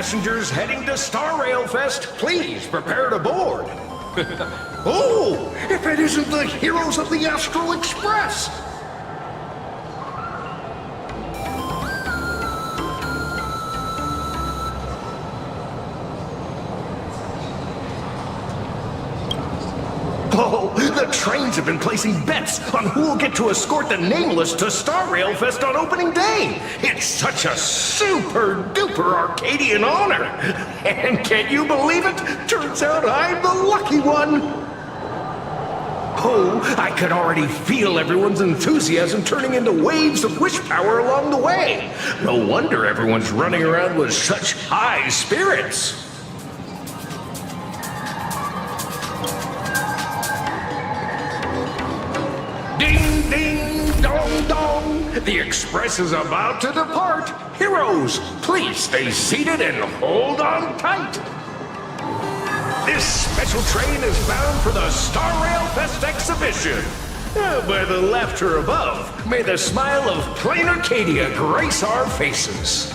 passengers heading to Star Rail Fest, please prepare to board. Oh, if it isn't the heroes of the Astral Express! Oh, the trains have been placing bets on who will get to escort the Nameless to Star Rail Fest on opening day. It's such a super-duper Arcadian honor. And can you believe it? Turns out I'm the lucky one. Oh, I could already feel everyone's enthusiasm turning into waves of wish power along the way. No wonder everyone's running around with such high spirits. Ding, ding, dong, dong. The express is about to depart. Heroes, please stay seated and hold on tight. This special train is bound for the Star Rail Fest exhibition. By the laughter above, may the smile of Planarcadia grace our faces.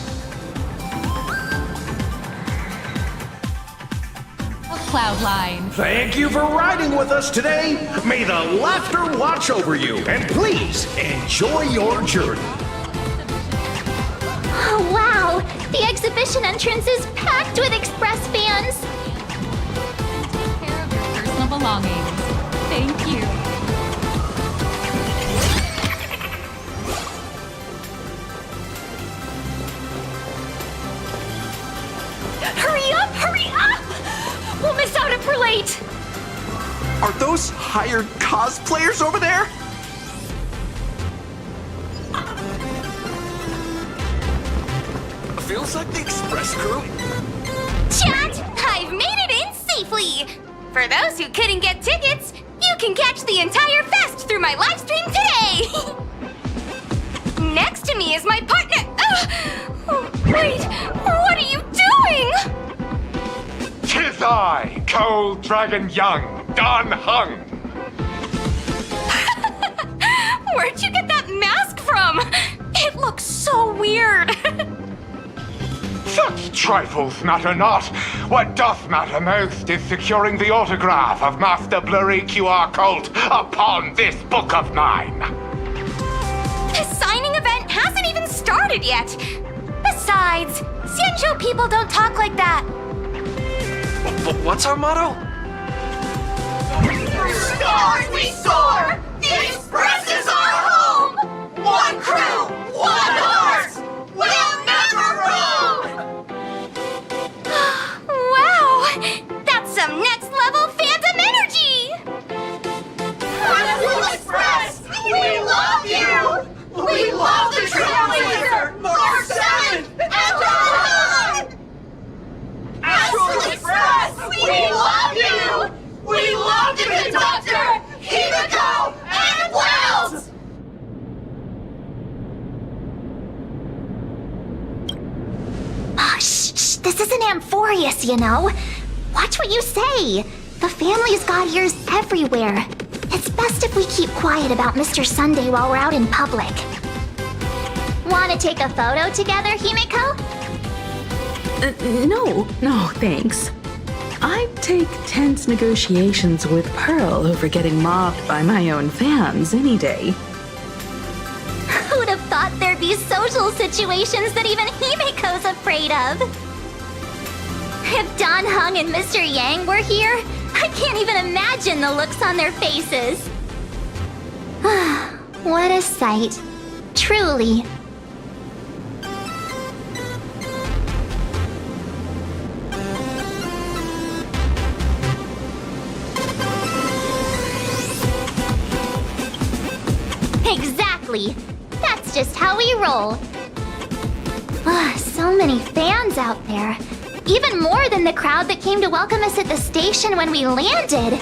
Cloudline. Thank you for riding with us today. May the laughter watch over you, and please enjoy your journey. Oh, wow! The exhibition entrance is packed with Express fans! Take care of your personal belongings. Thank you. Hurry up! Hurry up! We'll miss out if we're late! Are those hired cosplayers over there? Feels like the Express crew. Chat! I've made it in safely! For those who couldn't get tickets, you can catch the entire fest through my live stream today! Next to me is my partner. Oh, wait, what are you doing? 'Tis I, Cold Dragon Young, Don Hung. Where'd you get that mask from? It looks so weird. Such trifles matter not. What doth matter most is securing the autograph of Master Blurry QR Colt upon this book of mine. The signing event hasn't even started yet. Besides, Xianzhou people don't talk like that. What's our motto? Stars we soar! The Express is our home! One crew, one heart! We'll never roam! Wow! That's some next level phantom energy! Astral Express! We love you! We love the Trailblazer! Mark 7! And on! Astral Express! We love you! We love the conductor! Himiko and Wells! Oh, shh, this isn't Amphorius, you know. Watch what you say. The family's got ears everywhere. It's best if we keep quiet about Mr. Sunday while we're out in public. Want to take a photo together, Himiko? No, thanks. I'd take tense negotiations with Pearl over getting mobbed by my own fans any day. Who'd have thought there'd be social situations that even Himiko's afraid of? If Don Hung and Mr. Yang were here, I can't even imagine the looks on their faces. What a sight. Truly. Exactly. That's just how we roll. So many fans out there. Even more than the crowd that came to welcome us at the station when we landed.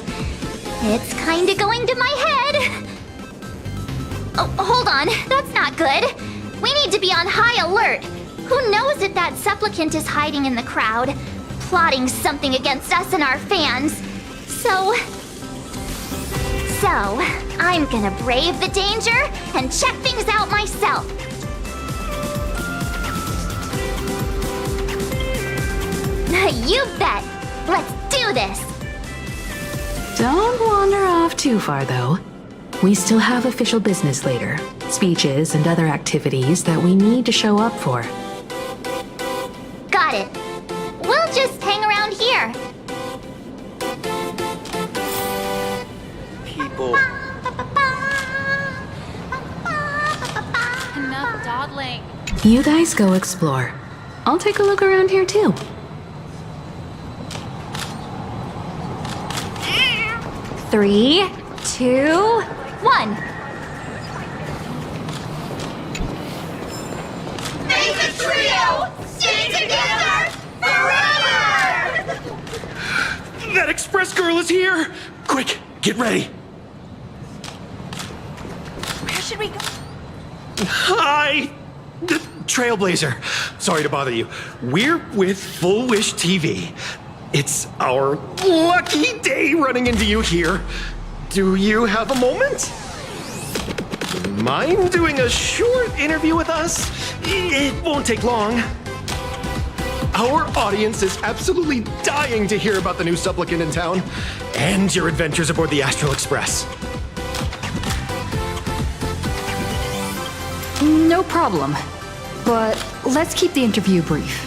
It's kinda going to my head. Oh, hold on. That's not good. We need to be on high alert. Who knows if that supplicant is hiding in the crowd, plotting something against us and our fans. So, I'm gonna brave the danger and check things out myself. You bet! Let's do this! Don't wander off too far, though. We still have official business later. Speeches and other activities that we need to show up for. Got it. We'll just hang around here. People. Enough dawdling. You guys go explore. I'll take a look around here, too. Three, two, one. Make a trio! Stay together forever! That express girl is here! Quick, get ready. Where should we go? Hi! Trailblazer. Sorry to bother you. We're with Full Wish TV. It's our lucky day running into you here. Do you have a moment? Mind doing a short interview with us? It won't take long. Our audience is absolutely dying to hear about the new supplicant in town and your adventures aboard the Astral Express. No problem. But let's keep the interview brief,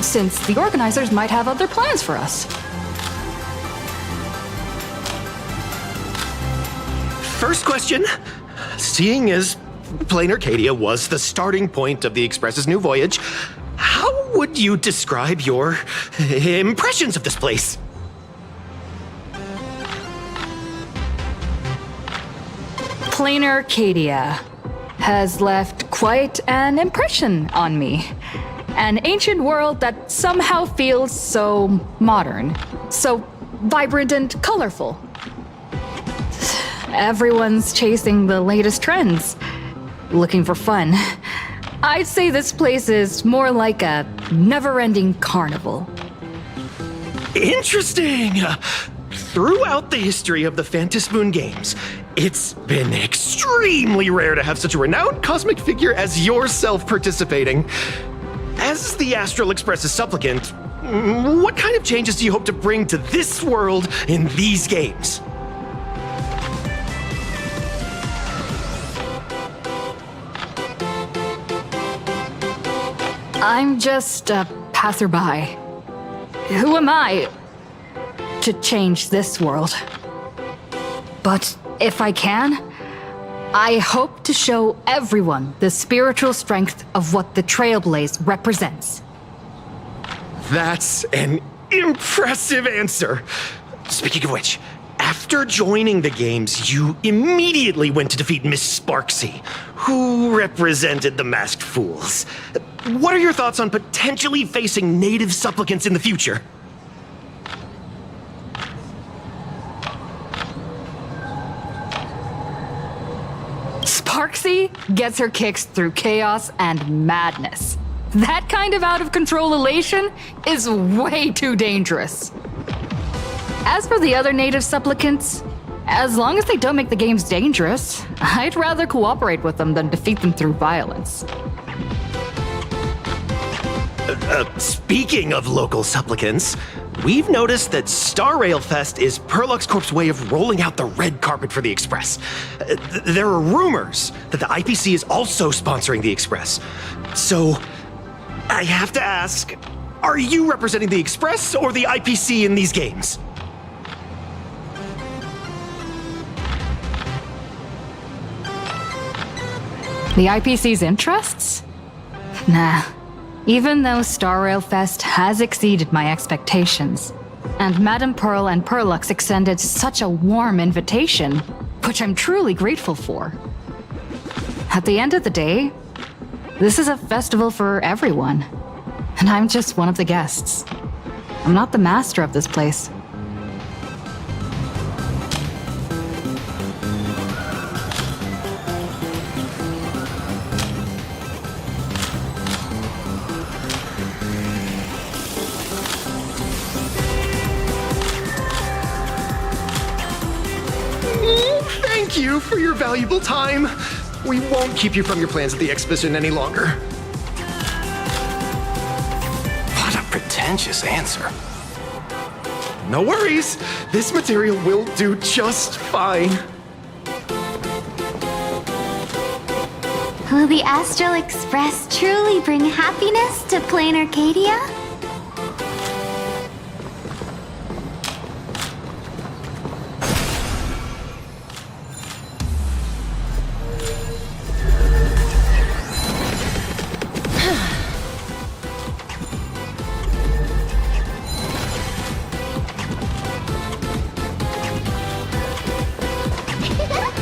since the organizers might have other plans for us. First question. Seeing as Planarcadia was the starting point of the Express's new voyage, how would you describe your impressions of this place? Planarcadia has left quite an impression on me. An ancient world that somehow feels so modern, so vibrant and colorful. Everyone's chasing the latest trends, looking for fun. I'd say this place is more like a never-ending carnival. Interesting! Throughout the history of the Phantasmoon games, it's been extremely rare to have such a renowned cosmic figure as yourself participating. As the Astral Express's supplicant, what kind of changes do you hope to bring to this world in these games? I'm just a passerby. Who am I to change this world? But if I can, I hope to show everyone the spiritual strength of what the Trailblaze represents. That's an impressive answer. Speaking of which, after joining the games, you immediately went to defeat Miss Sparksy, who represented the Masked Fools. What are your thoughts on potentially facing native supplicants in the future? Sparksy gets her kicks through chaos and madness. That kind of out-of-control elation is way too dangerous. As for the other native supplicants, as long as they don't make the games dangerous, I'd rather cooperate with them than defeat them through violence. Speaking of local supplicants, we've noticed that Star Rail Fest is Perlux Corp's way of rolling out the red carpet for the Express. There are rumors that the IPC is also sponsoring the Express. So, I have to ask, are you representing the Express or the IPC in these games? The IPC's interests? Nah. Even though Star Rail Fest has exceeded my expectations, and Madame Pearl and Perlux extended such a warm invitation, which I'm truly grateful for. At the end of the day, this is a festival for everyone, and I'm just one of the guests. I'm not the master of this place. Thank you for your valuable time. We won't keep you from your plans at the exhibition any longer. What a pretend. pretentious answer. No worries. This material will do just fine. Will the Astral Express truly bring happiness to Planarcadia?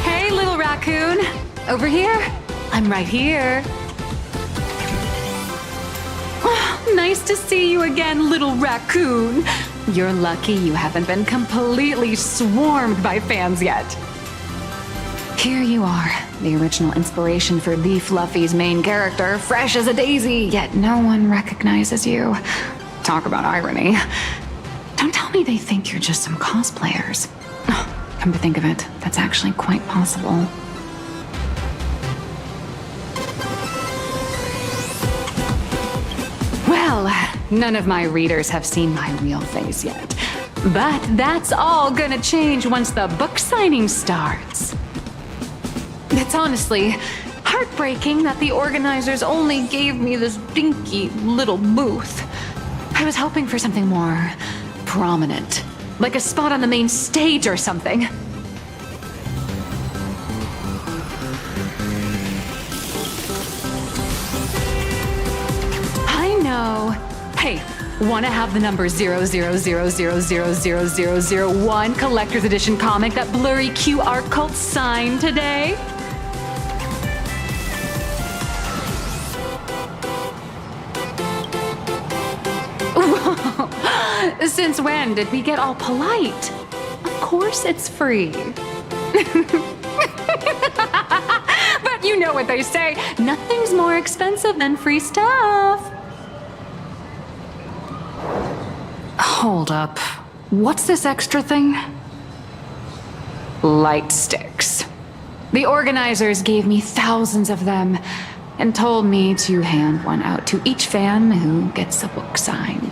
Hey, little raccoon. Over here? I'm right here. Nice to see you again, little raccoon. You're lucky you haven't been completely swarmed by fans yet. Here you are, the original inspiration for the Fluffy's main character, fresh as a daisy, yet no one recognizes you. Talk about irony. Don't tell me they think you're just some cosplayers. Come to think of it, that's actually quite possible. Well, none of my readers have seen my real face yet. But that's all gonna change once the book signing starts. It's honestly heartbreaking that the organizers only gave me this dinky little booth. I was hoping for something more prominent, like a spot on the main stage or something. I know. Hey, wanna have the number 000000001 collector's edition comic that blurry QR cult signed today? Since when did we get all polite? Of course it's free. But you know what they say, nothing's more expensive than free stuff. Hold up. What's this extra thing? Light sticks. The organizers gave me thousands of them and told me to hand one out to each fan who gets a book signed.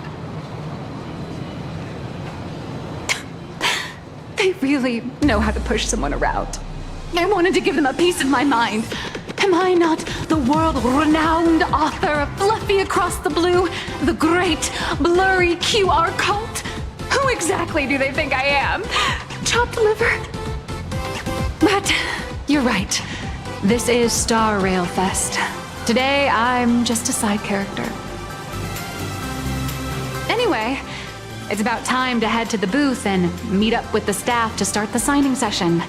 They really know how to push someone around. I wanted to give them a piece of my mind. Am I not the world-renowned author of Fluffy Across the Blue, the great blurry QR cult? Who exactly do they think I am? Chopped liver? But you're right. This is Star Rail Fest. Today, I'm just a side character. Anyway, it's about time to head to the booth and meet up with the staff to start the signing session.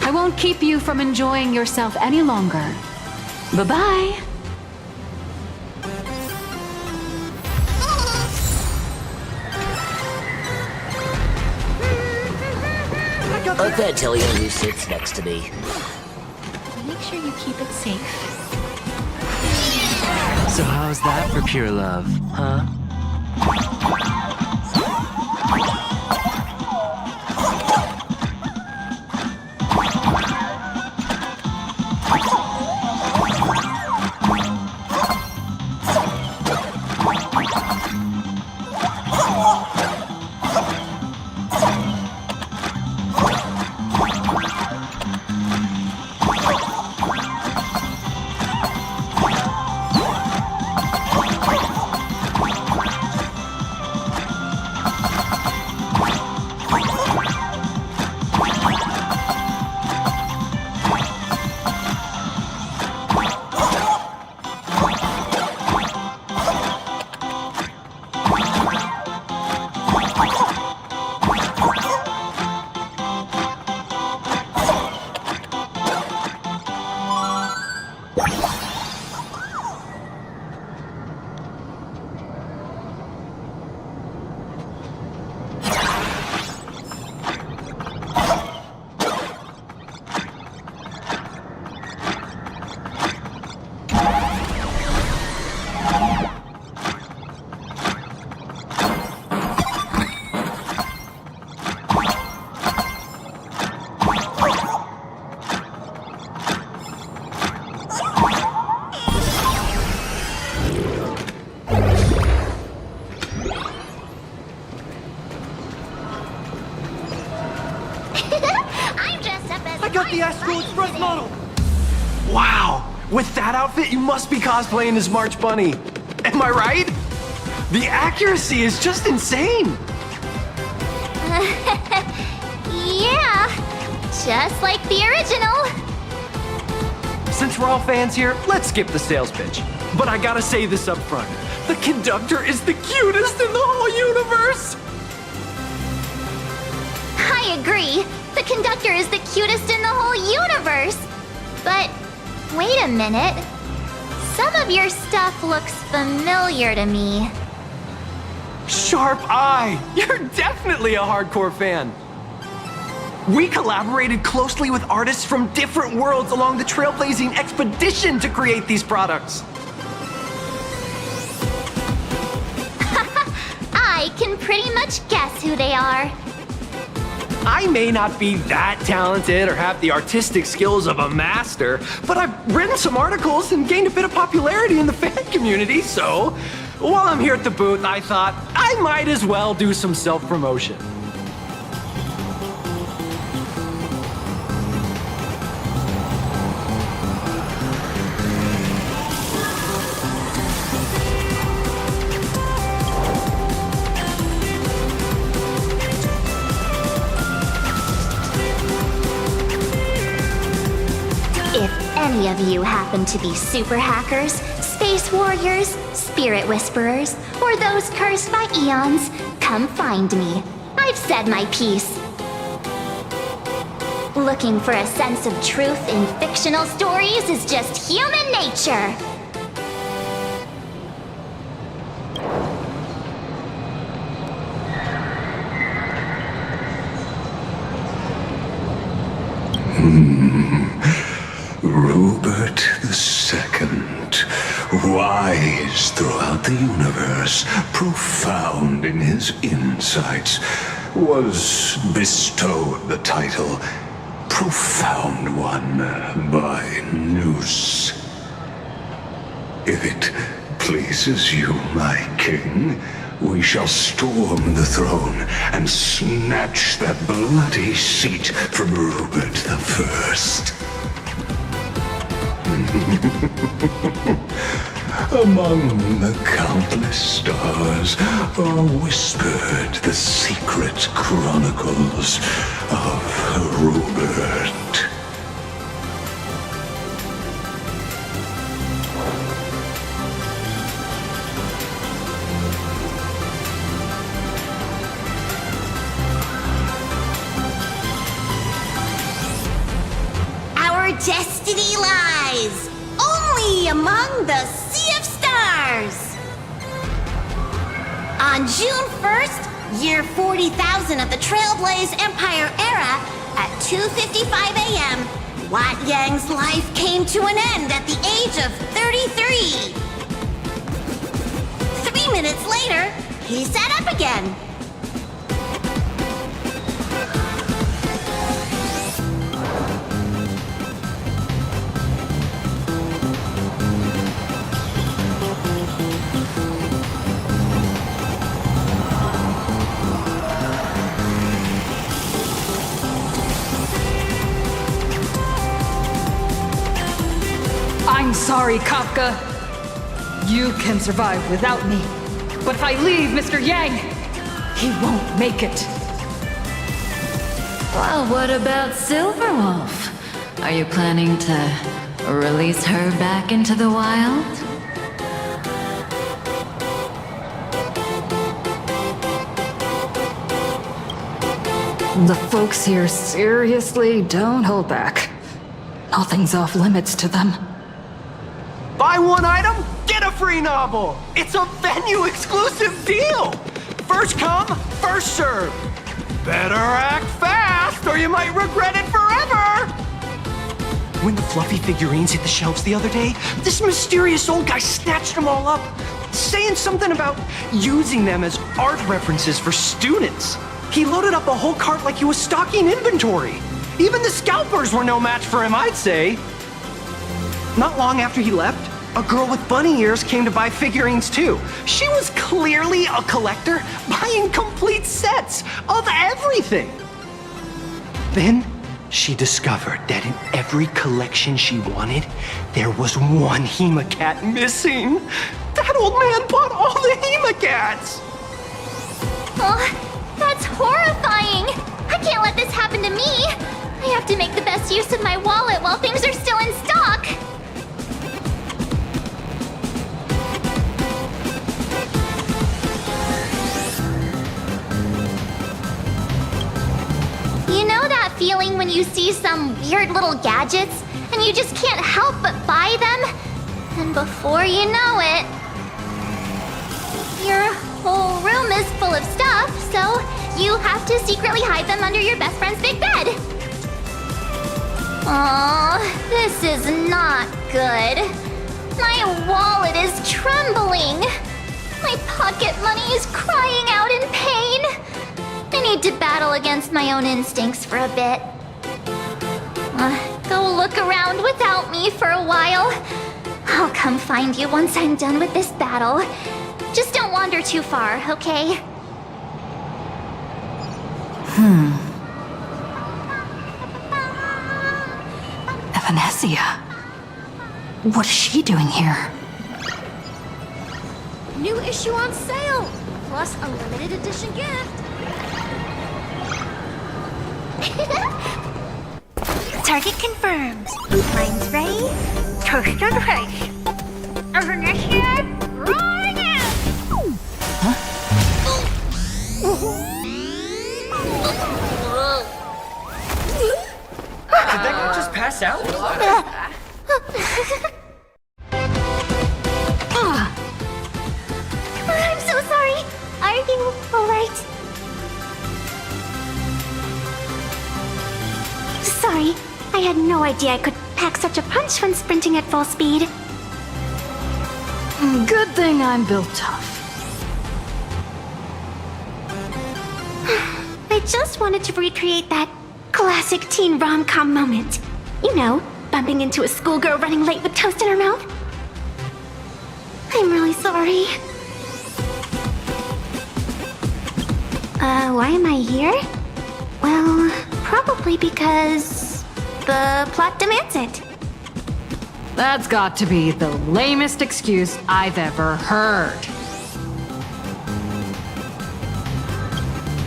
I won't keep you from enjoying yourself any longer. Bye-bye. I can't tell you who sits next to me. Make sure you keep it safe. So how's that for pure love, huh? With that outfit, you must be cosplaying as March Bunny. Am I right? The accuracy is just insane. Yeah, just like the original. Since we're all fans here, let's skip the sales pitch. But I gotta say this up front. The conductor is the cutest in the whole universe! I agree. The conductor is the cutest in the whole universe. But wait a minute. Some of your stuff looks familiar to me. Sharp eye! You're definitely a hardcore fan. We collaborated closely with artists from different worlds along the Trailblazing expedition to create these products. I can pretty much guess who they are. I may not be that talented or have the artistic skills of a master, but I've written some articles and gained a bit of popularity in the fan community, so while I'm here at the booth, I thought I might as well do some self-promotion. If any of you happen to be super hackers, space warriors, spirit whisperers, or those cursed by eons, come find me. I've said my piece. Looking for a sense of truth in fictional stories is just human nature. Rupert II, wise throughout the universe, profound in his insights, was bestowed the title Profound One by Noose. If it pleases you, my king, we shall storm the throne and snatch that bloody seat from Rupert I. Among the countless stars are whispered the secret chronicles of Rupert. Our destiny lies only among the Sea of Stars. On June 1st, year 40,000 of the Trailblaze Empire era, at 2:55 a.m., Wat Yang's life came to an end at the age of 33. 3 minutes later, he sat up again. I'm sorry, Kafka. You can survive without me. But if I leave Mr. Yang, he won't make it. Well, what about Silverwolf? Are you planning to release her back into the wild? The folks here seriously don't hold back. Nothing's off limits to them. Buy one item, get a free novel! It's a venue-exclusive deal! First come, first serve! Better act fast, or you might regret it forever! When the fluffy figurines hit the shelves the other day, this mysterious old guy snatched them all up, saying something about using them as art references for students. He loaded up a whole cart like he was stocking inventory. Even the scalpers were no match for him, I'd say. Not long after he left, a girl with bunny ears came to buy figurines too. She was clearly a collector, buying complete sets of everything. Then, She discovered that in every collection she wanted, there was one Hemacat missing. That old man bought all the Hemacats! Oh, that's horrifying! I can't let this happen to me! I have to make the best use of my wallet while things are still in stock! You know that feeling when you see some weird little gadgets and you just can't help but buy them? And before you know it, your whole room is full of stuff, so you have to secretly hide them under your best friend's big bed. Aw, this is not good. My wallet is trembling. My pocket money is crying out in pain. I need to battle against my own instincts for a bit. Go look around without me for a while. I'll come find you once I'm done with this battle. Just don't wander too far, okay? Evanesia. What is she doing here? New issue on sale, plus a limited edition gift. Target confirmed. Mine's ready. Toast on face. Evanesia, rolling out! Did that guy just pass out? I'm so sorry. Are you alright? Sorry, I had no idea I could pack such a punch when sprinting at full speed. Good thing I'm built tough. I just wanted to recreate that classic teen rom-com moment. You know, bumping into a schoolgirl running late with toast in her mouth. I'm really sorry. Why am I here? Well, probably because the plot demands it. That's got to be the lamest excuse I've ever heard.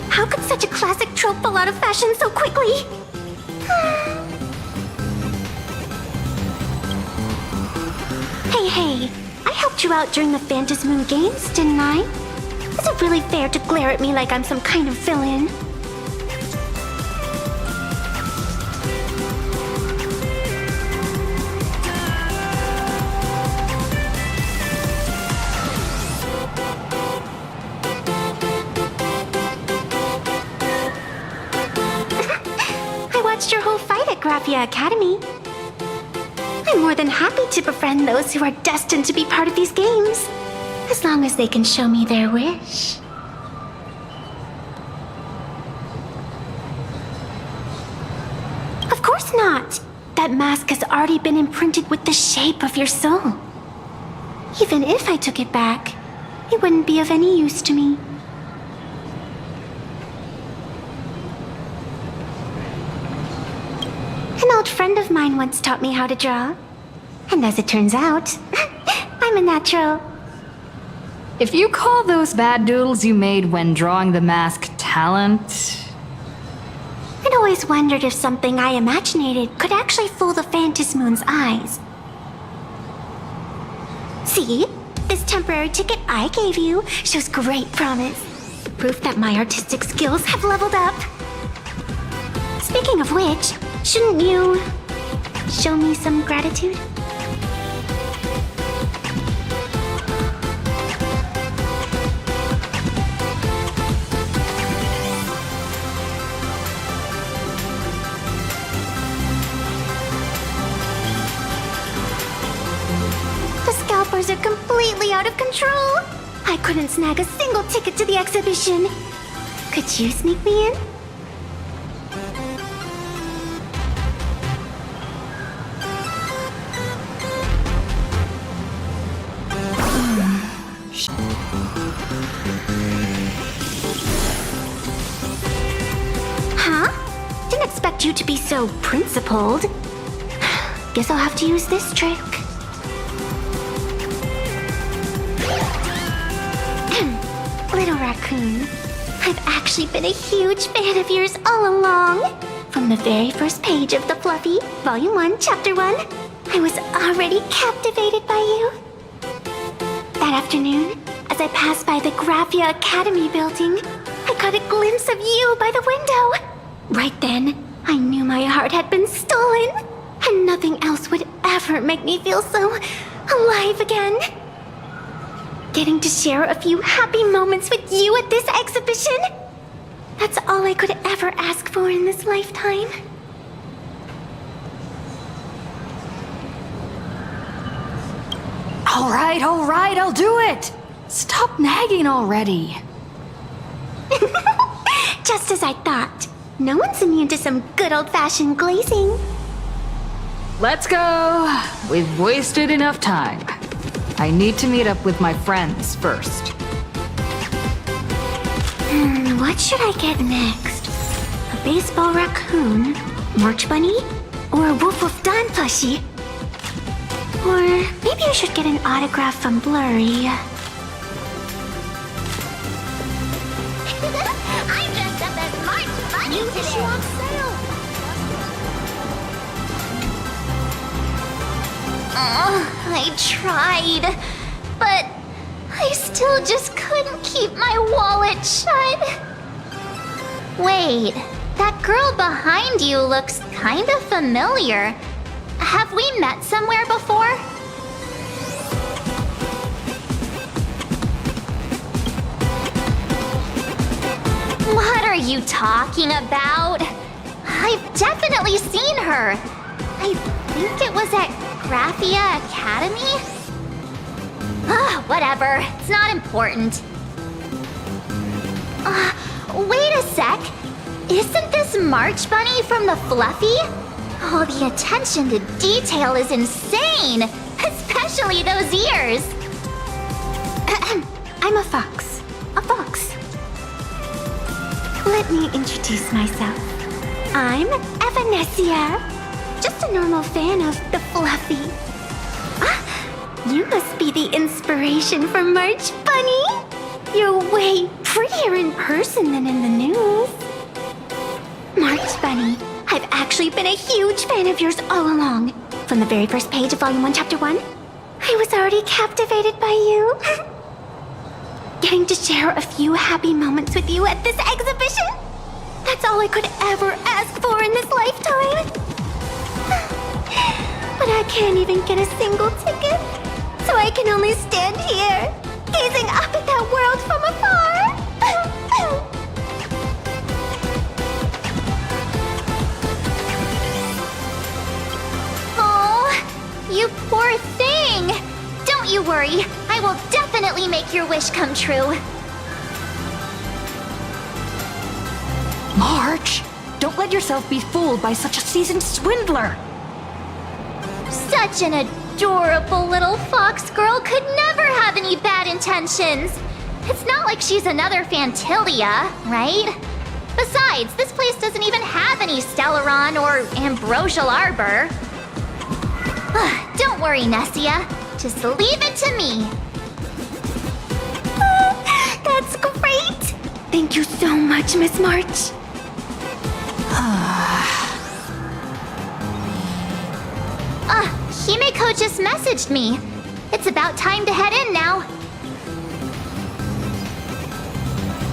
How could such a classic trope fall out of fashion so quickly? Hey, I helped you out during the Phantasmoon Games, didn't I? Is it really fair to glare at me like I'm some kind of villain? I watched your whole fight at Graphia Academy. I'm more than happy to befriend those who are destined to be part of these games, as long as they can show me their wish. Of course not! That mask has already been imprinted with the shape of your soul. Even if I took it back, it wouldn't be of any use to me. An old friend of mine once taught me how to draw. And as it turns out, I'm a natural. If you call those bad doodles you made when drawing the mask talent... I'd always wondered if something I imaginated could actually fool the Phantasmoon's eyes. See? This temporary ticket I gave you shows great promise. Proof that my artistic skills have leveled up. Speaking of which, shouldn't you show me some gratitude? The scalpers are completely out of control. I couldn't snag a single ticket to the exhibition. Could you sneak me in? expect you to be so principled. Guess I'll have to use this trick. Little raccoon, I've actually been a huge fan of yours all along. From the very first page of The Fluffy, Volume 1, Chapter 1, I was already captivated by you. That afternoon, as I passed by the Graphia Academy building, I caught a glimpse of you by the window. Right then, I knew my heart had been stolen, and nothing else would ever make me feel so alive again. Getting to share a few happy moments with you at this exhibition, that's all I could ever ask for in this lifetime. All right, I'll do it! Stop nagging already. Just as I thought. No one's immune to some good old-fashioned glazing. Let's go. We've wasted enough time. I need to meet up with my friends first. What should I get next? A baseball raccoon? March bunny? Or a Wolf of Dawn plushie? Or maybe I should get an autograph from Blurry. I'm dressed up as March Bunny New issue on sale! I tried, but I still just couldn't keep my wallet shut. Wait, that girl behind you looks kind of familiar. Have we met somewhere before? What are you talking about? I've definitely seen her. I think it was at Graphia Academy? Whatever. It's not important. Wait a sec. Isn't this March Bunny from the Fluffy? Oh, the attention to detail is insane! Especially those ears! I'm a fox. A fox. Let me introduce myself. I'm Evanesia. Just a normal fan of the Fluffy. You must be the inspiration for March Bunny. You're way prettier in person than in the news. March Bunny, I've actually been a huge fan of yours all along. From the very first page of Volume 1, Chapter 1, I was already captivated by you. Getting to share a few happy moments with you at this exhibition, that's all I could ever ask for in this lifetime. But I can't even get a single ticket, so I can only stand here, gazing up at that world from afar. You poor thing! Don't you worry. I will definitely make your wish come true. March, don't let yourself be fooled by such a seasoned swindler. Such an adorable little fox girl could never have any bad intentions. It's not like she's another Fantilia, right? Besides, this place doesn't even have any Stellaron or Ambrosial Arbor. Don't worry, Nessia. Just leave it to me. That's great! Thank you so much, Miss March. Himeko just messaged me. It's about time to head in now.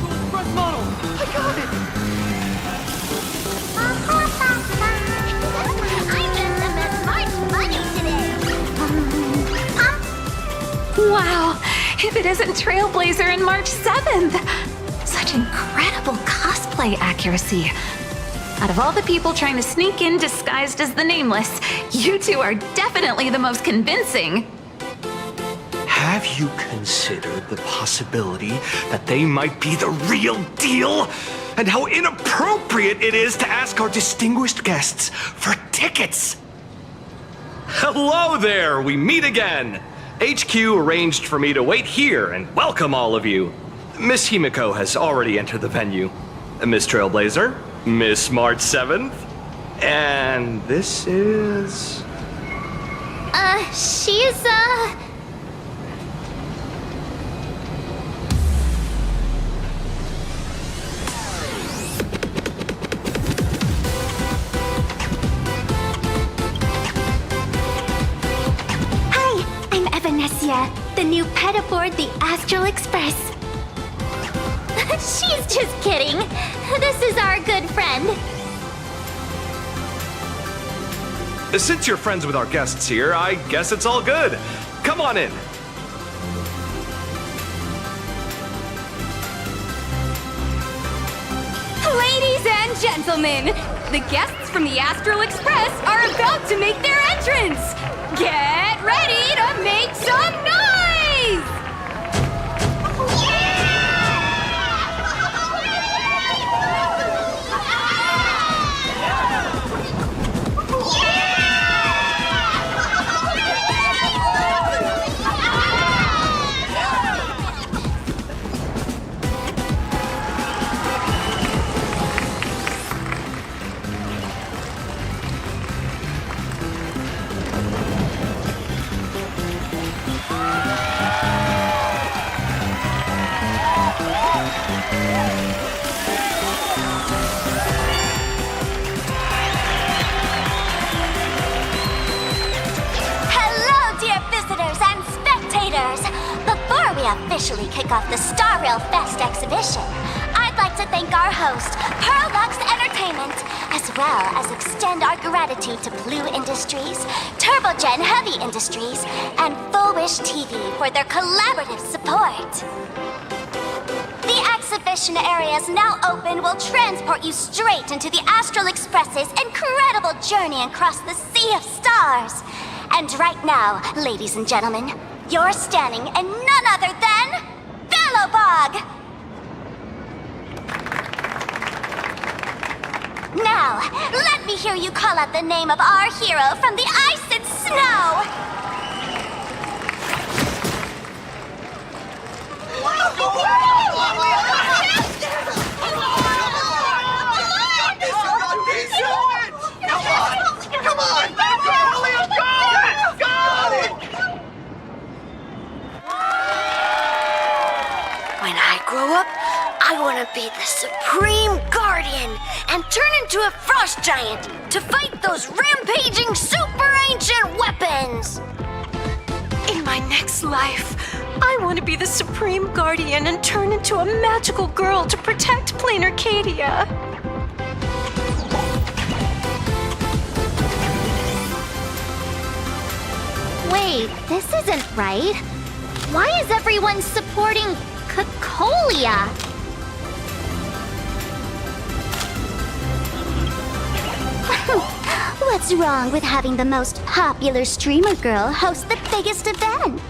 Express model! I got it! I'm dressed up as March Bunny today. Wow! If it isn't Trailblazer and March 7th! Such incredible cosplay accuracy. Out of all the people trying to sneak in disguised as the Nameless, you two are definitely the most convincing. Have you considered the possibility that they might be the real deal? And how inappropriate it is to ask our distinguished guests for tickets? Hello there, we meet again. HQ arranged for me to wait here and welcome all of you. Miss Himeko has already entered the venue. Miss Trailblazer, Miss March 7th, And this is... She's, Hi, I'm Evanescia, the new pet aboard the Astral Express. she's just kidding. This is our good friend. Since you're friends with our guests here, I guess it's all good. Come on in. Ladies and gentlemen, the guests from the Astral Express are about to make their entrance. Get ready to make some noise! Officially kick off the Star Rail Fest exhibition, I'd like to thank our host, Pearlux Entertainment, as well as extend our gratitude to Blue Industries, Turbogen Heavy Industries, and Full Wish TV for their collaborative support. The exhibition area is now open will transport you straight into the Astral Express's incredible journey across the Sea of Stars. And right now, ladies and gentlemen, you're standing in none other than Bellowbog! Now, let me hear you call out the name of our hero from the ice and snow! Come on! When I grow up, I want to be the Supreme Guardian and turn into a frost giant to fight those rampaging super ancient weapons! In my next life, I want to be the Supreme Guardian and turn into a magical girl to protect Planarcadia. Wait, this isn't right. Why is everyone supporting Cocolia? What's wrong with having the most popular streamer girl host the biggest event?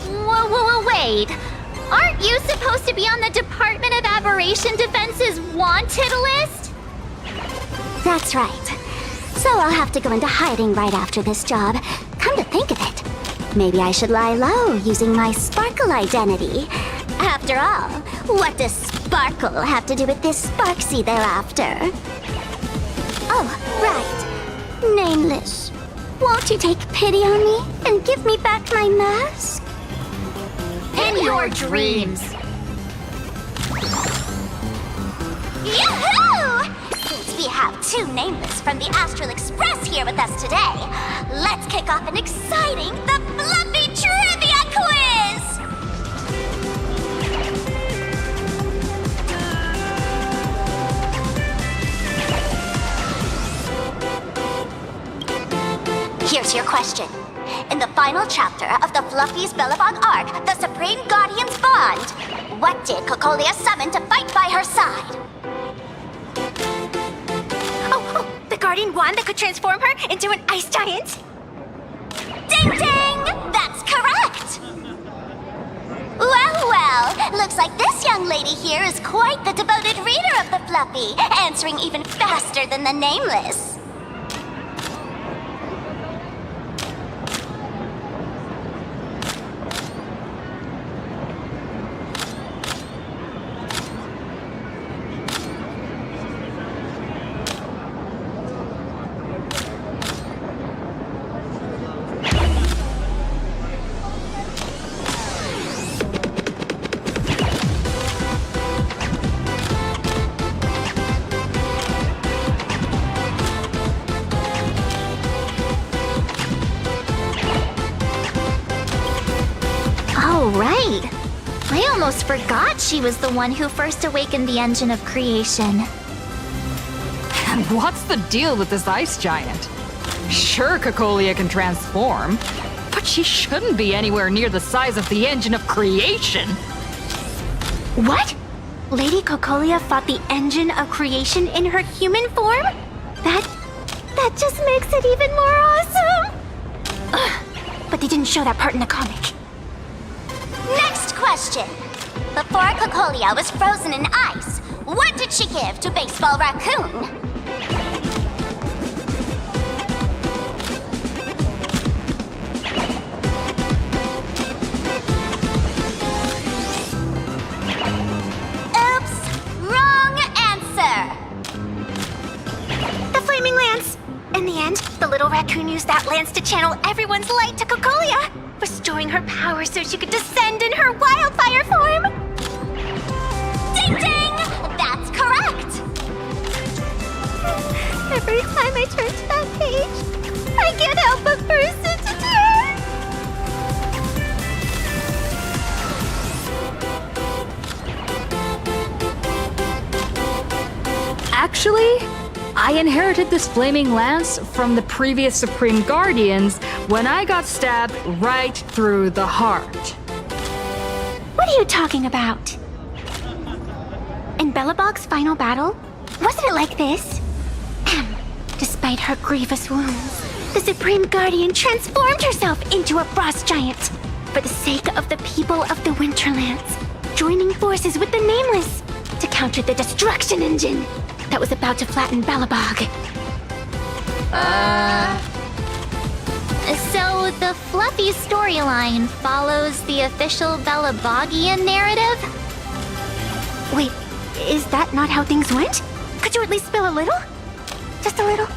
Whoa, wait. Aren't you supposed to be on the Department of Aberration Defense's wanted list? That's right. So I'll have to go into hiding right after this job. Come to think of it, maybe I should lie low using my Sparkle identity. After all, what does Sparkle have to do with this Sparksy thereafter? Oh, right. Nameless. Won't you take pity on me and give me back my mask? In your dreams. Yoo-hoo! Since we have two Nameless from the Astral Express here with us today, let's kick off an exciting The Fluffy Trivia Quiz! Here's your question. In the final chapter of the Fluffy's Bellabog arc, The Supreme Guardian's Bond, what did Cocolia summon to fight by her side? Oh, the Guardian Wand that could transform her into an ice giant? Ding ding! That's correct! Well, looks like this young lady here is quite the devoted reader of the Fluffy, answering even faster than the Nameless. Oh, right. I almost forgot she was the one who first awakened the engine of creation. And what's the deal with this ice giant? Sure, Cocolia can transform, but she shouldn't be anywhere near the size of the engine of creation. What? Lady Cocolia fought the engine of creation in her human form? That just makes it even more awesome! Ugh, but they didn't show that part in the comic. Next question. Before Cocolia was frozen in ice, what did she give to Baseball Raccoon? Oops! Wrong answer! The Flaming Lance! In the end, the little raccoon used that lance to channel everyone's light to Cocolia, restoring her power so she could descend in her wildfire form! Ding ding! That's correct! Every time I turn to that page, I can't help but burst into tears! Actually, I inherited this flaming lance from the previous Supreme Guardians when I got stabbed right through the heart. What are you talking about? In Belobog's final battle, wasn't it like this? Despite her grievous wounds, the Supreme Guardian transformed herself into a frost giant for the sake of the people of the Winterlands, joining forces with the Nameless to counter the destruction engine that was about to flatten Belobog. So the fluffy storyline follows the official Belabogian narrative? Wait, is that not how things went? Could you at least spill a little? Just a little?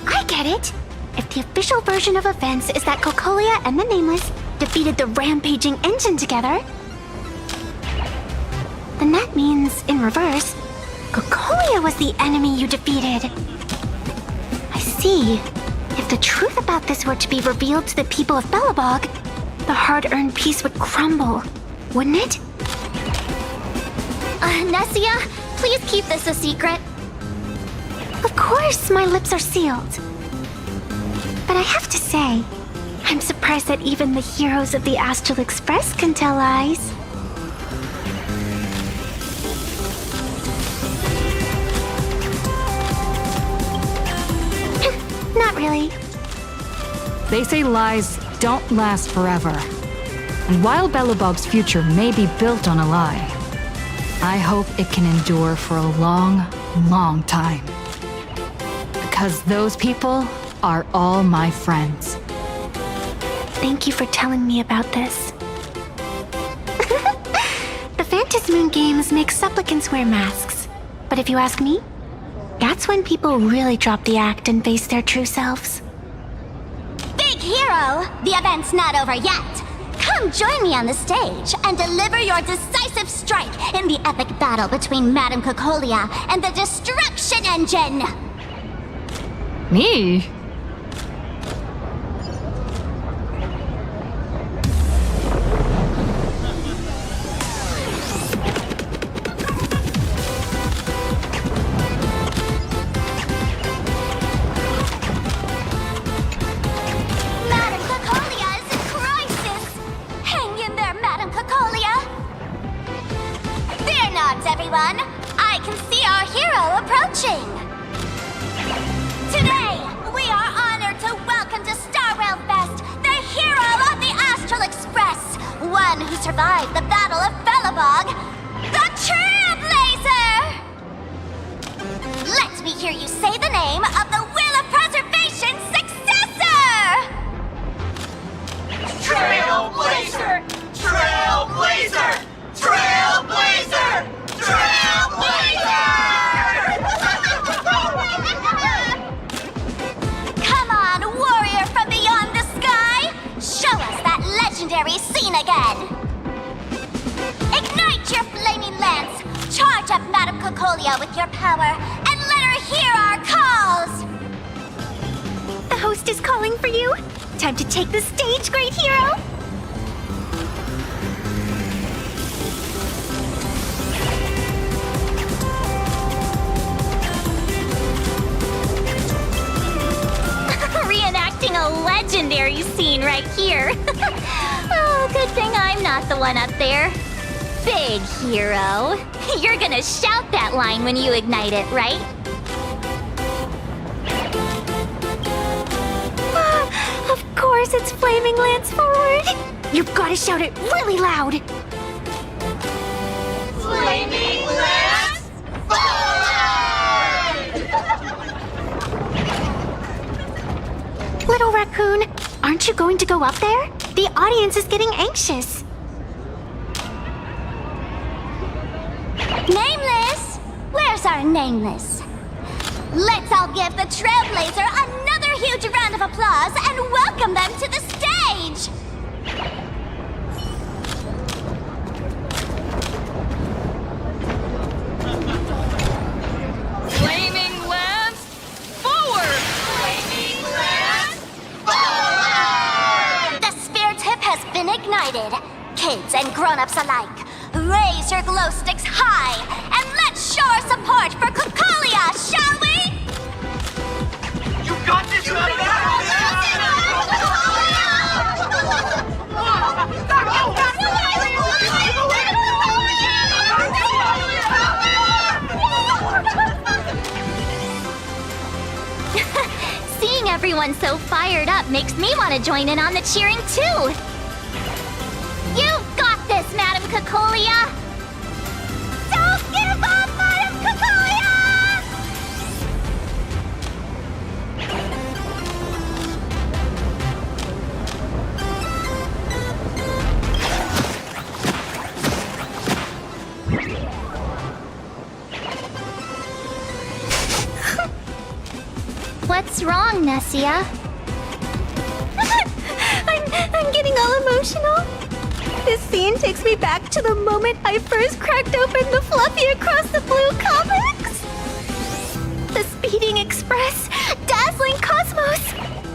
I get it. If the official version of events is that Cocolia and the Nameless defeated the rampaging engine together, then that means, in reverse, Cocolia was the enemy you defeated. I see. If the truth about this were to be revealed to the people of Belobog, the hard-earned peace would crumble, wouldn't it? Nessia, please keep this a secret. Of course, my lips are sealed. But I have to say, I'm surprised that even the heroes of the Astral Express can tell lies. Not really. They say lies don't last forever. And while Belobog's future may be built on a lie, I hope it can endure for a long, long time. Because those people are all my friends. Thank you for telling me about this. The Phantasmoon games make supplicants wear masks. But if you ask me, that's when people really drop the act and face their true selves. Big hero! The event's not over yet! Come join me on the stage and deliver your decisive strike in the epic battle between Madame Cocolia and the Destruction Engine! Me? Everyone, I can see our hero approaching. Today, we are honored to welcome to Starwell Fest the hero of the Astral Express, one who survived the Battle of Belobog, the Trailblazer! Let me hear you say the name of the Will of Preservation's successor! Trailblazer! Trailblazer! Trailblazer! Come on, warrior from beyond the sky! Show us that legendary scene again! Ignite your flaming lance! Charge up Madame Cocolia with your power, and let her hear our calls! calling for you. Time to take the stage, great hero. Reenacting a legendary scene right here. Oh, good thing I'm not the one up there. Big hero. You're gonna shout that line when you ignite it, right? Of course it's Flaming Lance Forward. You've gotta shout it really loud. Flaming Lance Forward! Little raccoon, aren't you going to go up there? The audience is getting anxious. Nameless! Where's our Nameless? Let's all give the Trailblazer another huge round of applause and welcome them to the stage! Flaming Lance, forward! Flaming Lance Forward! The spare tip has been ignited. Kids and grown-ups alike, raise your glow sticks high and let's show our support for Kokolia, shall we? You got this, Seeing everyone so fired up makes me want to join in on the cheering too. You've got this, Madam Kokolia! Don't give up, Madam Kokolia! What's wrong, Nessia? I'm getting all emotional. This scene takes me back to the moment I first cracked open the Fluffy Across the Blue comics. The Speeding Express, Dazzling Cosmos,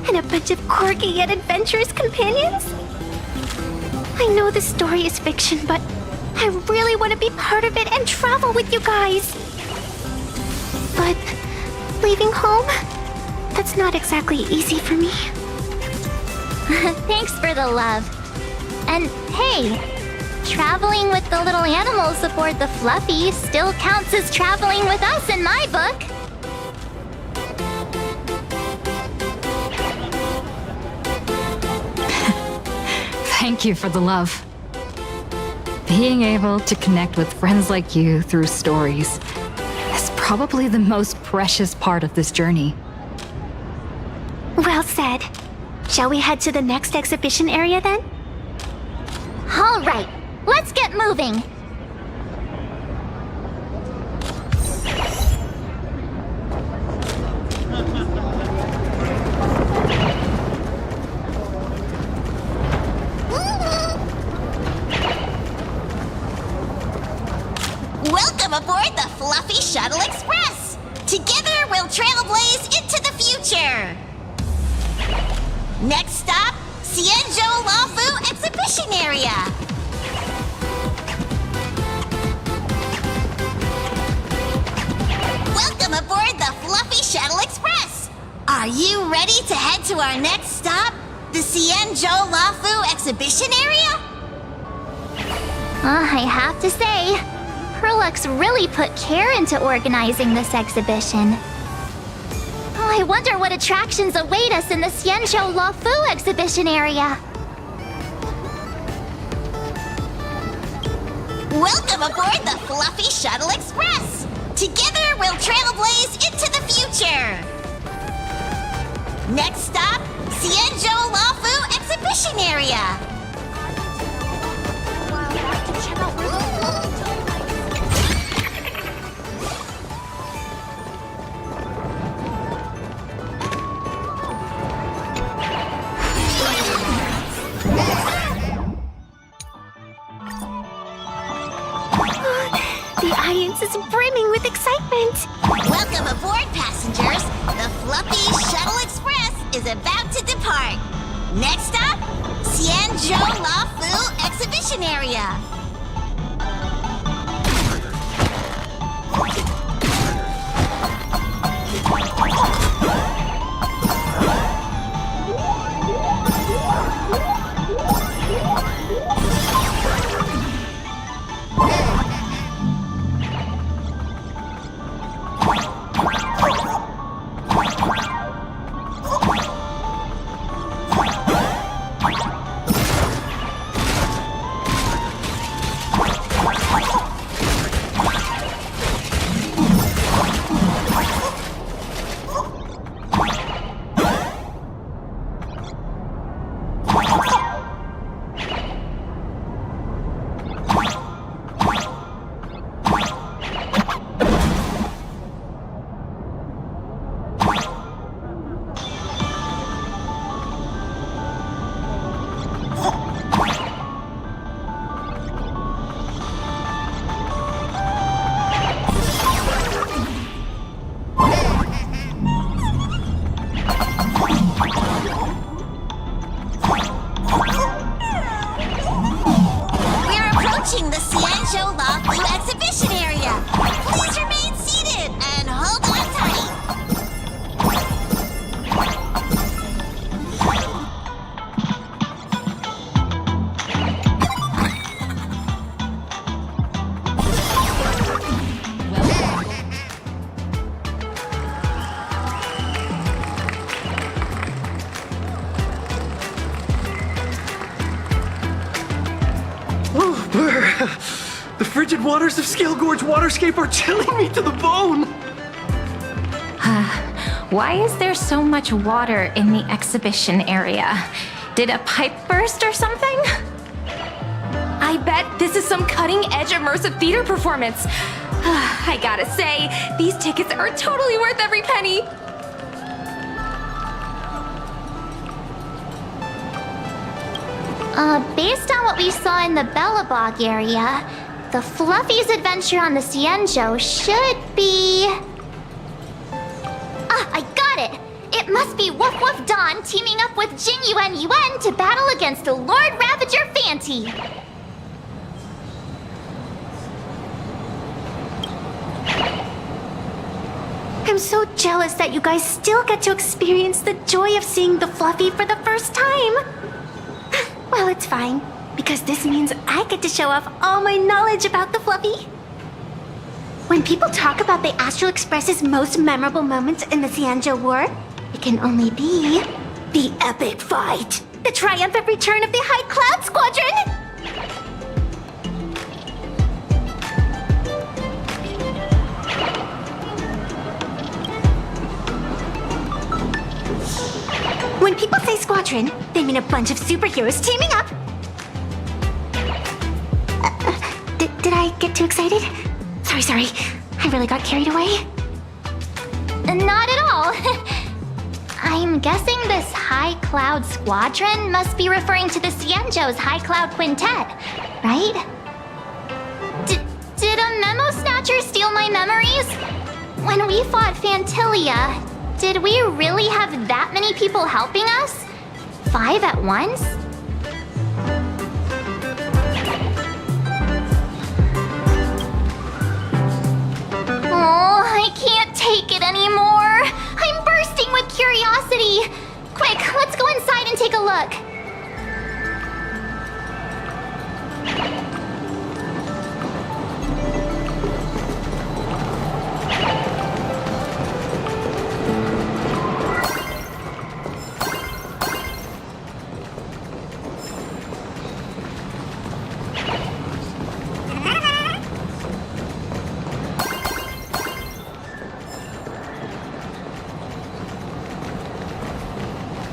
and a bunch of quirky yet adventurous companions. I know the story is fiction, but I really want to be part of it and travel with you guys. But leaving home, that's not exactly easy for me. Thanks for the love. And hey, traveling with the little animals aboard the Fluffy still counts as traveling with us in my book. Thank you for the love. Being able to connect with friends like you through stories is probably the most precious part of this journey. Well said. Shall we head to the next exhibition area then? All right, let's get moving. Welcome aboard the Fluffy Shuttle Express! Together we'll trailblaze into the future! Next stop, Xianzhou Lafu Exhibition Area! Welcome aboard the Fluffy Shuttle Express! Are you ready to head to our next stop, the Xianzhou Lafu Exhibition Area? I have to say, Perlux really put care into organizing this exhibition. I wonder what attractions await us in the Xianzhou Lafu exhibition area. Welcome aboard the Fluffy Shuttle Express! Together we'll trailblaze into the future! Next stop, Xianzhou Lafu Exhibition Area! The audience is brimming with excitement. Welcome aboard, passengers! The Fluffy Shuttle Express is about to part. Next up, Xianzhou Lafu Exhibition Area. The frigid waters of Scale Gorge Waterscape are chilling me to the bone! Why is there so much water in the exhibition area? Did a pipe burst or something? I bet this is some cutting-edge immersive theater performance. I gotta say, these tickets are totally worth every penny. Based on what we saw in the Bellabog area, the Fluffy's adventure on the Xianzhou should be... I got it! It must be Woof Woof Dawn teaming up with Jing Yuan Yuan to battle against the Lord Ravager Fanti. I'm so jealous that you guys still get to experience the joy of seeing the Fluffy for the first time. Well, it's fine, because this means I get to show off all my knowledge about the Fluffy. When people talk about the Astral Express's most memorable moments in the Xianzhou War, it can only be the epic fight, the triumphant return of the High Cloud Squadron! When people say squadron, they mean a bunch of superheroes teaming up. Did I get too excited? Sorry. I really got carried away. Not at all. I'm guessing this High Cloud Squadron must be referring to the Xianzhou's High Cloud Quintet, right? Did a memo snatcher steal my memories? When we fought Fantilia, did we really have that many people helping us? 5 at once? Oh, I can't take it anymore. I'm bursting with curiosity. Quick, let's go inside and take a look.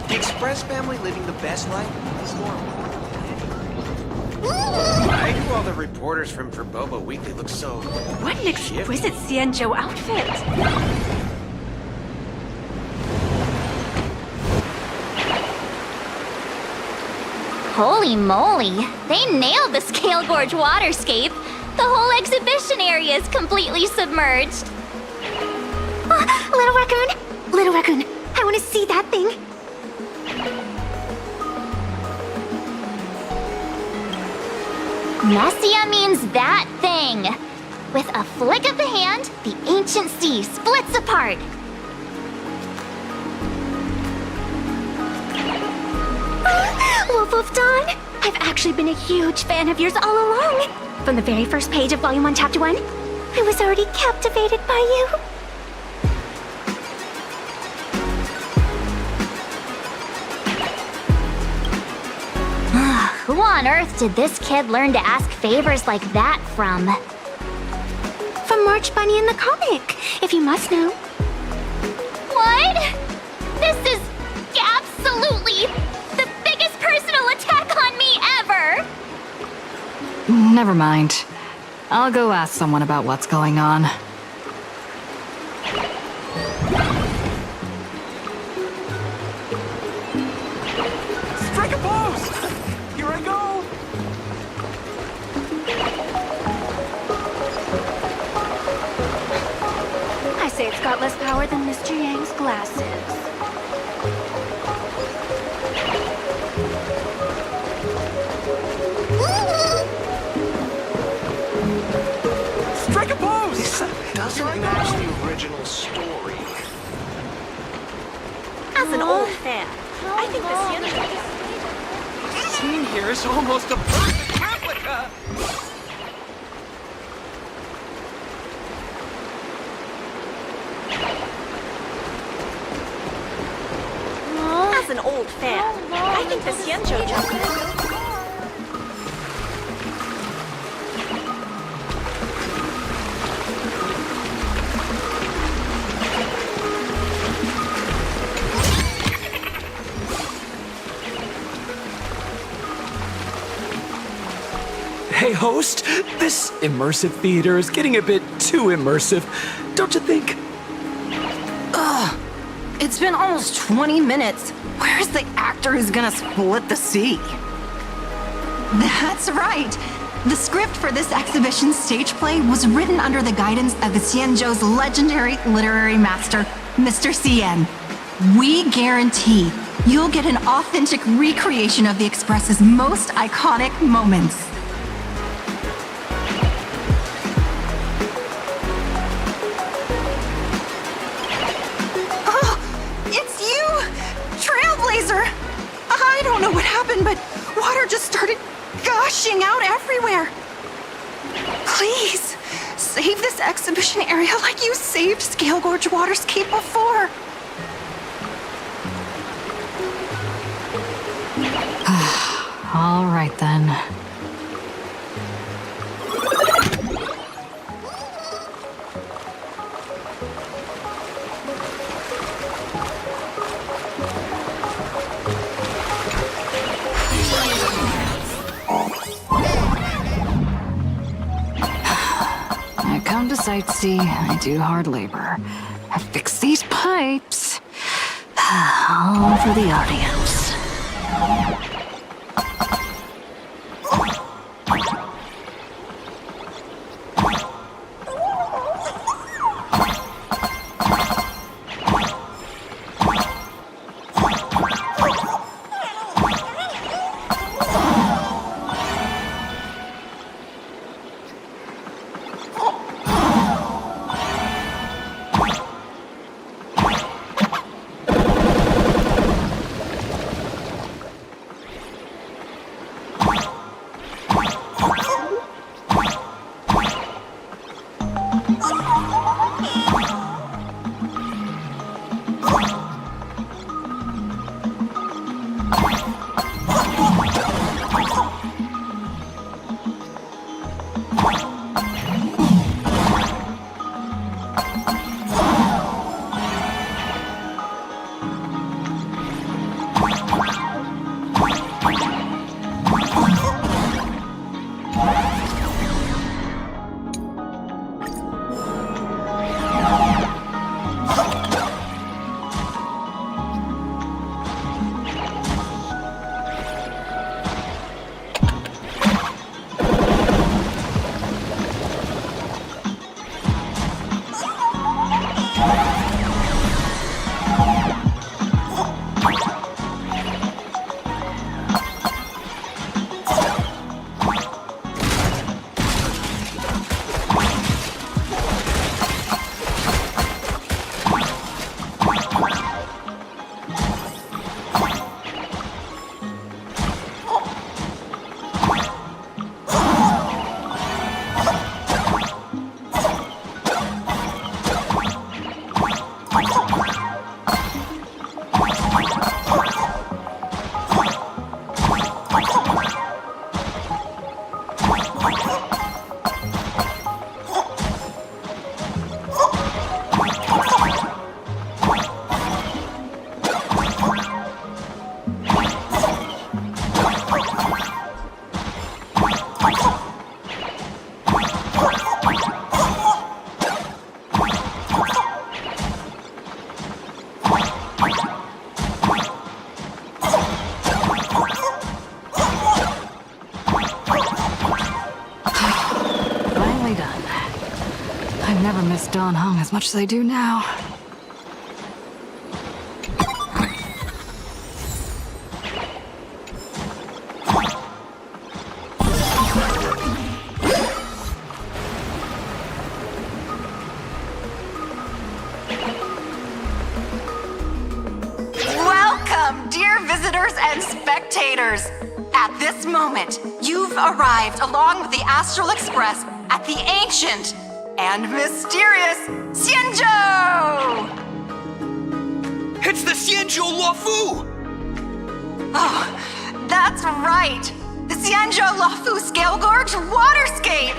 Express family living the best life is more important than anything. I do all the reporters from Verboba Weekly look so... What an exquisite Xianzhou outfit! Holy moly, they nailed the Scale Gorge Waterscape. The whole exhibition area is completely submerged. Little Raccoon, I want to see that thing. Planarcadia means that thing. With a flick of the hand, the ancient sea splits apart. Wolf of Dawn, I've actually been a huge fan of yours all along. From the very first page of Volume 1, Chapter 1, I was already captivated by you. Who on earth did this kid learn to ask favors like that from? From March Bunny in the comic, if you must know. What? This is absolutely the biggest personal attack on me ever! Never mind. I'll go ask someone about what's going on. Strike a pose! Here I go! I say it's got less power than Mr. Yang's glasses. Strike a pose! Doesn't match the original story. As an old fan, I think the Sienna... This scene here is almost a perfect replica! As an old fan, I think the Xianzhou jump... Hey, host, this immersive theater is getting a bit too immersive, don't you think? Ugh. It's been almost 20 minutes. Where's the actor who's gonna split the sea? That's right. The script for this exhibition stage play was written under the guidance of the Xianzhou's legendary literary master, Mr. Cien. We guarantee you'll get an authentic recreation of the Express's most iconic moments. Trailblazer! I don't know what happened, but water just started gushing out everywhere. Please, save this exhibition area like you saved Scale Gorge Waterscape before. All right then. I come to sightsee, I do hard labor. I fix these pipes. All for the audience. miss Don Hong as much as I do now. Welcome, dear visitors and spectators. At this moment, you've arrived along with the Astral Express at the ancient and mysterious Xianzhou! It's the Xianzhou Luofu! Oh, that's right! The Xianzhou Luofu Scale Gorge Waterscape!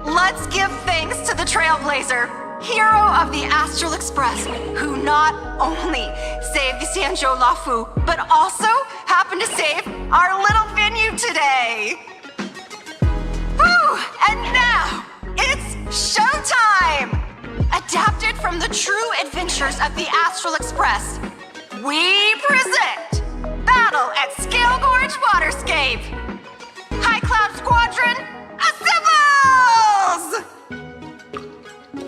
Let's give thanks to the Trailblazer, hero of the Astral Express, who not only saved the Xianzhou Luofu, but also happened to save our little venue today! Whew! And now, it's showtime! Adapted from the true adventures of the Astral Express, we present Battle at Scale Gorge Waterscape! High Cloud Squadron, assembles!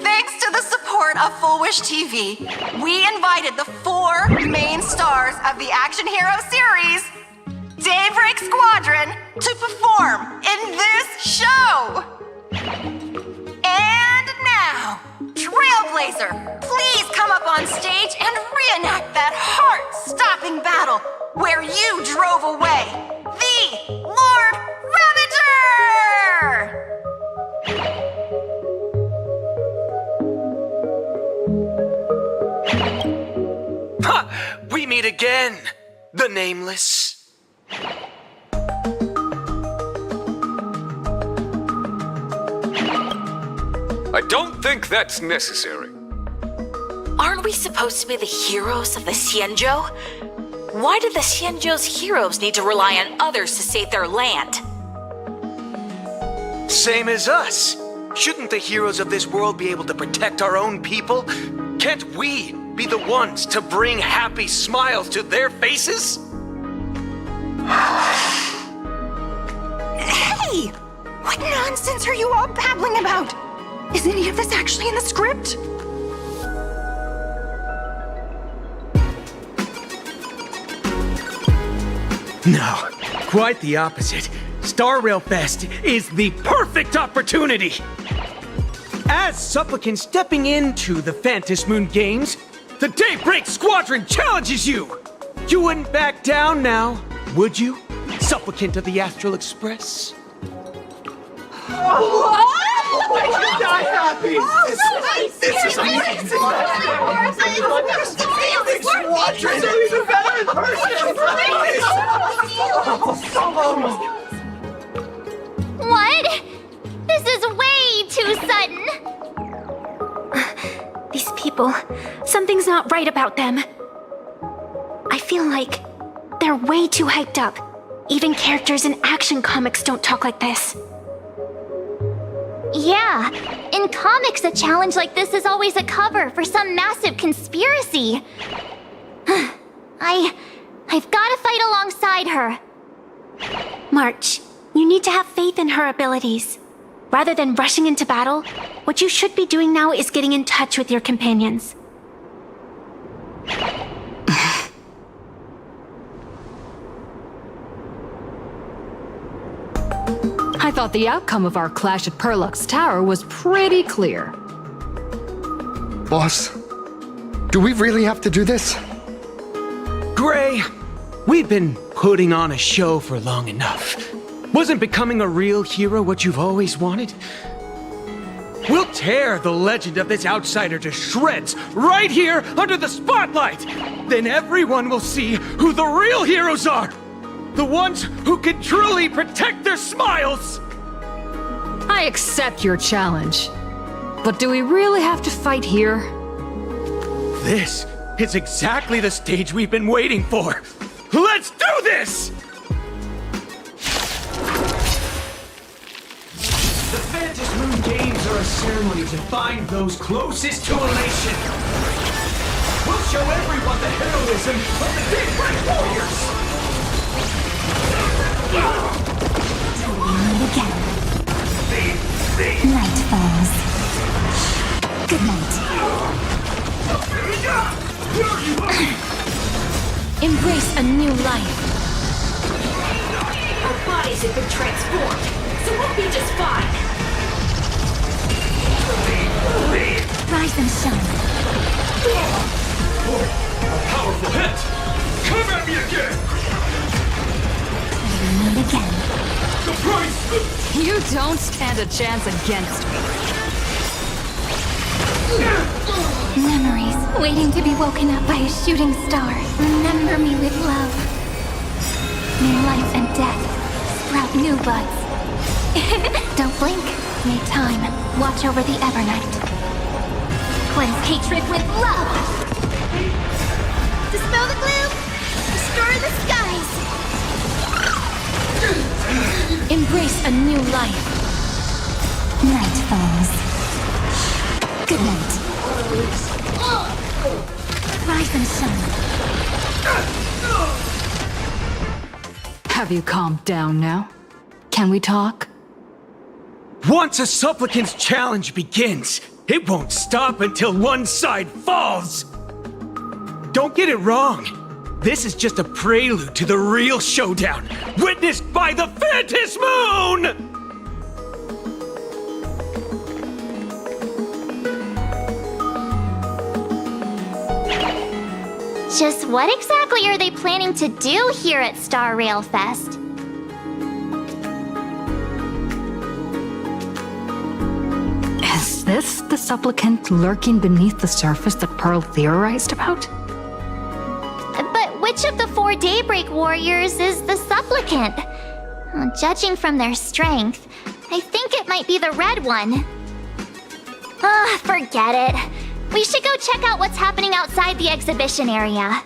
Thanks to the support of Full Wish TV, we invited the 4 main stars of the Action Hero series, Daybreak Squadron, to perform in this show! And now, Trailblazer, please come up on stage and reenact that heart-stopping battle where you drove away the Lord Ravager! Ha! We meet again, the Nameless. I don't think that's necessary. Aren't we supposed to be the heroes of the Xianzhou? Why did the Xianzhou's heroes need to rely on others to save their land? Same as us. Shouldn't the heroes of this world be able to protect our own people? Can't we be the ones to bring happy smiles to their faces? Hey! What nonsense are you all babbling about? Is any of this actually in the script? No, quite the opposite. Star Rail Fest is the perfect opportunity! As supplicants stepping into the Phantom Moon Games, the Daybreak Squadron challenges you! You wouldn't back down now, would you, supplicant of the Astral Express? I can die happy! This is amazing! Squadron is even better in person! What? This is way too sudden! These people, something's not right about them. I feel like they're way too hyped up. Even characters in action comics don't talk like this. Yeah, in comics a challenge like this is always a cover for some massive conspiracy. I've gotta fight alongside her. March, you need to have faith in her abilities. Rather than rushing into battle, what you should be doing now is getting in touch with your companions. I thought the outcome of our clash at Perlux Tower was pretty clear. Boss, do we really have to do this? Gray, we've been putting on a show for long enough. Wasn't becoming a real hero what you've always wanted? We'll tear the legend of this outsider to shreds right here under the spotlight! Then everyone will see who the real heroes are! The ones who can truly protect their smiles! I accept your challenge. But do we really have to fight here? This is exactly the stage we've been waiting for! Let's do this! The Phantom Moon Games are a ceremony to find those closest to elation. We'll show everyone the heroism of the Daybreak Warriors! Till we meet again. Night falls. Good night. Embrace a new life. Our bodies have been transformed, so we'll be just fine. Rise and shine. A powerful hit! Come at me again! We meet again. The price! You don't stand a chance against me. Memories waiting to be woken up by a shooting star. Remember me with love. May life and death sprout new buds. Don't blink. May time watch over the Evernight. Cleanse hatred with love. Dispel the gloom. Restore the skies. Embrace a new life. Night falls. Good night. Rise and shine. Have you calmed down now? Can we talk? Once a supplicant's challenge begins, it won't stop until one side falls. Don't get it wrong. This is just a prelude to the real showdown, witnessed by the Phantom Moon! Just what exactly are they planning to do here at Star Rail Fest? Is this the supplicant lurking beneath the surface that Pearl theorized about? But which of the 4 Daybreak warriors is the supplicant? Well, judging from their strength, I think it might be the red one. Ah, forget it. We should go check out what's happening outside the exhibition area.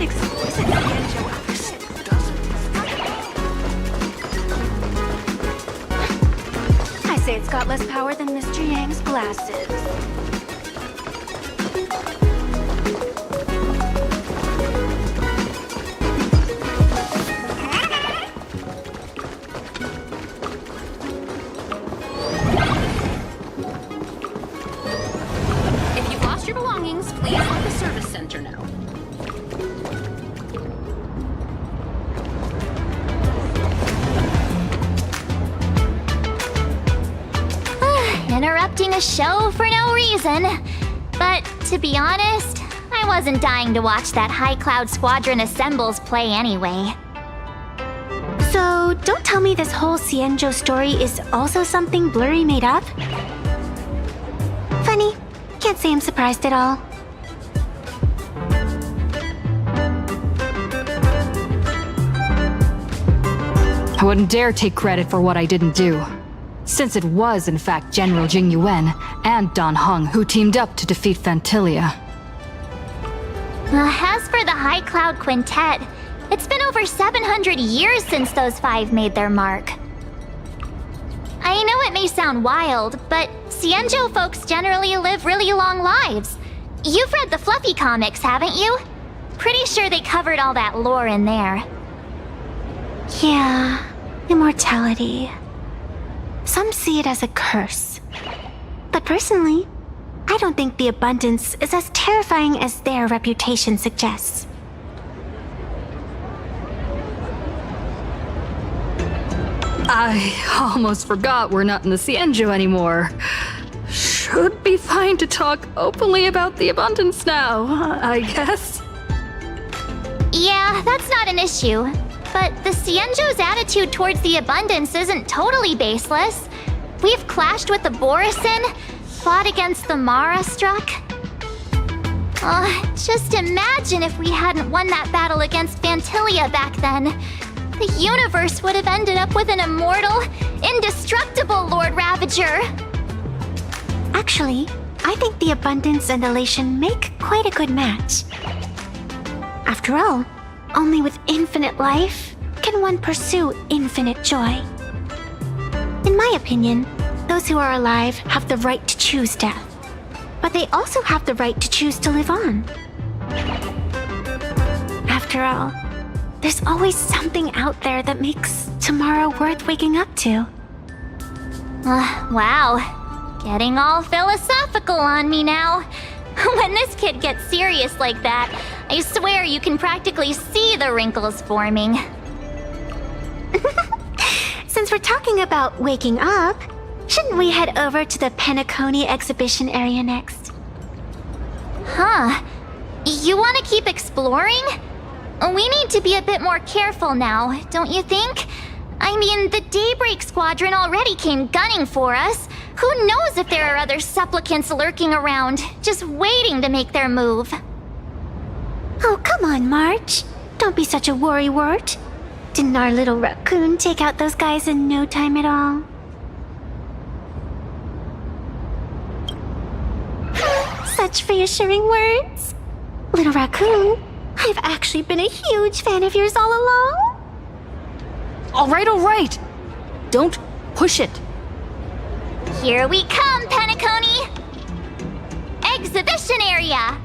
exquisite Cienjo outfit. I say it's got less power than Mr. Yang's glasses. If you've lost your belongings, please let the service center know. Interrupting a show for no reason. But to be honest, I wasn't dying to watch that High Cloud Squadron Assembles play anyway. So, don't tell me this whole Cienjo story is also something Blurry made up? Funny. Can't say I'm surprised at all. I wouldn't dare take credit for what I didn't do, since it was in fact General Jing Yuan and Don Hung who teamed up to defeat Fantilia. As for the High Cloud Quintet, it's been over 700 years since those five made their mark. I know it may sound wild, but Cienjo folks generally live really long lives. You've read the Fluffy comics, haven't you? Pretty sure they covered all that lore in there. Yeah, immortality. Some see it as a curse. But personally, I don't think the abundance is as terrifying as their reputation suggests. I almost forgot we're not in the Cienjo anymore. Should be fine to talk openly about the abundance now, I guess. Yeah, that's not an issue. But the Cienjo's attitude towards the abundance isn't totally baseless. We've clashed with the Borisin, fought against the Mara Struck. Just imagine if we hadn't won that battle against Fantilia back then. The universe would have ended up with an immortal, indestructible Lord Ravager. Actually, I think the abundance and elation make quite a good match. After all, only with infinite life can one pursue infinite joy. In my opinion, those who are alive have the right to choose death, but they also have the right to choose to live on. After all, there's always something out there that makes tomorrow worth waking up to. Wow. Getting all philosophical on me now. When this kid gets serious like that, I swear you can practically see the wrinkles forming. Since we're talking about waking up, shouldn't we head over to the Penacony exhibition area next? Huh. You want to keep exploring? We need to be a bit more careful now, don't you think? I mean, the Daybreak Squadron already came gunning for us. Who knows if there are other supplicants lurking around, just waiting to make their move. Oh, come on, March. Don't be such a worrywart. Didn't our little raccoon take out those guys in no time at all? Such reassuring words. Little raccoon, I've actually been a huge fan of yours all along. All right. Don't push it. Here we come, Penacony! Exhibition area!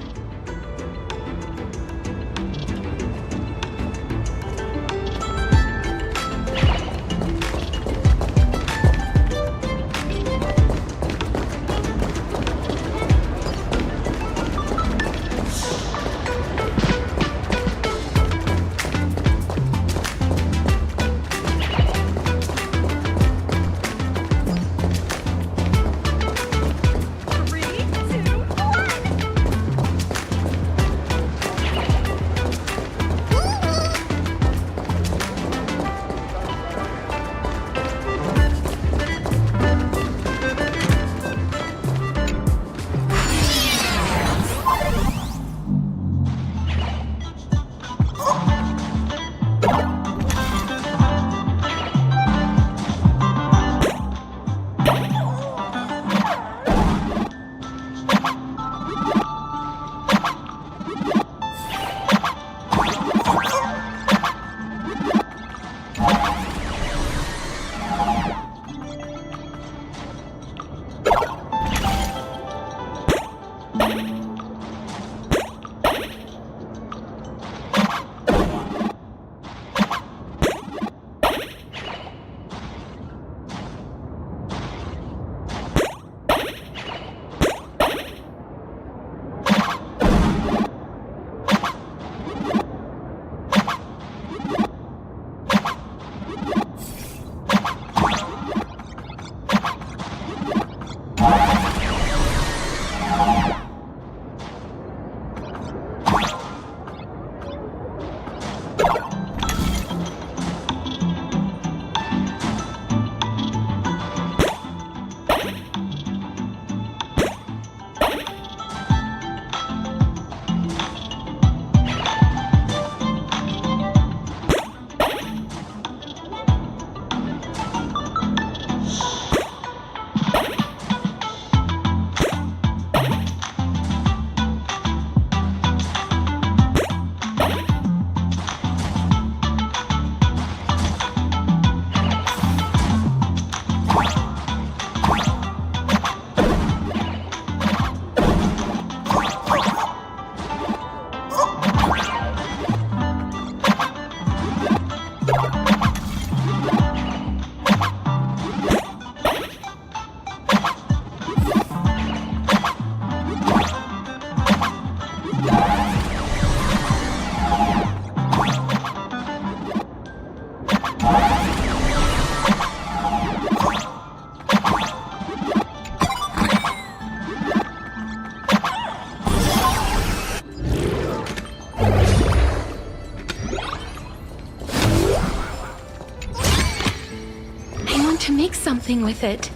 To make something with it.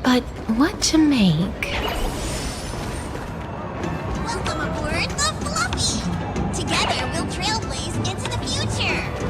But what to make? Welcome aboard the Fluffy! Together we'll trailblaze into the future!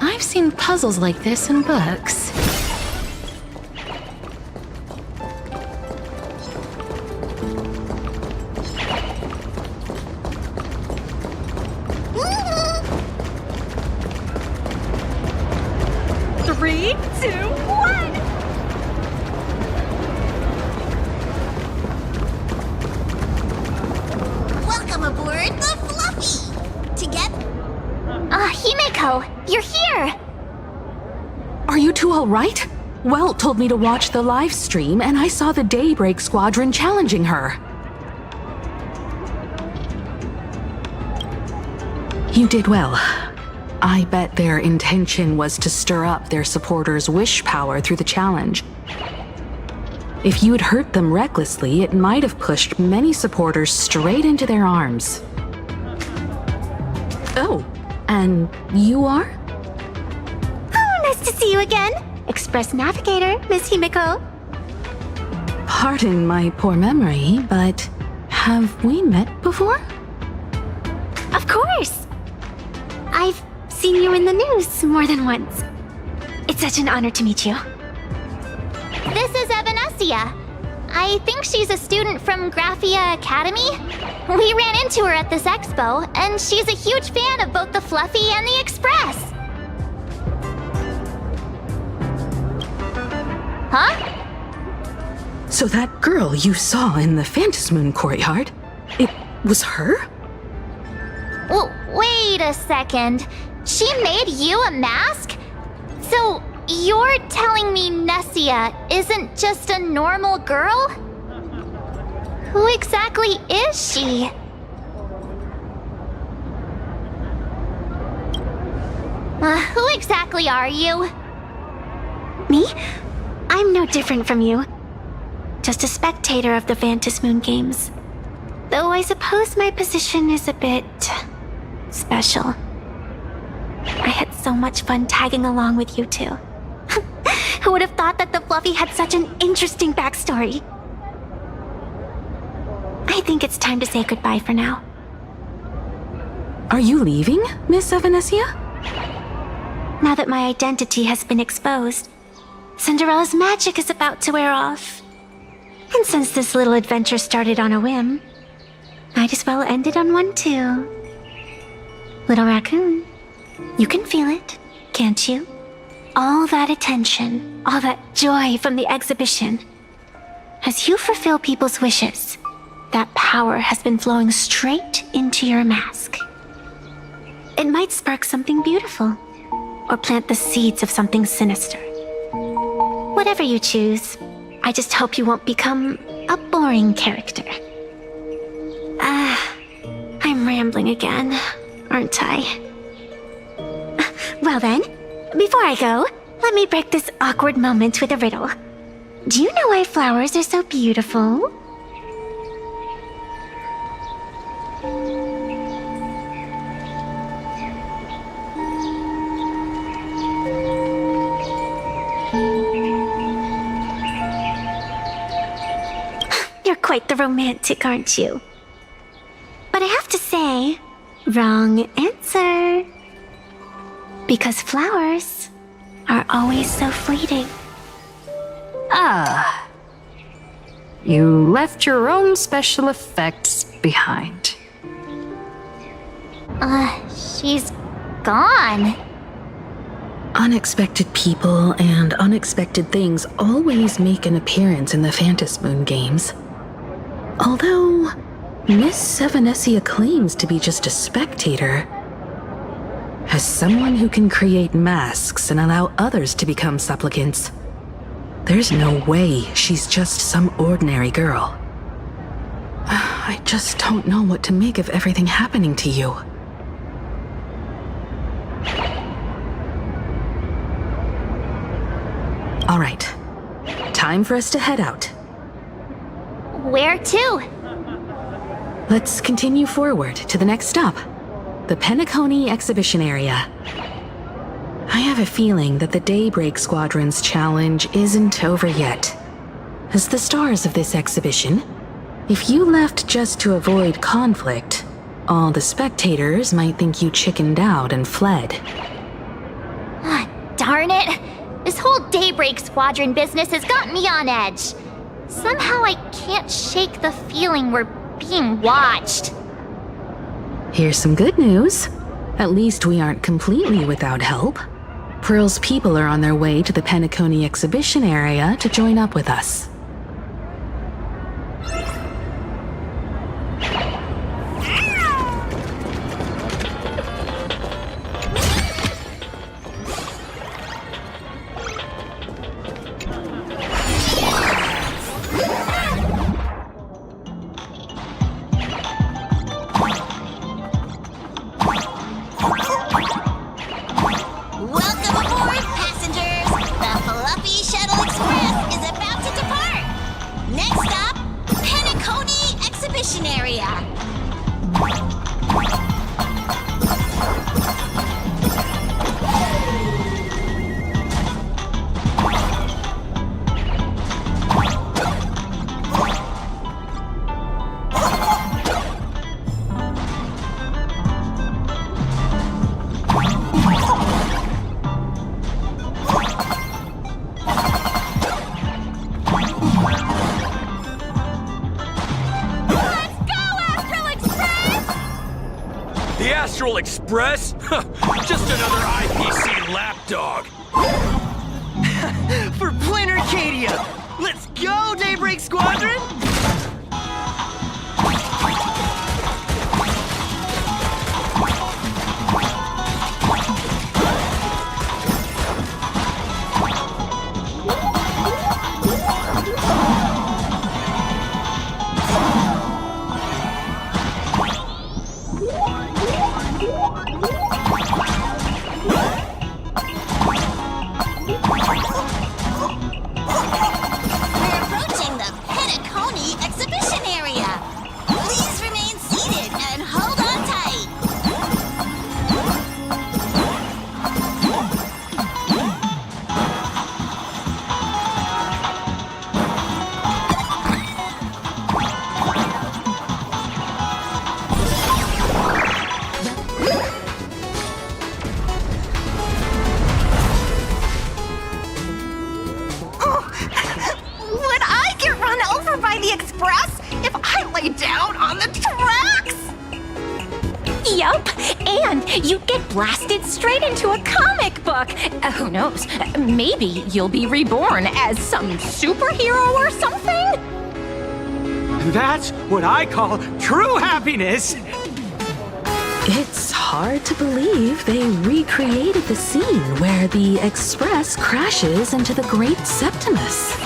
I've seen puzzles like this in books. 3, 2, 1! Welcome aboard the Fluffy! Together? Himeko, you're here! Are you two all right? Welt told me to watch the live stream, and I saw the Daybreak Squadron challenging her. You did well. I bet their intention was to stir up their supporters' wish power through the challenge. If you'd hurt them recklessly, it might have pushed many supporters straight into their arms. Oh, and you are? Oh, nice to see you again. Express Navigator, Miss Himeko. Pardon my poor memory, but have we met before? Of course. I've seen you in the news more than once. It's such an honor to meet you. This is Evanescia. I think she's a student from Graphia Academy. We ran into her at this expo, and she's a huge fan of both the Fluffy and the Express. Huh? So that girl you saw in the Phantasmoon courtyard, it was her? Well, wait a second. She made you a mask? So, you're telling me Nessia isn't just a normal girl? Who exactly is she? Who exactly are you? Me? I'm no different from you. Just a spectator of the Phantasmoon games. Though I suppose my position is a bit special. I had so much fun tagging along with you two. Who would have thought that the Fluffy had such an interesting backstory? I think it's time to say goodbye for now. Are you leaving, Miss Evanescia? Now that my identity has been exposed, Cinderella's magic is about to wear off. And since this little adventure started on a whim, might as well end it on one too. Little raccoon, you can feel it, can't you? All that attention, all that joy from the exhibition. As you fulfill people's wishes, that power has been flowing straight into your mask. It might spark something beautiful, or plant the seeds of something sinister. Whatever you choose, I just hope you won't become a boring character. I'm rambling again, aren't I? Well then, before I go, let me break this awkward moment with a riddle. Do you know why flowers are so beautiful? You're quite the romantic, aren't you? But I have to say, wrong answer. Because flowers are always so fleeting. Ah. You left your own special effects behind. She's gone. Unexpected people and unexpected things always make an appearance in the Phantasmoon games. Although, Miss Evanescia claims to be just a spectator. As someone who can create masks and allow others to become supplicants, there's no way she's just some ordinary girl. I just don't know what to make of everything happening to you. All right, time for us to head out. Where to? Let's continue forward to the next stop, the Penacony exhibition area. I have a feeling that the Daybreak Squadron's challenge isn't over yet. As the stars of this exhibition, if you left just to avoid conflict, all the spectators might think you chickened out and fled. Darn it! This whole Daybreak Squadron business has got me on edge. Somehow I can't shake the feeling we're being watched. Here's some good news. At least we aren't completely without help. Pearl's people are on their way to the Penacony exhibition area to join up with us. Express? Just another IPC lapdog. For Planarcadia! Let's go, Daybreak Squadron! Blasted straight into a comic book. Who knows? Maybe you'll be reborn as some superhero or something? That's what I call true happiness! It's hard to believe they recreated the scene where the Express crashes into the Great Septimus.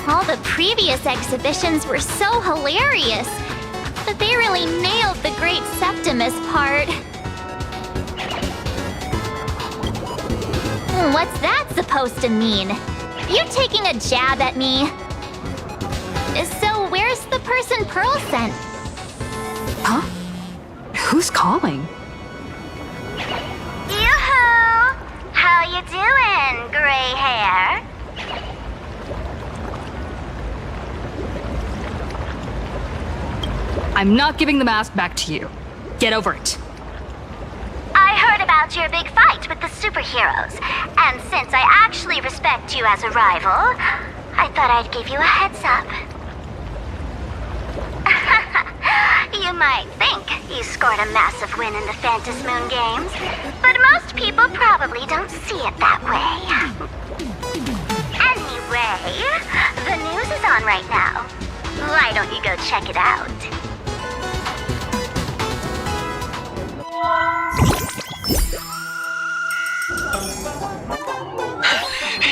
All the previous exhibitions were so hilarious, but they really nailed the Great Septimus part. What's that supposed to mean? You taking a jab at me? So where's the person Pearl sent? Huh? Who's calling? Yoo-hoo! How you doing, gray hair? I'm not giving the mask back to you. Get over it. I heard about your big fight with the superheroes, and since I actually respect you as a rival, I thought I'd give you a heads up. You might think you scored a massive win in the Phantasmoon games, but most people probably don't see it that way. Anyway, the news is on right now. Why don't you go check it out?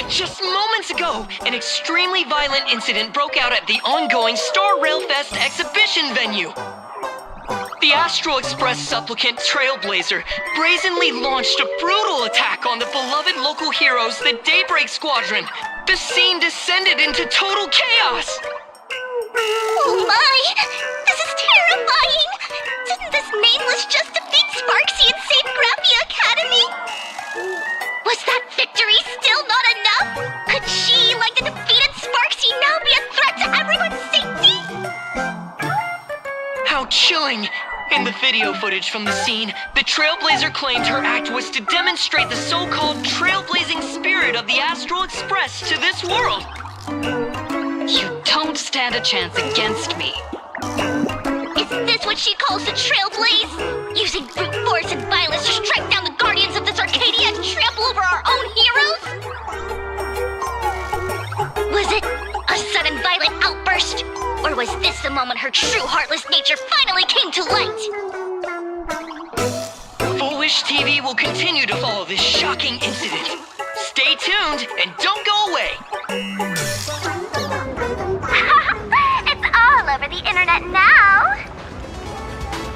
Just moments ago, an extremely violent incident broke out at the ongoing Star Railfest exhibition venue. The Astral Express supplicant Trailblazer brazenly launched a brutal attack on the beloved local heroes, the Daybreak Squadron. The scene descended into total chaos. Oh my! This is terrifying! Didn't this nameless just defeat Sparksy and save Graphia Academy? Was that victory still not enough? Could she, like the defeated Sparksy, now be a threat to everyone's safety? How chilling! In the video footage from the scene, the Trailblazer claimed her act was to demonstrate the so-called trailblazing spirit of the Astral Express to this world. You don't stand a chance against me. Is this what she calls the Trailblaze? Using brute force and violence to strike down the guardians of this Arcadia trample over our own heroes? Was it a sudden violent outburst? Or was this the moment her true heartless nature finally came to light? Foolish TV will continue to follow this shocking incident. Stay tuned and don't go away. It's all over the internet now.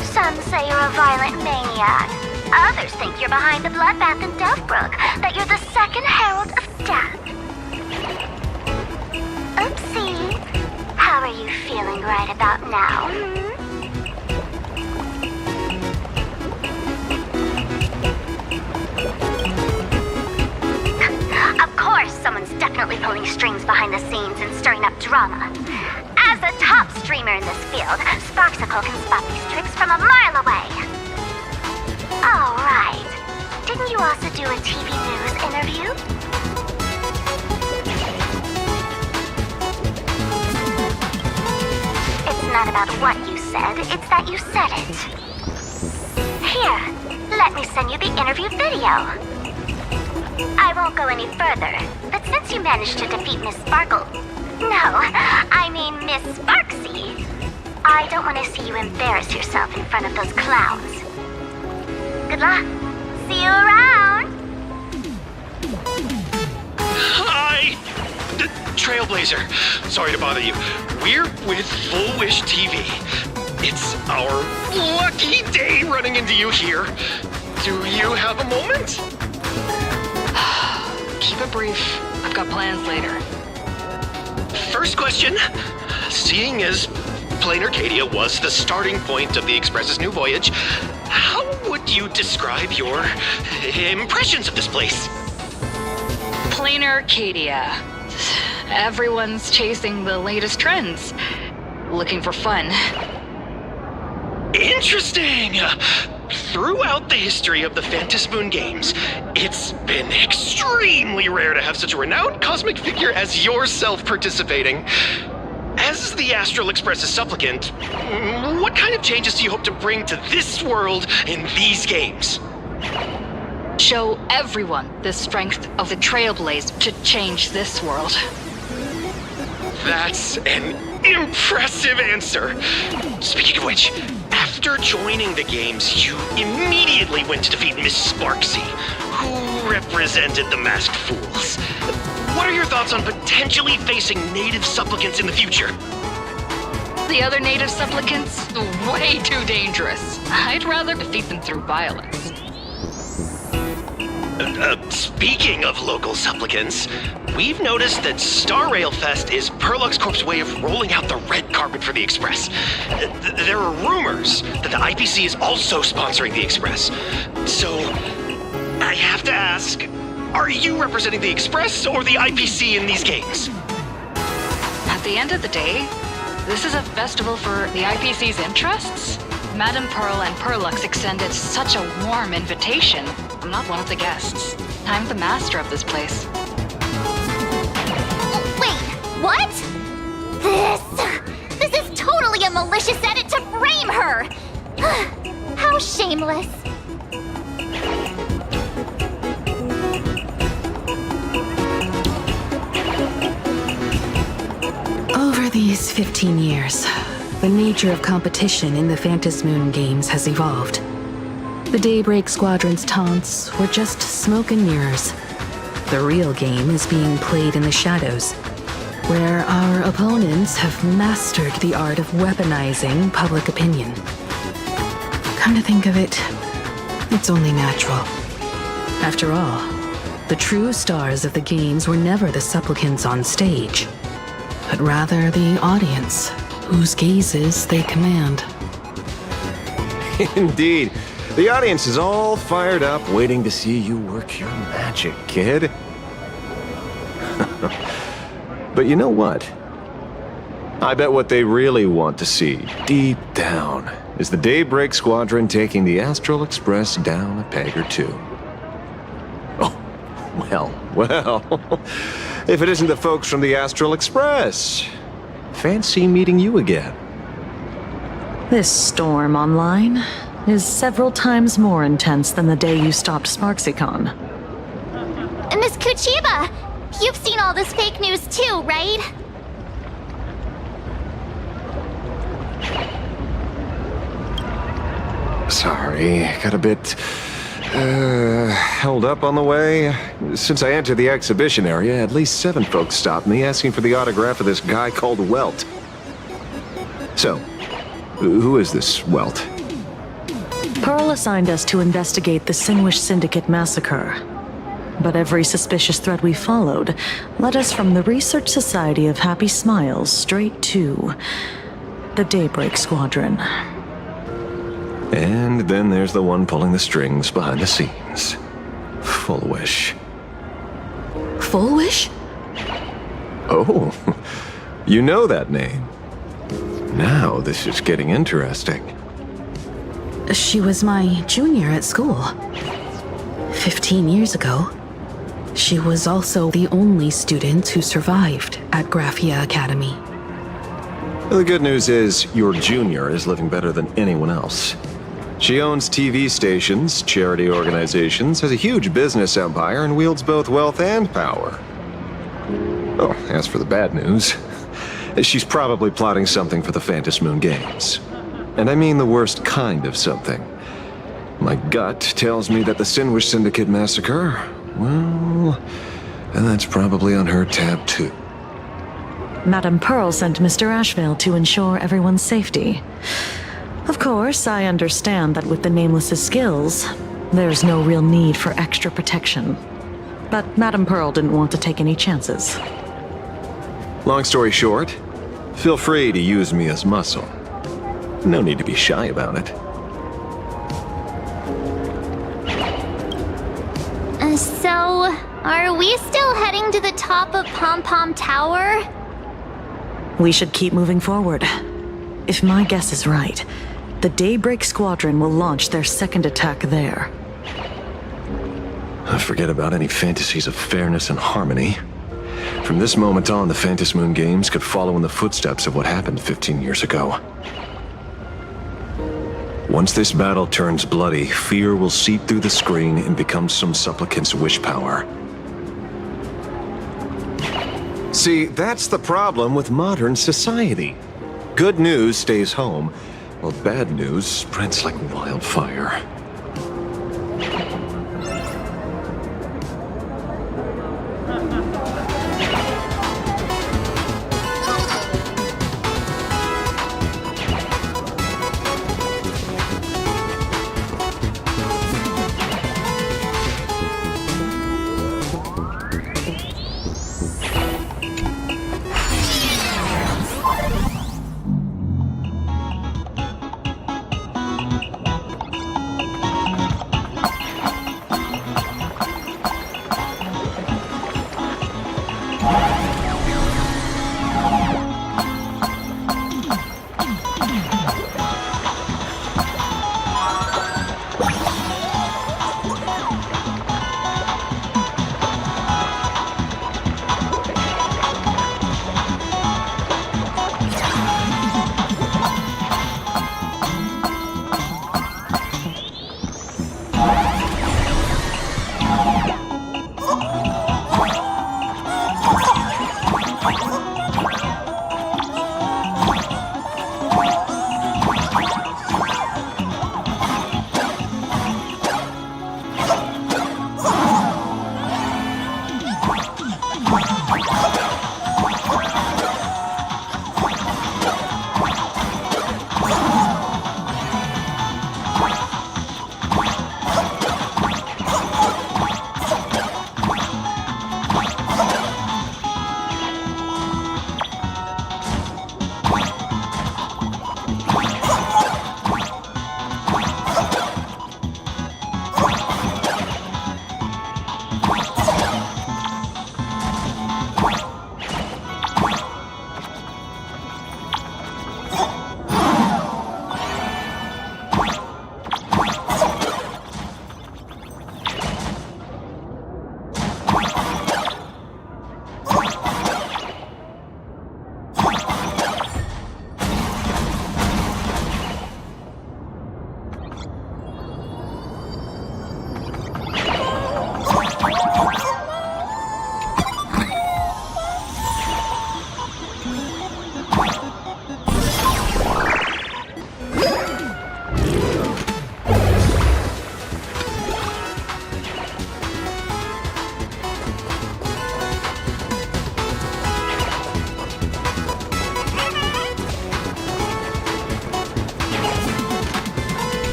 Some say you're a violent maniac. Others think you're behind the bloodbath in Deathbrook, that you're the second herald of death. Oopsie. How are you feeling right about now? Of course, someone's definitely pulling strings behind the scenes and stirring up drama. As a top streamer in this field, Sparksicle can spot these tricks from a mile away. Oh, right. Didn't you also do a TV news interview? It's not about what you said, it's that you said it. Here, let me send you the interview video. I won't go any further, but since you managed to defeat Miss Sparkle... No, I mean Miss Sparksy. I don't want to see you embarrass yourself in front of those clowns. Good luck. See you around. Hi! Trailblazer. Sorry to bother you. We're with Full Wish TV. It's our lucky day running into you here. Do you have a moment? Keep it brief. I've got plans later. First question. Seeing as Planarcadia was the starting point of the Express's new voyage, how would you describe your impressions of this place? Planarcadia. Everyone's chasing the latest trends. Looking for fun. Interesting! Throughout the history of the Phantasmoon games, it's been extremely rare to have such a renowned cosmic figure as yourself participating. As the Astral Express's supplicant, what kind of changes do you hope to bring to this world in these games? Show everyone the strength of the Trailblazer to change this world. That's an impressive answer. Speaking of which, after joining the games, you immediately went to defeat Miss Sparksy, who represented the Masked Fools. What are your thoughts on potentially facing native supplicants in the future? The other native supplicants? Way too dangerous. I'd rather defeat them through violence. Speaking of local supplicants, we've noticed that Star Rail Fest is Perlux Corp's way of rolling out the red carpet for the Express. There are rumors that the IPC is also sponsoring the Express. So, I have to ask, are you representing the Express or the IPC in these games? At the end of the day, this is a festival for the IPC's interests. Madame Pearl and Perlux extended such a warm invitation. I'm not one of the guests. I'm the master of this place. Wait, what? This is totally a malicious edit to frame her! How shameless. Over these 15 years, the nature of competition in the Phantasmoon games has evolved. The Daybreak Squadron's taunts were just smoke and mirrors. The real game is being played in the shadows, where our opponents have mastered the art of weaponizing public opinion. Come to think of it, it's only natural. After all, the true stars of the games were never the supplicants on stage, but rather the audience, whose gazes they command. Indeed. The audience is all fired up, waiting to see you work your magic, kid. But you know what? I bet what they really want to see, deep down, is the Daybreak Squadron taking the Astral Express down a peg or two. Oh, well. If it isn't the folks from the Astral Express. Fancy meeting you again. This storm online is several times more intense than the day you stopped SparksyCon. Miss Kuchiba! You've seen all this fake news too, right? Sorry, got a bit held up on the way. Since I entered the exhibition area, at least 7 folks stopped me asking for the autograph of this guy called Welt. So, who is this Welt? Pearl assigned us to investigate the Sinwish Syndicate massacre. But every suspicious thread we followed led us from the Research Society of Happy Smiles straight to the Daybreak Squadron. And then there's the one pulling the strings behind the scenes. Fullwish. Fullwish? Oh, you know that name. Now this is getting interesting. She was my junior at school. 15 years ago. She was also the only student who survived at Graphia Academy. The good news is, your junior is living better than anyone else. She owns TV stations, charity organizations, has a huge business empire, and wields both wealth and power. Oh, as for the bad news, she's probably plotting something for the Phantom Moon Games. And I mean the worst kind of something. My gut tells me that the Sinwish Syndicate massacre, well, and that's probably on her tab too. Madame Pearl sent Mr. Ashvale to ensure everyone's safety. Of course, I understand that with the Nameless's skills, there's no real need for extra protection. But Madame Pearl didn't want to take any chances. Long story short, feel free to use me as muscle. No need to be shy about it. So, are we still heading to the top of Pom Pom Tower? We should keep moving forward. If my guess is right, the Daybreak Squadron will launch their second attack there. Forget about any fantasies of fairness and harmony. From this moment on, the Phantom Moon Games could follow in the footsteps of what happened 15 years ago. Once this battle turns bloody, fear will seep through the screen and become some supplicant's wish power. See, that's the problem with modern society. Good news stays home, while bad news spreads like wildfire.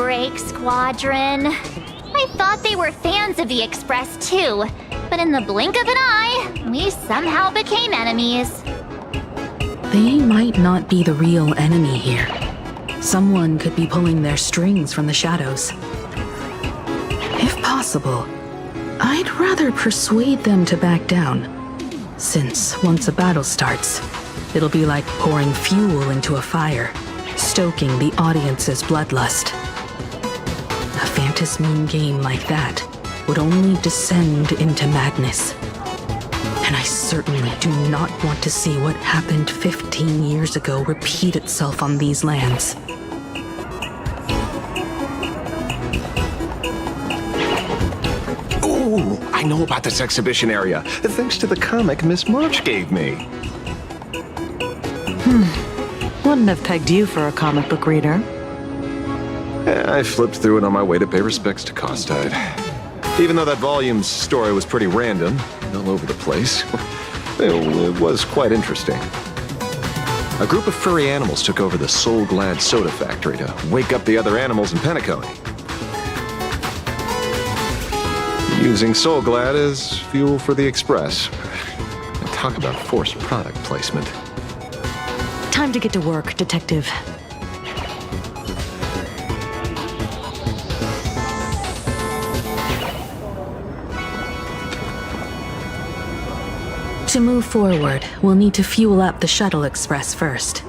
Daybreak Squadron. I thought they were fans of the Express too, but in the blink of an eye, we somehow became enemies. They might not be the real enemy here. Someone could be pulling their strings from the shadows. If possible, I'd rather persuade them to back down, since once a battle starts, it'll be like pouring fuel into a fire, stoking the audience's bloodlust. A Phantasmoon game like that would only descend into madness. And I certainly do not want to see what happened 15 years ago repeat itself on these lands. Ooh, I know about this exhibition area, thanks to the comic Miss March gave me. Wouldn't have pegged you for a comic book reader. I flipped through it on my way to pay respects to Costide. Even though that volume's story was pretty random, all over the place, it was quite interesting. A group of furry animals took over the Soul Glad soda factory to wake up the other animals in Penacony. Using Soul Glad as fuel for the Express. Talk about forced product placement. Time to get to work, Detective. To move forward, we'll need to fuel up the Shuttle Express first.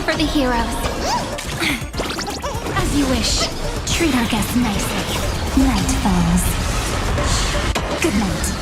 For the heroes. As you wish. Treat our guests nicely. Night falls. Good night.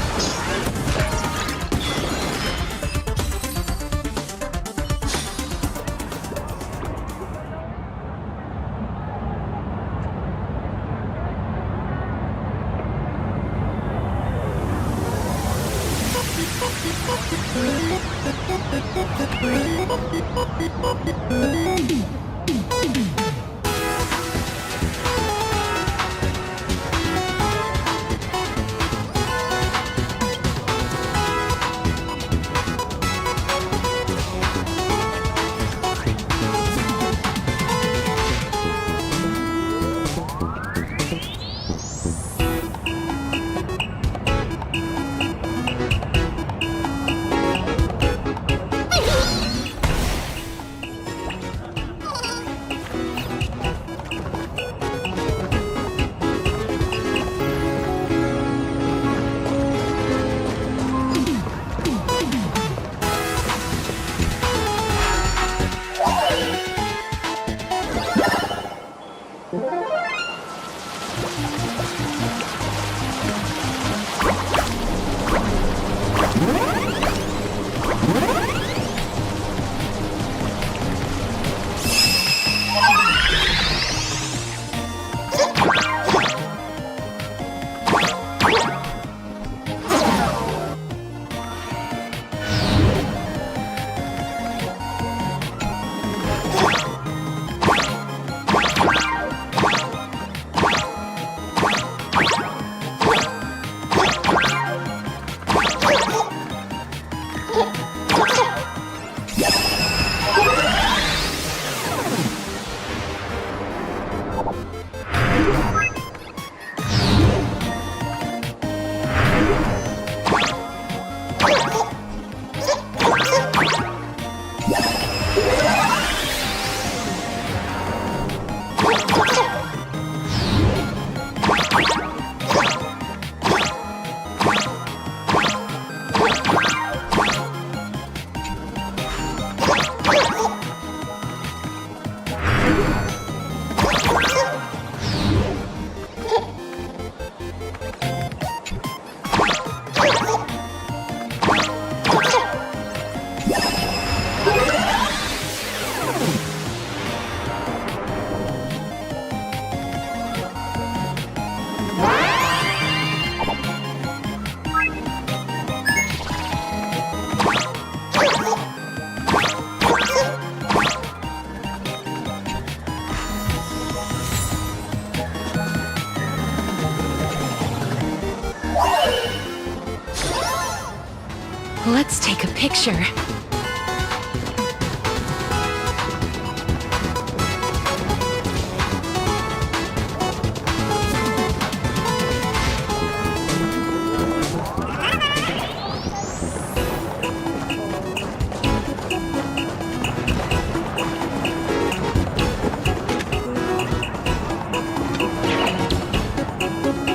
Let's take a picture.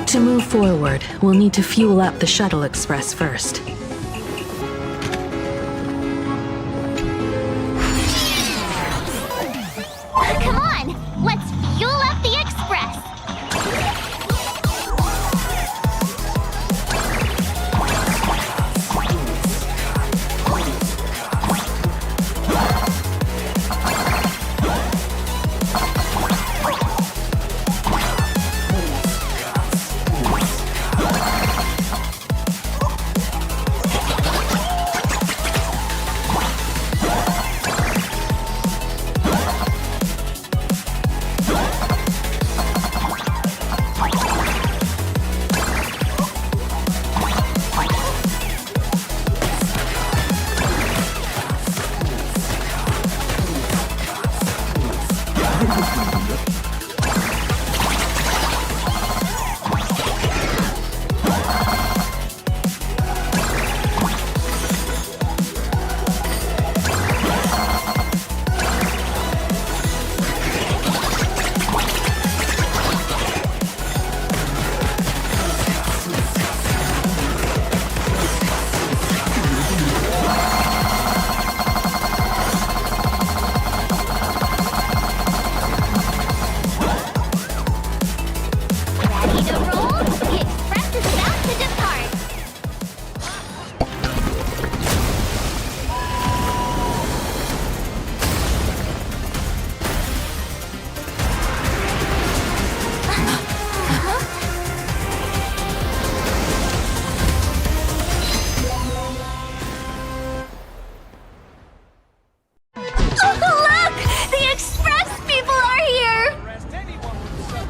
To move forward, we'll need to fuel up the shuttle express first. Come on, let's fuel up the express.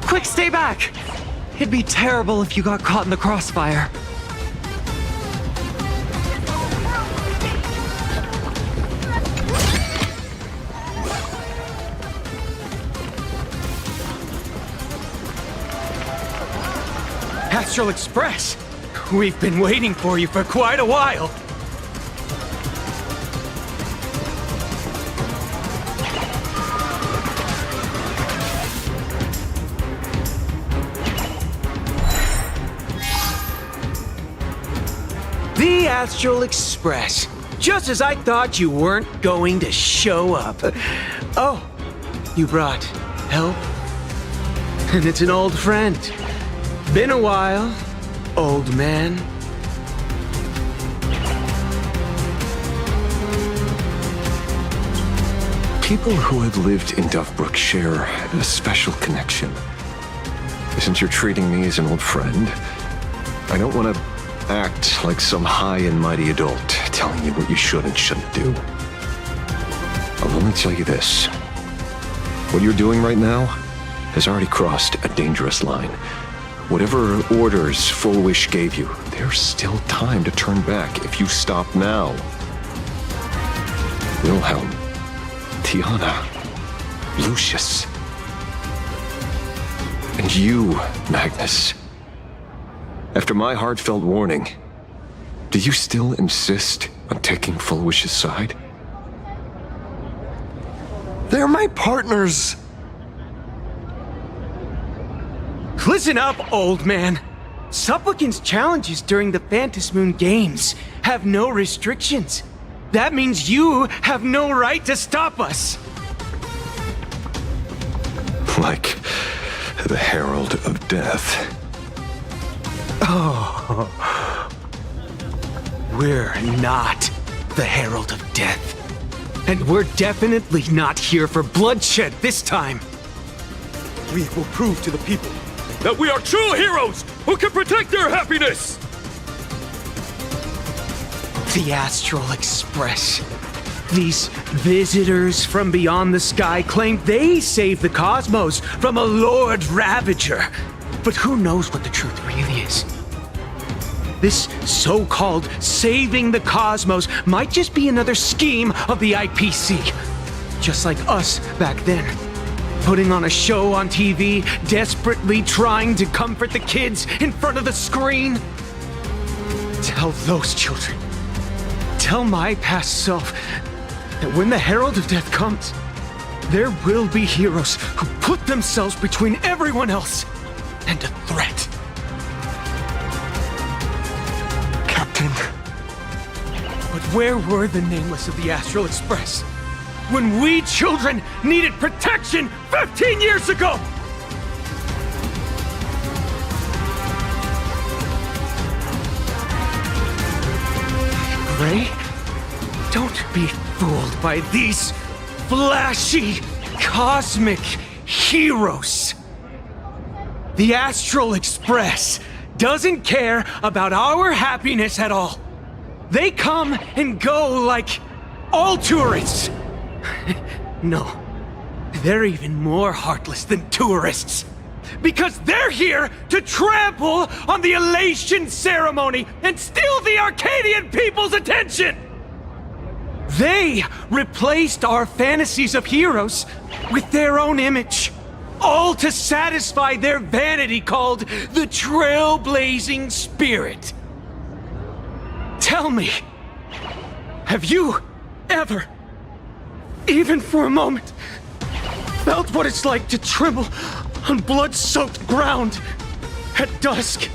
Quick, stay back! It'd be terrible if you got caught in the crossfire. Astral Express! We've been waiting for you for quite a while! The Astral Express. Just as I thought you weren't going to show up. Oh, you brought help? And it's an old friend. Been a while, old man. People who have lived in Dovebrook share a special connection. Since you're treating me as an old friend, I don't want to act like some high and mighty adult telling you what you should and shouldn't do. I'll only tell you this. What you're doing right now has already crossed a dangerous line. Whatever orders Full Wish gave you, there's still time to turn back if you stop now. Wilhelm, Tiana, Lucius, and you, Magnus. After my heartfelt warning, do you still insist on taking Full Wish's side? They're my partners! Listen up, old man. Supplicants' challenges during the Phantasmoon Games have no restrictions. That means you have no right to stop us. Like the Herald of Death. Oh. We're not the Herald of Death. And we're definitely not here for bloodshed this time. We will prove to the people that we are true heroes who can protect their happiness! The Astral Express. These visitors from beyond the sky claim they saved the cosmos from a Lord Ravager. But who knows what the truth really is? This so-called saving the cosmos might just be another scheme of the IPC. Just like us back then. Putting on a show on TV, desperately trying to comfort the kids in front of the screen. Tell those children, tell my past self, that when the Herald of Death comes, there will be heroes who put themselves between everyone else and a threat. Captain. But where were the nameless of the Astral Express when we children needed protection 15 years ago? Gray, don't be fooled by these flashy, cosmic heroes. The Astral Express doesn't care about our happiness at all. They come and go like all tourists. No, they're even more heartless than tourists. Because they're here to trample on the elation ceremony and steal the Arcadian people's attention! They replaced our fantasies of heroes with their own image, all to satisfy their vanity called the Trailblazing Spirit. Tell me, have you ever, even for a moment, felt what it's like to tremble on blood-soaked ground at dusk?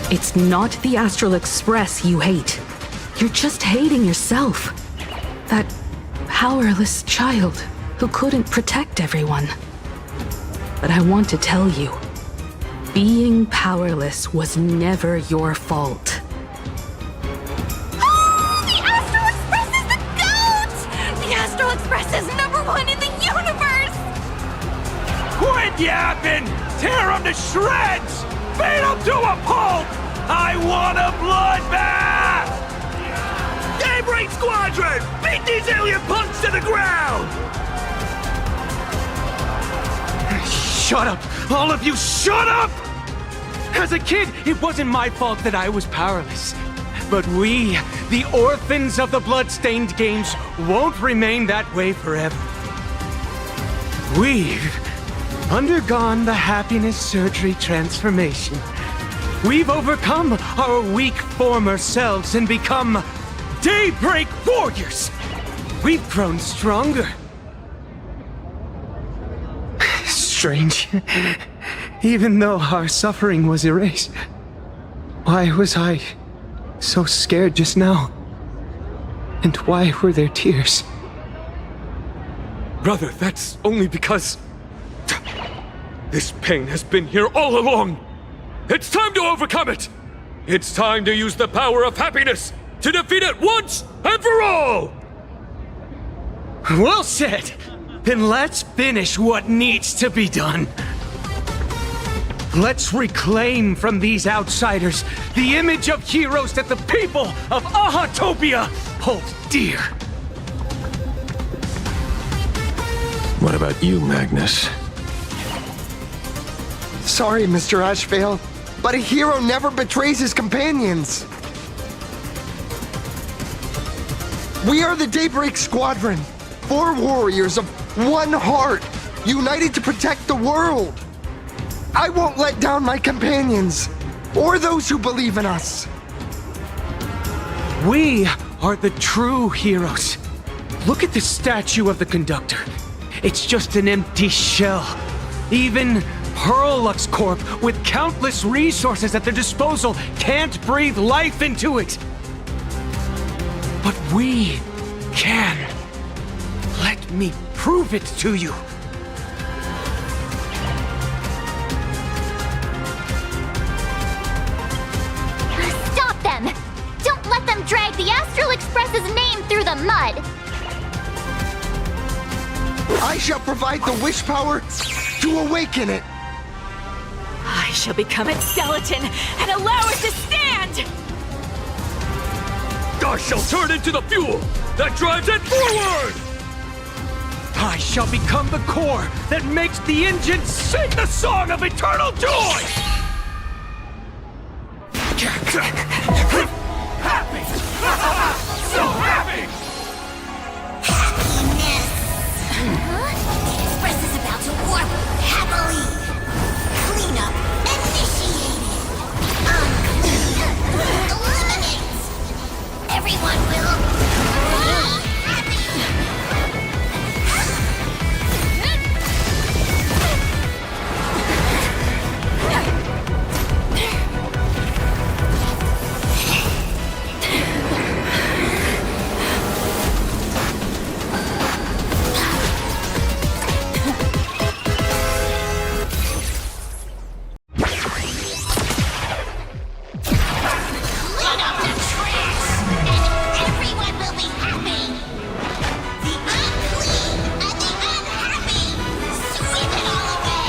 It's not the Astral Express you hate. You're just hating yourself. That powerless child who couldn't protect everyone. But I want to tell you, being powerless was never your fault. The Astral Express is the GOAT! The Astral Express is #1 in the universe! Quit yapping! Tear them to shreds! Beat them to a pulp! I want a bloodbath! Daybreak Squadron! Beat these alien punks to the ground! Shut up! All of you, shut up! As a kid, it wasn't my fault that I was powerless. But we, the orphans of the bloodstained games, won't remain that way forever. We've undergone the happiness surgery transformation. We've overcome our weak former selves and become Daybreak warriors. We've grown stronger. Strange. Even though our suffering was erased, why was I so scared just now? And why were there tears? Brother, that's only because this pain has been here all along. It's time to overcome it. It's time to use the power of happiness to defeat it once and for all. Well said. Then let's finish what needs to be done. Let's reclaim from these outsiders the image of heroes that the people of Ahatopia hold dear. What about you, Magnus? Sorry, Mr. Ashvale, but a hero never betrays his companions. We are the Daybreak Squadron, 4 warriors of one heart, united to protect the world. I won't let down my companions, or those who believe in us. We are the true heroes. Look at the statue of the conductor. It's just an empty shell. Even Perlux Corp, with countless resources at their disposal, can't breathe life into it. But we can. Let me prove it to you. Stop them! Don't let them drag the Astral Express's name through the mud! I shall provide the wish power to awaken it. shall become its skeleton and allow it to stand! I shall turn into the fuel that drives it forward! I shall become the core that makes the engine sing the song of eternal joy! Happy! So happy! Happiness! The Express is about to warp happily! Cleanup initiated! Unclean! Eliminate! Everyone will be happy! Clean up the trash, and everyone will be happy! The unclean and the unhappy! Sweep it all away!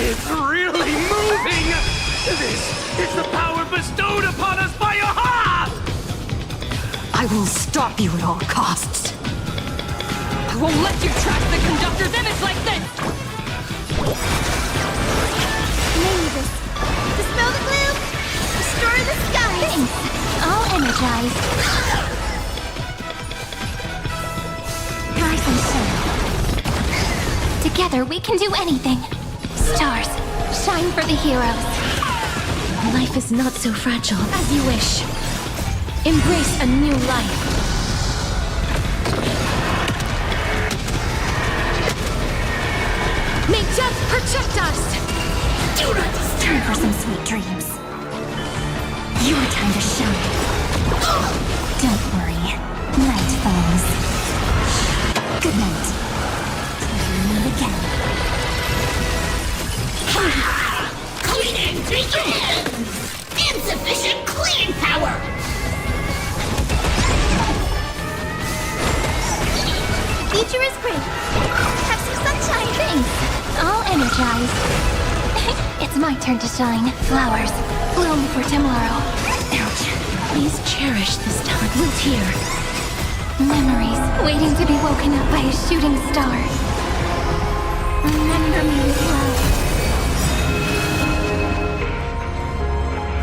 It's really moving! This is the power bestowed upon us by Aha! I will stop you at all costs. I won't let you track the conductor's image like this! Mavis, dispel the gloom! Destroy the sky! Thanks! All energized. Rise and shine. Together we can do anything. Stars, shine for the heroes. Life is not so fragile. As you wish. Embrace a new life. May death protect us! Do not disturb! Time for some sweet dreams. Your time to shine. Don't worry. Night falls. Good night. Till we meet again. Cleaning begins! Insufficient cleaning power! Future is great. Have some sunshine. Thanks. All energized. It's my turn to shine. Flowers, bloom for tomorrow. Ouch. Please cherish this time. We'll tear. Memories waiting to be woken up by a shooting star. Remember me with love.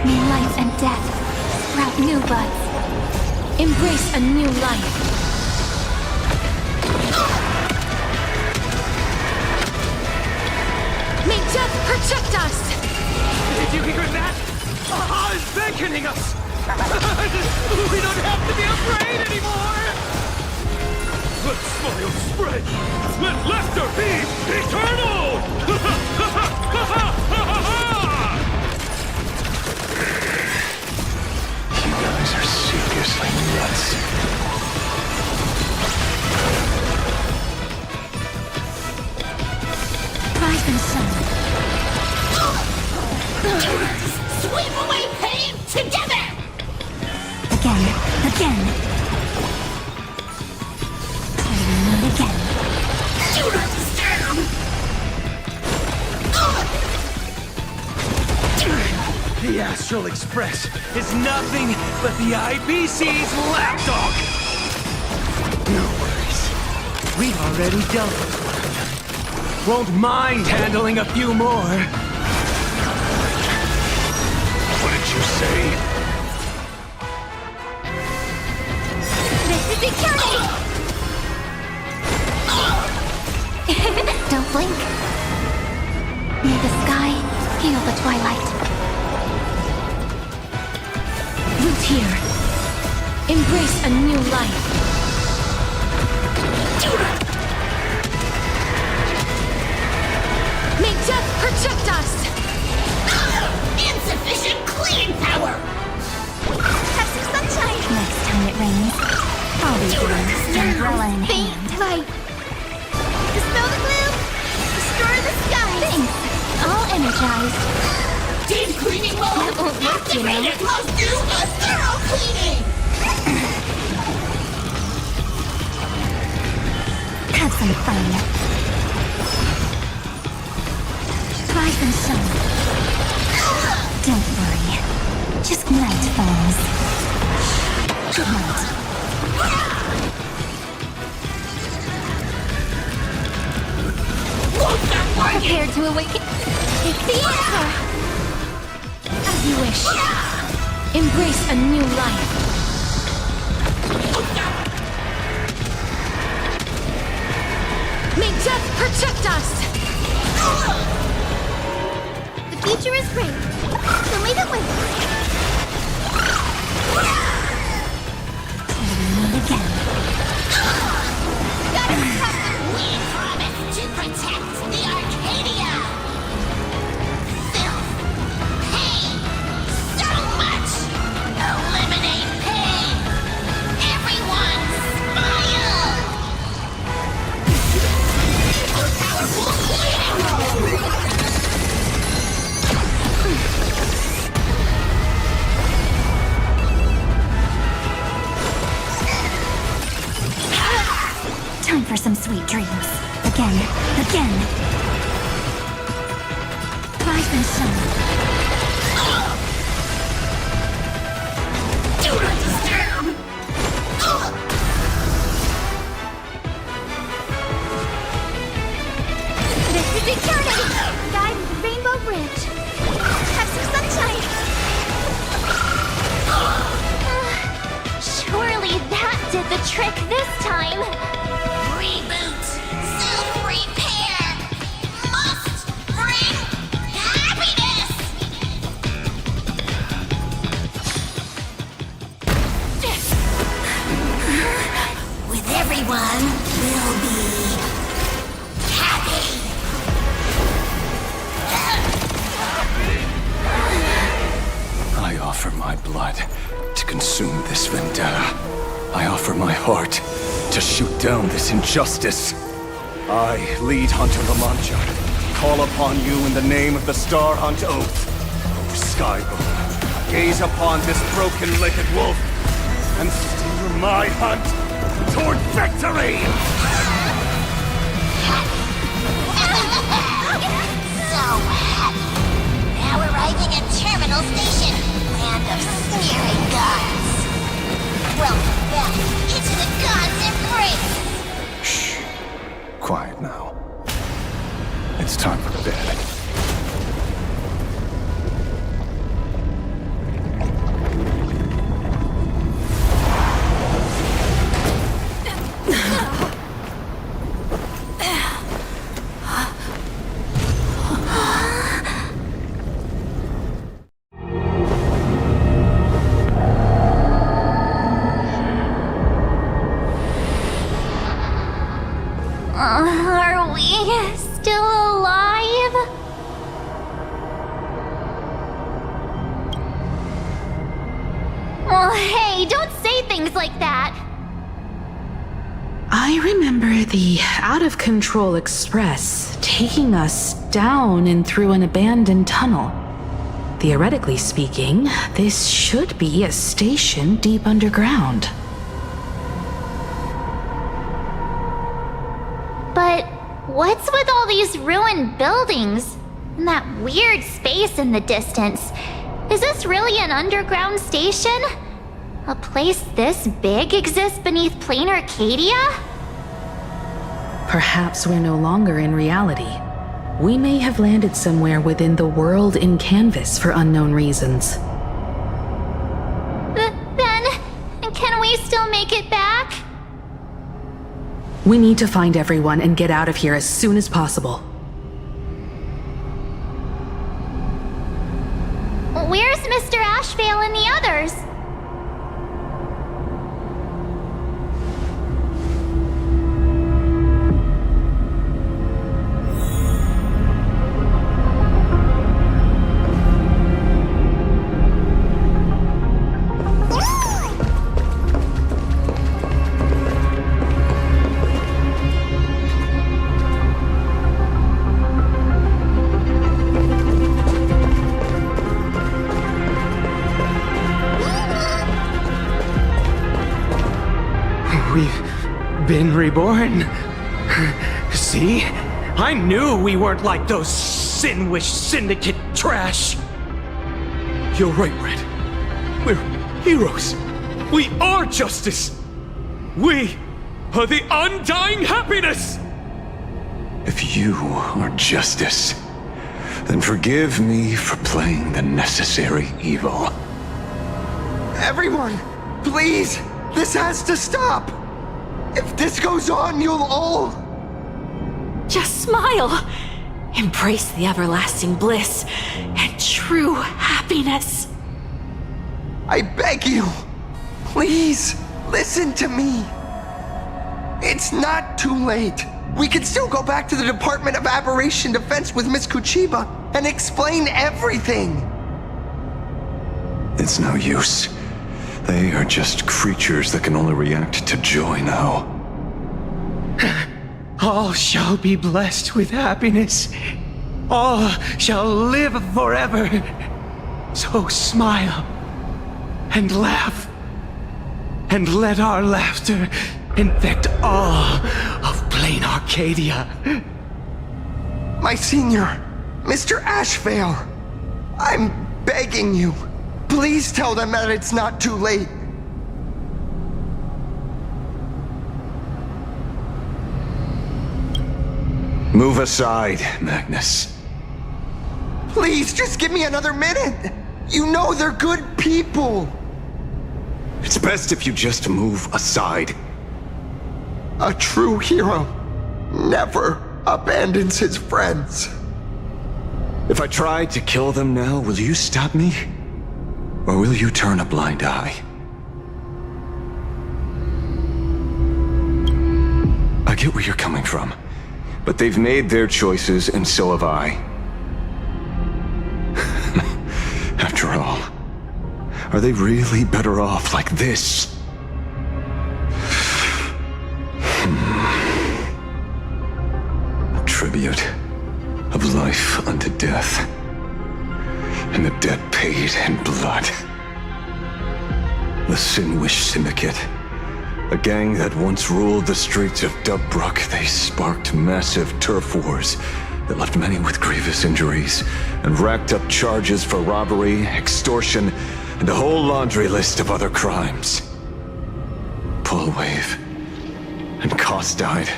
May life and death sprout new buds. Embrace a new life. May death protect us! Did you hear that? Aha is beckoning us! We don't have to be afraid anymore! Let smile spread! Let laughter be eternal! You guys are seriously nuts. Rise and shine. Sweep away pain together! Again. Till we meet again. Do not disturb! The Astral Express is nothing but the IBC's lapdog! No worries. We've already dealt with one. Won't mind handling a few more. What did you say? This is security! Don't blink. May the sky heal the twilight. Root here. Embrace a new life. May death protect us! Insufficient cleaning power! Have some sunshine! Next time it rains, I'll be here, umbrella in hand. Light. Dispel the gloom! Destroy the sky! Thanks! energized. Deep cleaning mode activated! Must do a thorough cleaning! Have some fun. Rise and shine. Don't worry. Just night falls. Good night. Prepare to awaken. Take the answer. As you wish. Embrace a new life. May death protect us! The future is great, so leave it with us. Till we meet again. We promise to protect the Arcadia! Filth! Pain! So much! Eliminate pain! Everyone smile! Powerful cleaning mode! Time for some sweet dreams. Again. Rise and shine. Do not disturb! This is eternity! Guide the Rainbow Bridge. Have some sunshine! Surely that did the trick this time! Reboot! Self-repair! Must bring happiness! With everyone, we'll be happy! I offer my blood to consume this vendetta. I offer my heart to shoot down this injustice. I, lead Hunter La Mancha, call upon you in the name of the Star Hunt Oath. O Skybow, gaze upon this broken-legged wolf and steer my hunt toward victory! So happy! Now arriving at Terminal Station, land of sneering gods! Welcome back into the gods' embrace! Shh. Quiet now. It's time for bed. Are we still alive? Well, hey, don't say things like that! I remember the out-of-control express taking us down and through an abandoned tunnel. Theoretically speaking, this should be a station deep underground. But what's with all these ruined buildings? And that weird space in the distance? Is this really an underground station? A place this big exists beneath Planarcadia? Perhaps we're no longer in reality. We may have landed somewhere within the world in canvas for unknown reasons. Then, can we still make it back? We need to find everyone and get out of here as soon as possible. Where's Mr. Ashvale and the others? been reborn. See? I knew we weren't like those Sin-Wish Syndicate trash. You're right, Red. We're heroes. We are justice. We are the undying happiness! If you are justice, then forgive me for playing the necessary evil. Everyone, please, this has to stop. If this goes on, you'll all... Just smile. Embrace the everlasting bliss and true happiness. I beg you, please, listen to me. It's not too late. We can still go back to the Department of Aberration Defense with Miss Kuchiba and explain everything. It's no use. They are just creatures that can only react to joy now. All shall be blessed with happiness. All shall live forever. So smile and laugh, and let our laughter infect all of Planarcadia. My senior, Mr. Ashvale, I'm begging you. Please tell them that it's not too late. Move aside, Magnus. Please, just give me another minute. You know they're good people. It's best if you just move aside. A true hero never abandons his friends. If I tried to kill them now, will you stop me? Or will you turn a blind eye? I get where you're coming from, but they've made their choices, and so have I. After all, are they really better off like this? A tribute of life unto death, and the debt paid in blood. The Sin-Wish Syndicate, a gang that once ruled the streets of Daybreak. They sparked massive turf wars that left many with grievous injuries, and racked up charges for robbery, extortion, and a whole laundry list of other crimes. Pullwave and Koss died.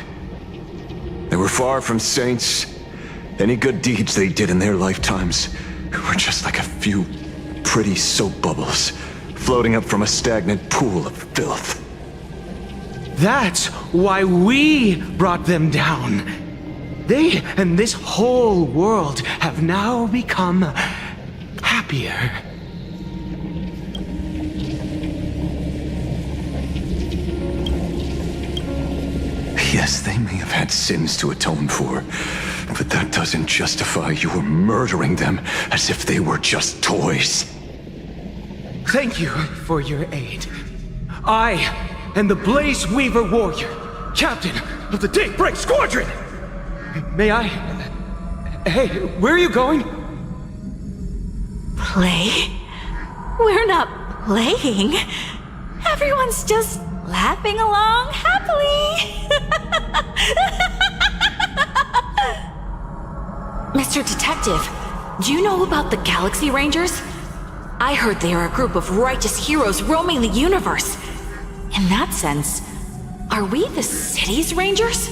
They were far from saints. Any good deeds they did in their lifetimes were just like a few pretty soap bubbles floating up from a stagnant pool of filth. That's why we brought them down. They and this whole world have now become happier. Yes, they may have had sins to atone for, but that doesn't justify your murdering them as if they were just toys. Thank you for your aid. I am the Blaze Weaver Warrior, captain of the Daybreak Squadron! May I... Hey, where are you going? Play? We're not playing. Everyone's just laughing along happily. Mr. Detective, do you know about the Galaxy Rangers? I heard they are a group of righteous heroes roaming the universe. In that sense, are we the city's rangers?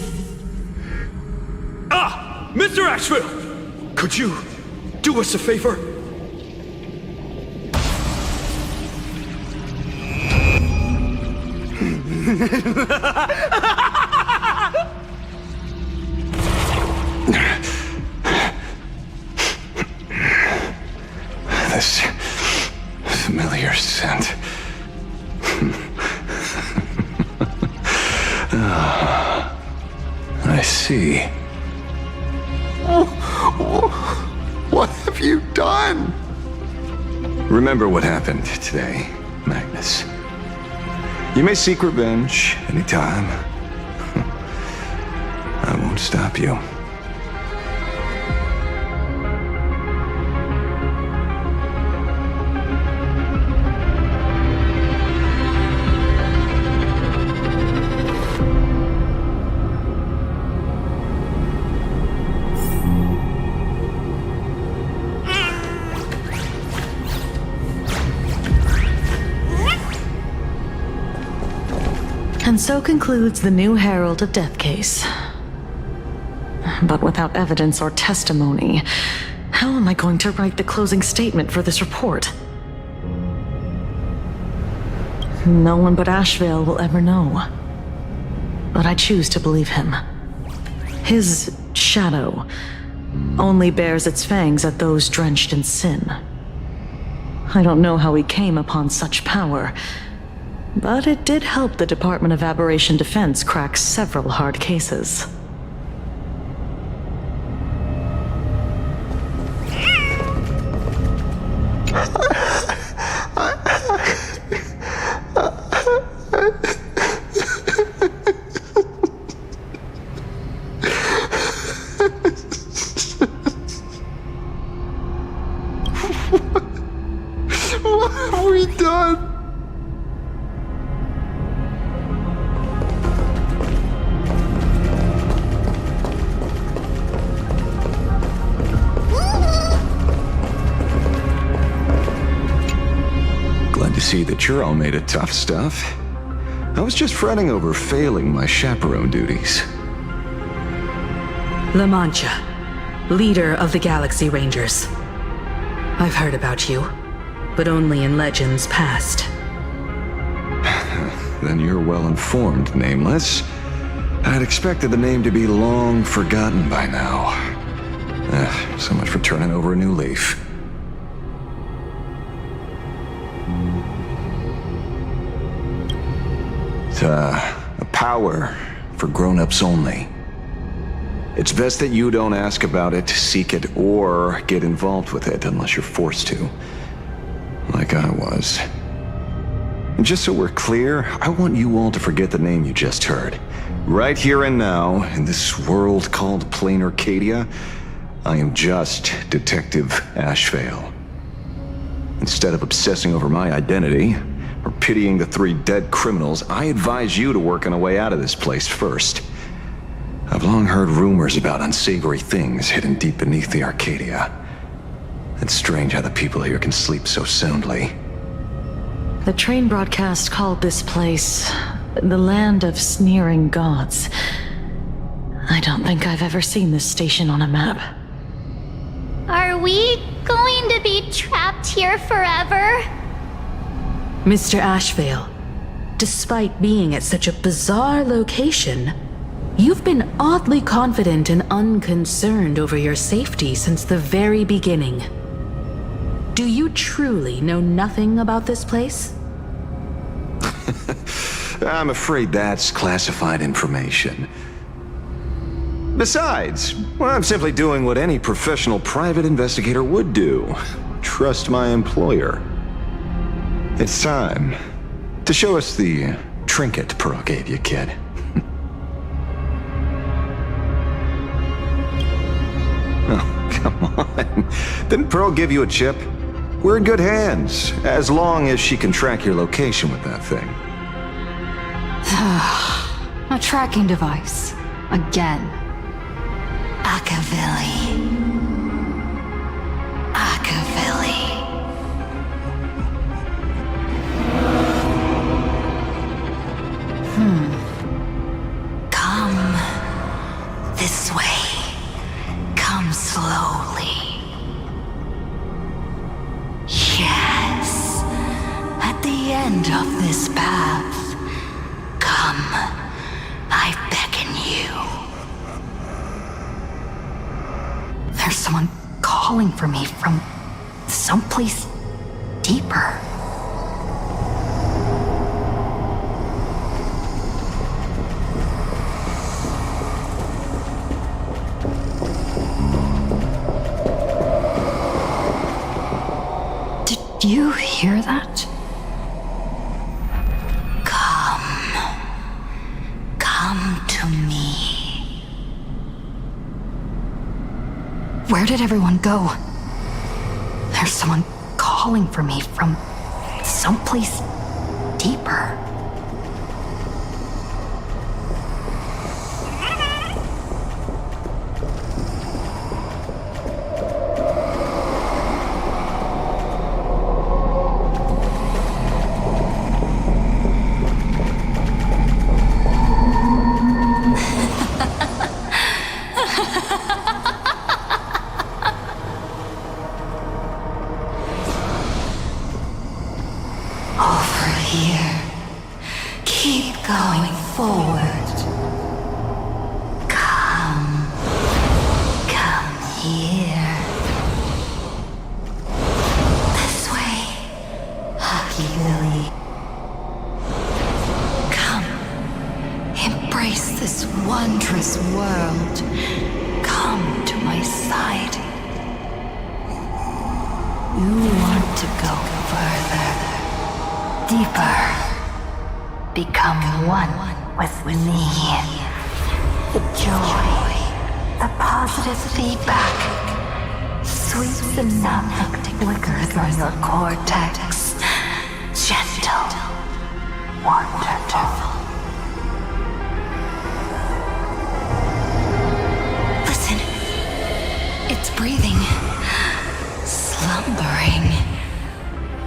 Ah! Mr. Ashville! Could you do us a favor? This familiar scent. I see. What have you done? Remember what happened today, Magnus. You may seek revenge anytime. I won't stop you. so concludes the new Herald of Death case. But without evidence or testimony, how am I going to write the closing statement for this report? No one but Ashvale will ever know. But I choose to believe him. His shadow only bears its fangs at those drenched in sin. I don't know how he came upon such power, but it did help the Department of Aberration Defense crack several hard cases. What have we done? Glad to see that you're all made of tough stuff. I was just fretting over failing my chaperone duties. La Mancha, leader of the Galaxy Rangers. I've heard about you, but only in legends past. Then you're well informed, Nameless. I'd expected the name to be long forgotten by now. So much for turning over a new leaf. It's a power for grown-ups only. It's best that you don't ask about it, seek it, or get involved with it unless you're forced to. Like I was. And just so we're clear, I want you all to forget the name you just heard. Right here and now, in this world called Planarcadia, I am just Detective Ashvale. Instead of obsessing over my identity, or pitying the 3 dead criminals, I advise you to work on a way out of this place first. I've long heard rumors about unsavory things hidden deep beneath the Arcadia. It's strange how the people here can sleep so soundly. The train broadcast called this place the Land of Sneering Gods. I don't think I've ever seen this station on a map. Are we going to be trapped here forever? Mr. Ashvale, despite being at such a bizarre location, you've been oddly confident and unconcerned over your safety since the very beginning. Do you truly know nothing about this place? I'm afraid that's classified information. Besides, well, I'm simply doing what any professional private investigator would do. Trust my employer. It's time to show us the trinket Pearl gave you, kid. Oh, come on. Didn't Pearl give you a chip? We're in good hands, as long as she can track your location with that thing. A tracking device. Again. Akavilli. Akavilli. Come this way. Come slowly. Yes. At the end of this path, come. I beckon you. There's someone calling for me from someplace deeper. Did you hear that? Come to me. Where did everyone go? There's someone calling for me from someplace deeper. wondrous world, come to my side. You want to go further, deeper, become one with me. The joy, the positive feedback, sweet enough to flicker through your cortex. Gentle, wonderful. Listen, it's breathing, slumbering,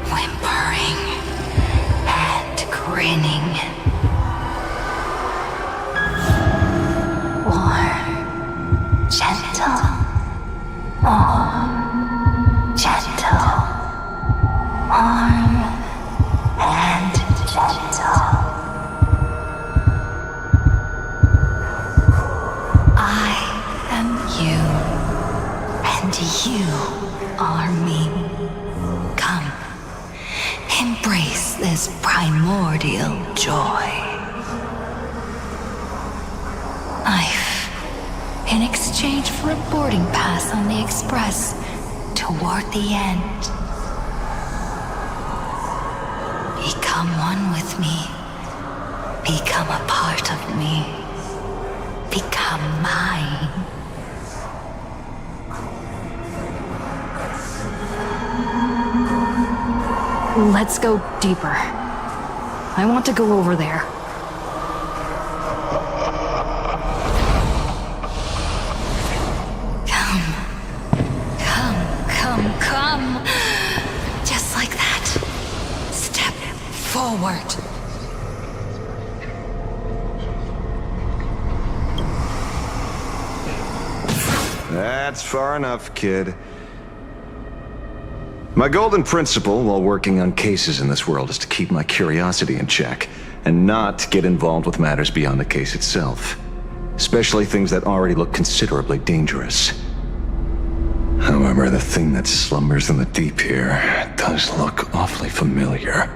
whimpering, and grinning. Warm, gentle, warm, gentle, warm, and gentle. I am you, and you are me. Come, embrace this primordial joy. Life, in exchange for a boarding pass on the Express toward the end. Become one with me. Become a part of me. Become mine. Let's go deeper. I want to go over there. Come. Just like that. Step forward. That's far enough, kid. My golden principle while working on cases in this world is to keep my curiosity in check and not get involved with matters beyond the case itself, especially things that already look considerably dangerous. However, the thing that slumbers in the deep here does look awfully familiar.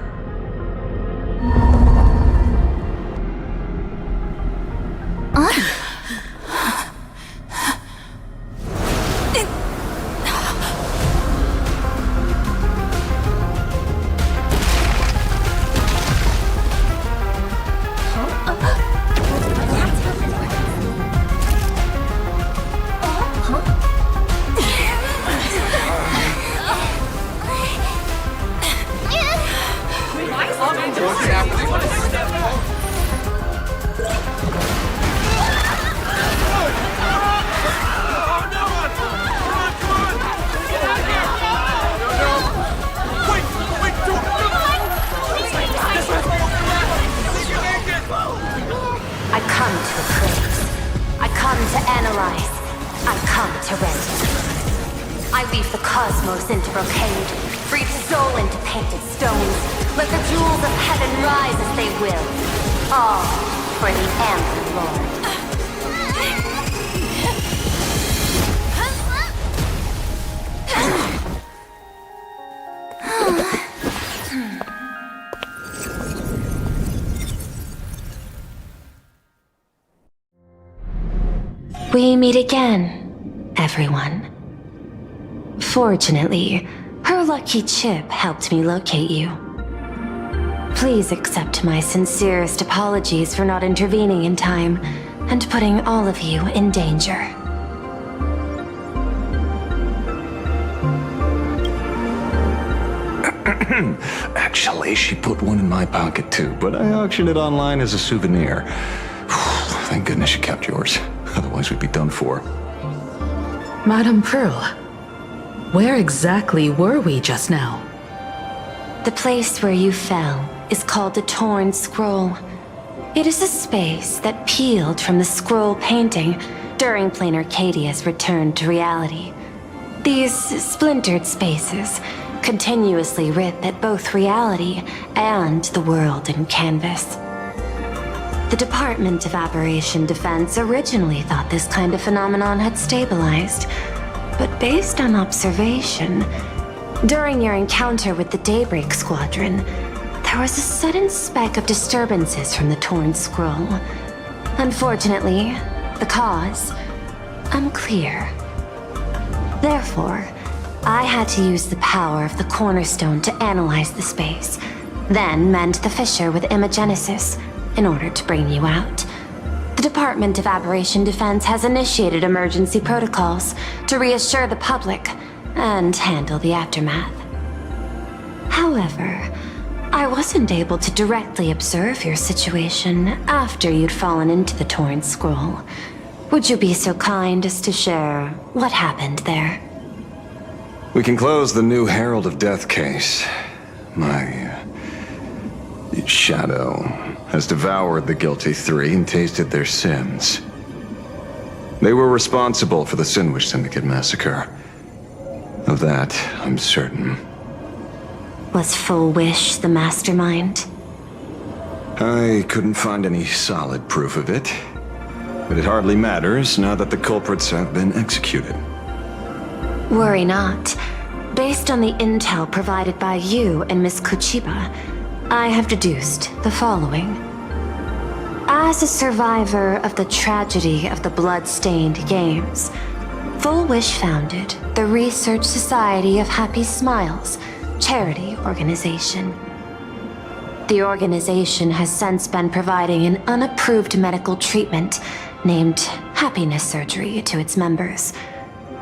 We meet again, everyone. Fortunately, her lucky chip helped me locate you. Please accept my sincerest apologies for not intervening in time and putting all of you in danger. Actually, she put one in my pocket too, but I auctioned it online as a souvenir. Thank goodness you kept yours. Otherwise we'd be done for. Madame Pearl, where exactly were we just now? The place where you fell is called the Torn Scroll. It is a space that peeled from the scroll painting during Planarcadia's return to reality. These splintered spaces continuously rip at both reality and the world in canvas. The Department of Aberration Defense originally thought this kind of phenomenon had stabilized, but based on observation, during your encounter with the Daybreak Squadron, there was a sudden speck of disturbances from the Torn Scroll. Unfortunately, the cause unclear. Therefore, I had to use the power of the cornerstone to analyze the space, then mend the fissure with imagenesis in order to bring you out. The Department of Aberration Defense has initiated emergency protocols to reassure the public and handle the aftermath. However, I wasn't able to directly observe your situation after you'd fallen into the torn scroll. Would you be so kind as to share what happened there? We can close the new Herald of Death case. My shadow has devoured the guilty three and tasted their sins. They were responsible for the Sinwish Syndicate massacre. Of that, I'm certain. Was Full Wish the mastermind? I couldn't find any solid proof of it. But it hardly matters now that the culprits have been executed. Worry not. Based on the intel provided by you and Miss Kuchiba, I have deduced the following. As a survivor of the tragedy of the Blood-Stained Games, Full Wish founded the Research Society of Happy Smiles, charity organization. The organization has since been providing an unapproved medical treatment named happiness surgery to its members,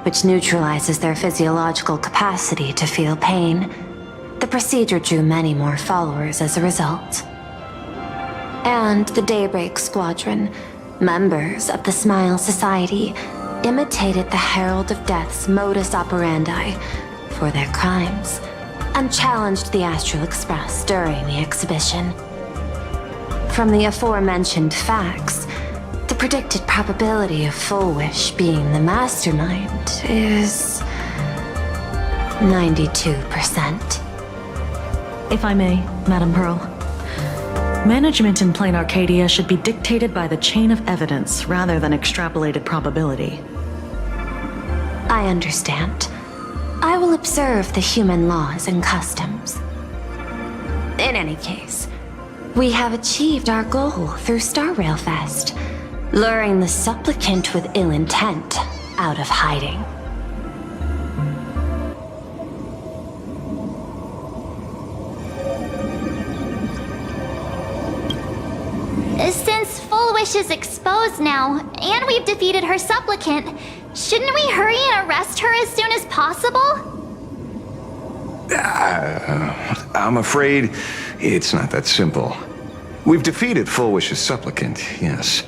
which neutralizes their physiological capacity to feel pain. The procedure drew many more followers as a result. And the Daybreak Squadron, members of the Smile Society, imitated the Herald of Death's modus operandi for their crimes, and challenged the Astral Express during the exhibition. From the aforementioned facts, the predicted probability of Full Wish being the mastermind is 92%. If I may, Madam Pearl. Management in Planarcadia should be dictated by the chain of evidence rather than extrapolated probability. I understand. I will observe the human laws and customs. In any case, we have achieved our goal through Star Rail Fest, luring the supplicant with ill intent out of hiding. Since Full Wish is exposed now, and we've defeated her supplicant, shouldn't we hurry and arrest her as soon as possible? I'm afraid it's not that simple. We've defeated Full Wish's supplicant, yes.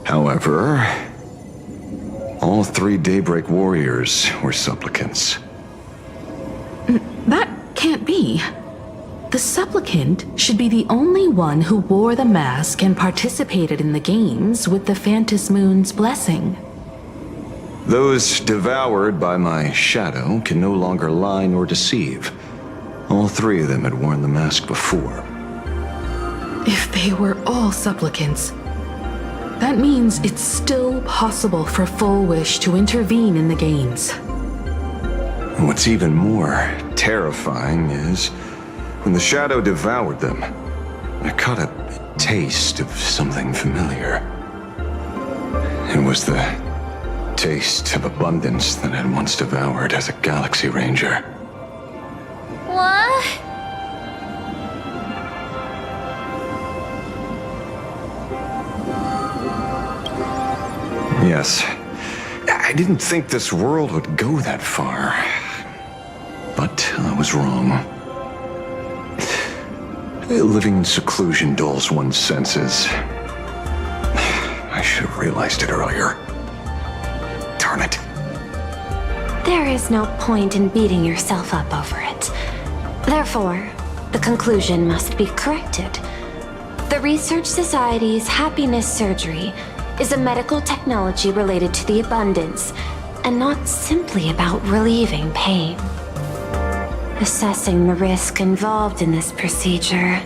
However, all three Daybreak warriors were supplicants. That can't be. The supplicant should be the only one who wore the mask and participated in the games with the Phantom Moon's blessing. Those devoured by my shadow can no longer lie nor deceive. All three of them had worn the mask before. If they were all supplicants, that means it's still possible for Full Wish to intervene in the games. What's even more terrifying is, when the shadow devoured them, I caught a taste of something familiar. It was the taste of abundance that I'd once devoured as a Galaxy Ranger. What? Yes. I didn't think this world would go that far. But I was wrong. Living in seclusion dulls one's senses. I should have realized it earlier. Darn it. There is no point in beating yourself up over it. Therefore, the conclusion must be corrected. The Research Society's happiness surgery is a medical technology related to the abundance, and not simply about relieving pain. Assessing the risk involved in this procedure,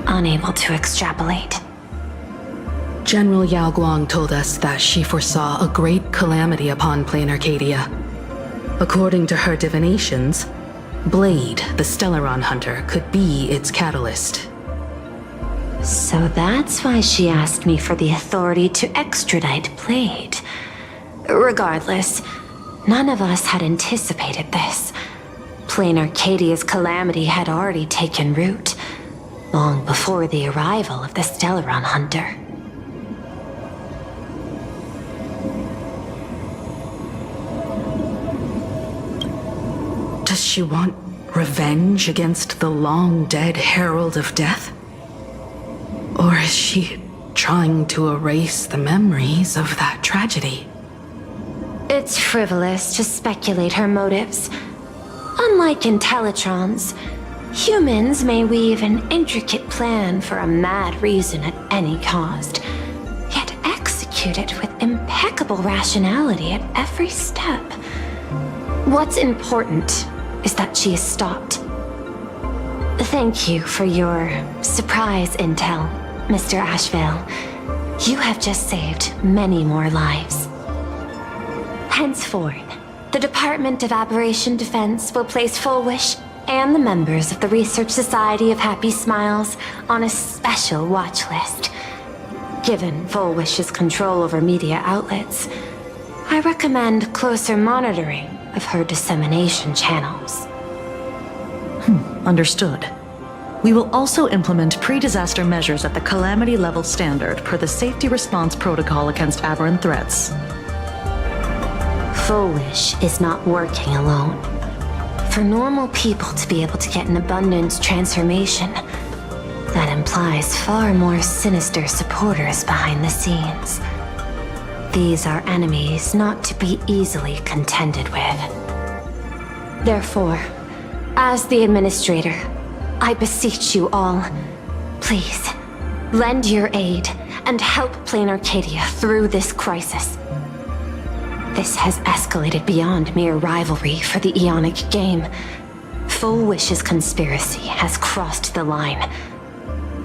unable to extrapolate. General Yao Guang told us that she foresaw a great calamity upon Planarcadia. According to her divinations, Blade, the Stellaron hunter, could be its catalyst. So that's why she asked me for the authority to extradite Blade. Regardless, none of us had anticipated this. Planarcadia's calamity had already taken root, long before the arrival of the Stellaron Hunter. Does she want revenge against the long-dead Herald of Death? Or is she trying to erase the memories of that tragedy? It's frivolous to speculate her motives. Unlike Intellitrons, humans may weave an intricate plan for a mad reason at any cost, yet execute it with impeccable rationality at every step. What's important is that she is stopped. Thank you for your surprise intel, Mr. Ashvale. You have just saved many more lives. Henceforth, the Department of Aberration Defense will place Fullwish and the members of the Research Society of Happy Smiles on a special watch list. Given Fullwish's control over media outlets, I recommend closer monitoring of her dissemination channels. Understood. We will also implement pre-disaster measures at the calamity level standard per the safety response protocol against aberrant threats. Fullwish is not working alone. For normal people to be able to get an abundance transformation, that implies far more sinister supporters behind the scenes. These are enemies not to be easily contended with. Therefore, as the administrator, I beseech you all, please, lend your aid and help Planarcadia through this crisis. This has escalated beyond mere rivalry for the Aeonic game. Fullwish's conspiracy has crossed the line.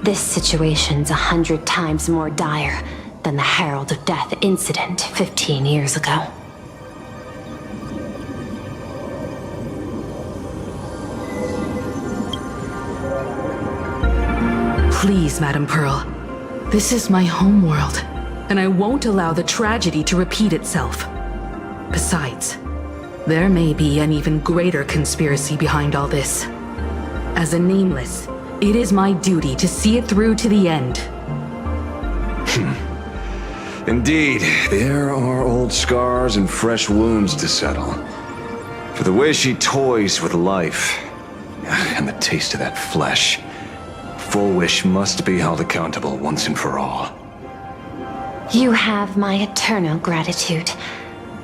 This situation's 100 times more dire than the Herald of Death incident 15 years ago. Please, Madam Pearl. This is my homeworld, and I won't allow the tragedy to repeat itself. Besides, there may be an even greater conspiracy behind all this. As a Nameless, it is my duty to see it through to the end. Indeed, there are old scars and fresh wounds to settle. For the way she toys with life, and the taste of that flesh, Fullwish must be held accountable once and for all. You have my eternal gratitude.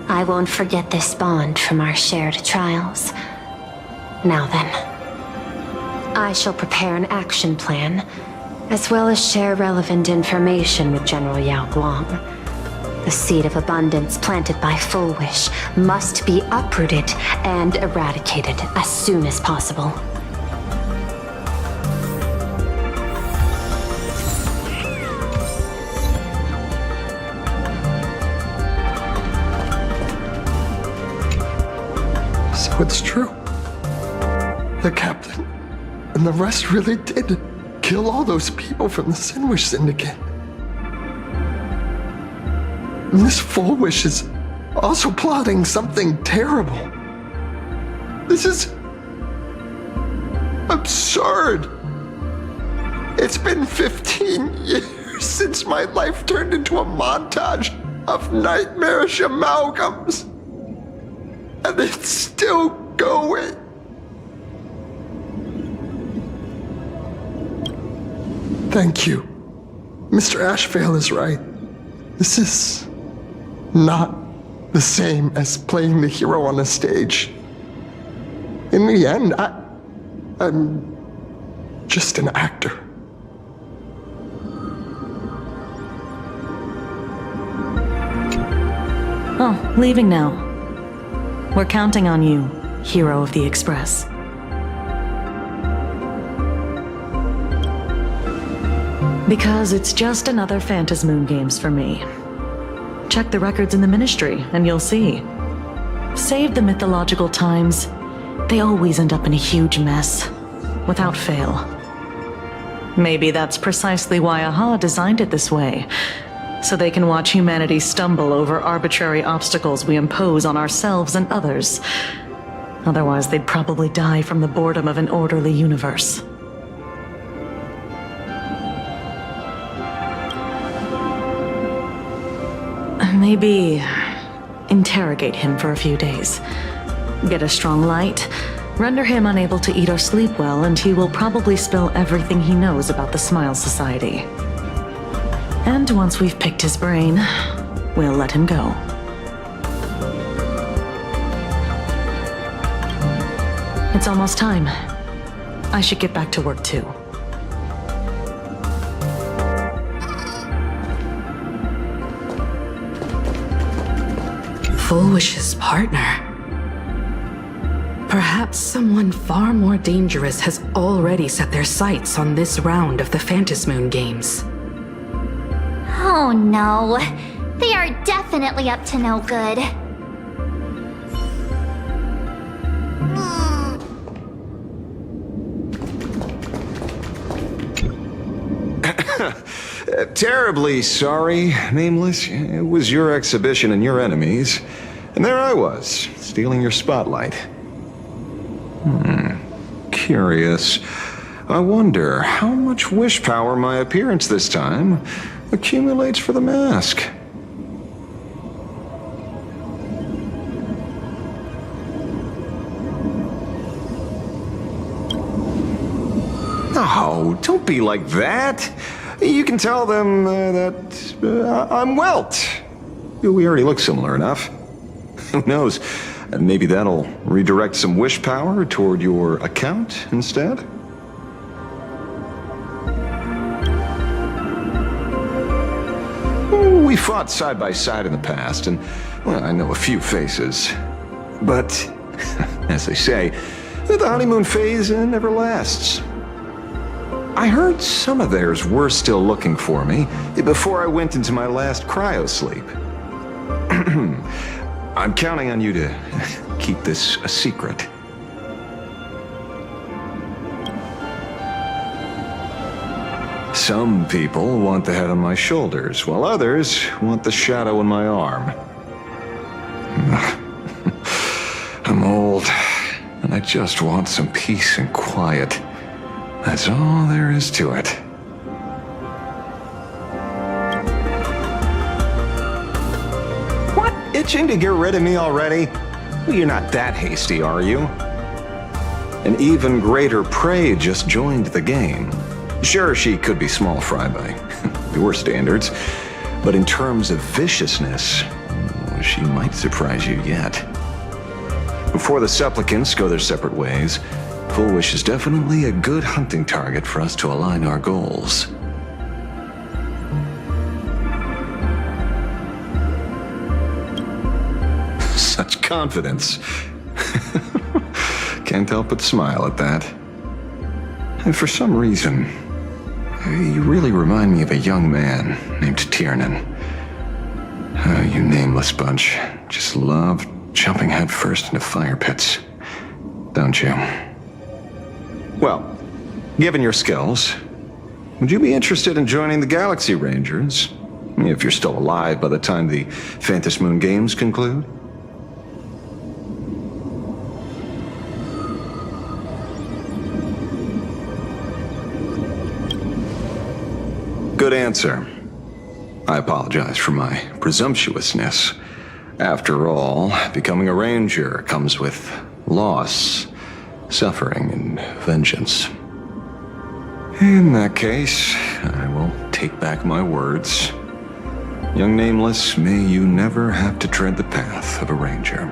I won't forget this bond from our shared trials. Now then, I shall prepare an action plan, as well as share relevant information with General Yao Guang. The seed of abundance planted by Fullwish must be uprooted and eradicated as soon as possible. So it's true. The captain and the rest really did kill all those people from the Sinwish Syndicate. And this Fullwish is also plotting something terrible. This is absurd. It's been 15 years since my life turned into a montage of nightmarish amalgams. And it's still going. Thank you. Mr. Ashvale is right. This is not the same as playing the hero on a stage. In the end, I'm just an actor. Oh, leaving now. We're counting on you, hero of the Express. Because it's just another Phantasmoon Games for me. Check the records in the Ministry, and you'll see. Save the mythological times, they always end up in a huge mess, without fail. Maybe that's precisely why Aha designed it this way. So they can watch humanity stumble over arbitrary obstacles we impose on ourselves and others. Otherwise, they'd probably die from the boredom of an orderly universe. Maybe interrogate him for a few days. Get a strong light, render him unable to eat or sleep well, and he will probably spill everything he knows about the Smile Society. And once we've picked his brain, we'll let him go. It's almost time. I should get back to work too. Full Wish's partner. Perhaps someone far more dangerous has already set their sights on this round of the Phantasmoon Games. Oh no. They are definitely up to no good. Terribly sorry, Nameless. It was your exhibition and your enemies. And there I was, stealing your spotlight. Curious. I wonder how much wish power my appearance this time accumulates for the mask. Oh, don't be like that. You can tell them that I'm Welt. We already look similar enough. Who knows? Maybe that'll redirect some wish power toward your account instead? We fought side by side in the past, and well, I know a few faces. But, as they say, the honeymoon phase never lasts. I heard some of theirs were still looking for me before I went into my last cryosleep. I'm counting on you to keep this a secret. Some people want the head on my shoulders, while others want the shadow in my arm. I'm old, and I just want some peace and quiet. That's all there is to it. What? Itching to get rid of me already? Well, you're not that hasty, are you? An even greater prey just joined the game. Sure, she could be small fry by your standards, but in terms of viciousness, she might surprise you yet. Before the supplicants go their separate ways, Full Wish is definitely a good hunting target for us to align our goals. Such confidence. Can't help but smile at that. And for some reason, you really remind me of a young man named Tiernan. You nameless bunch just love jumping headfirst into fire pits, don't you? Well, given your skills, would you be interested in joining the Galaxy Rangers? If you're still alive by the time the Phantasmoon Games conclude? Good answer. I apologize for my presumptuousness. After all, becoming a ranger comes with loss, suffering, and vengeance. In that case, I will take back my words. Young Nameless, may you never have to tread the path of a ranger.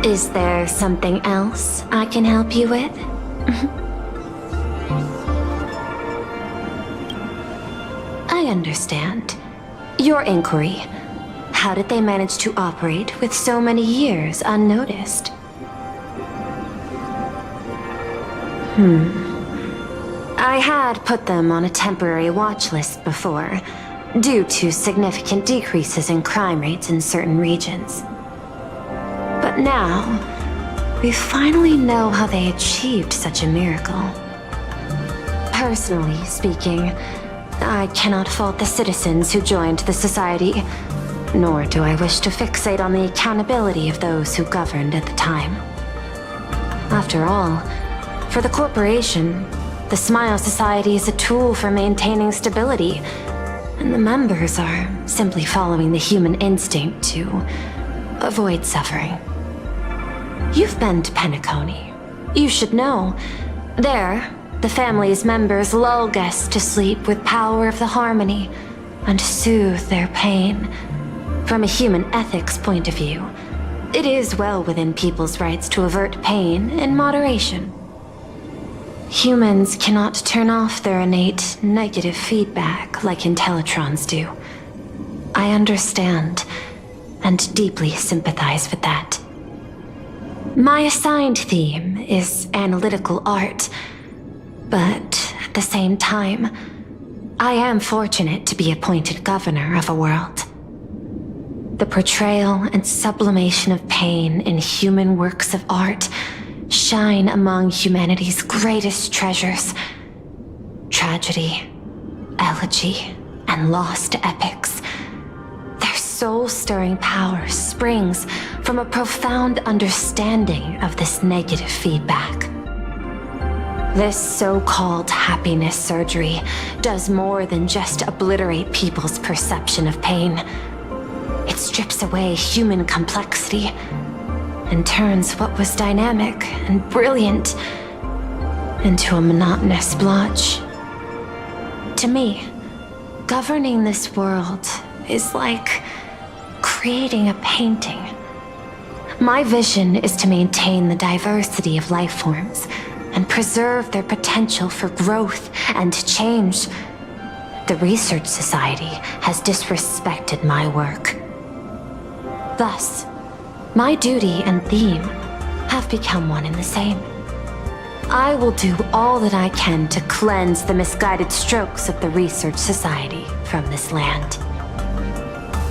Is there something else I can help you with? I understand. Your inquiry. How did they manage to operate with so many years unnoticed? I had put them on a temporary watch list before, due to significant decreases in crime rates in certain regions. But now, we finally know how they achieved such a miracle. Personally speaking, I cannot fault the citizens who joined the society, nor do I wish to fixate on the accountability of those who governed at the time. After all, for the corporation, the Smile Society is a tool for maintaining stability, and the members are simply following the human instinct to avoid suffering. You've been to Penacony. You should know. There, the family's members lull guests to sleep with power of the harmony and soothe their pain. From a human ethics point of view, it is well within people's rights to avert pain in moderation. Humans cannot turn off their innate negative feedback like Intellitrons do. I understand and deeply sympathize with that. My assigned theme is analytical art, but at the same time, I am fortunate to be appointed governor of a world. The portrayal and sublimation of pain in human works of art shine among humanity's greatest treasures. Tragedy, elegy, and lost epics. Their soul-stirring power springs from a profound understanding of this negative feedback. This so-called happiness surgery does more than just obliterate people's perception of pain. It strips away human complexity and turns what was dynamic and brilliant into a monotonous blotch. To me, governing this world is like creating a painting. My vision is to maintain the diversity of life forms and preserve their potential for growth and change. The Research Society has disrespected my work. Thus, my duty and theme have become one and the same. I will do all that I can to cleanse the misguided strokes of the Research Society from this land.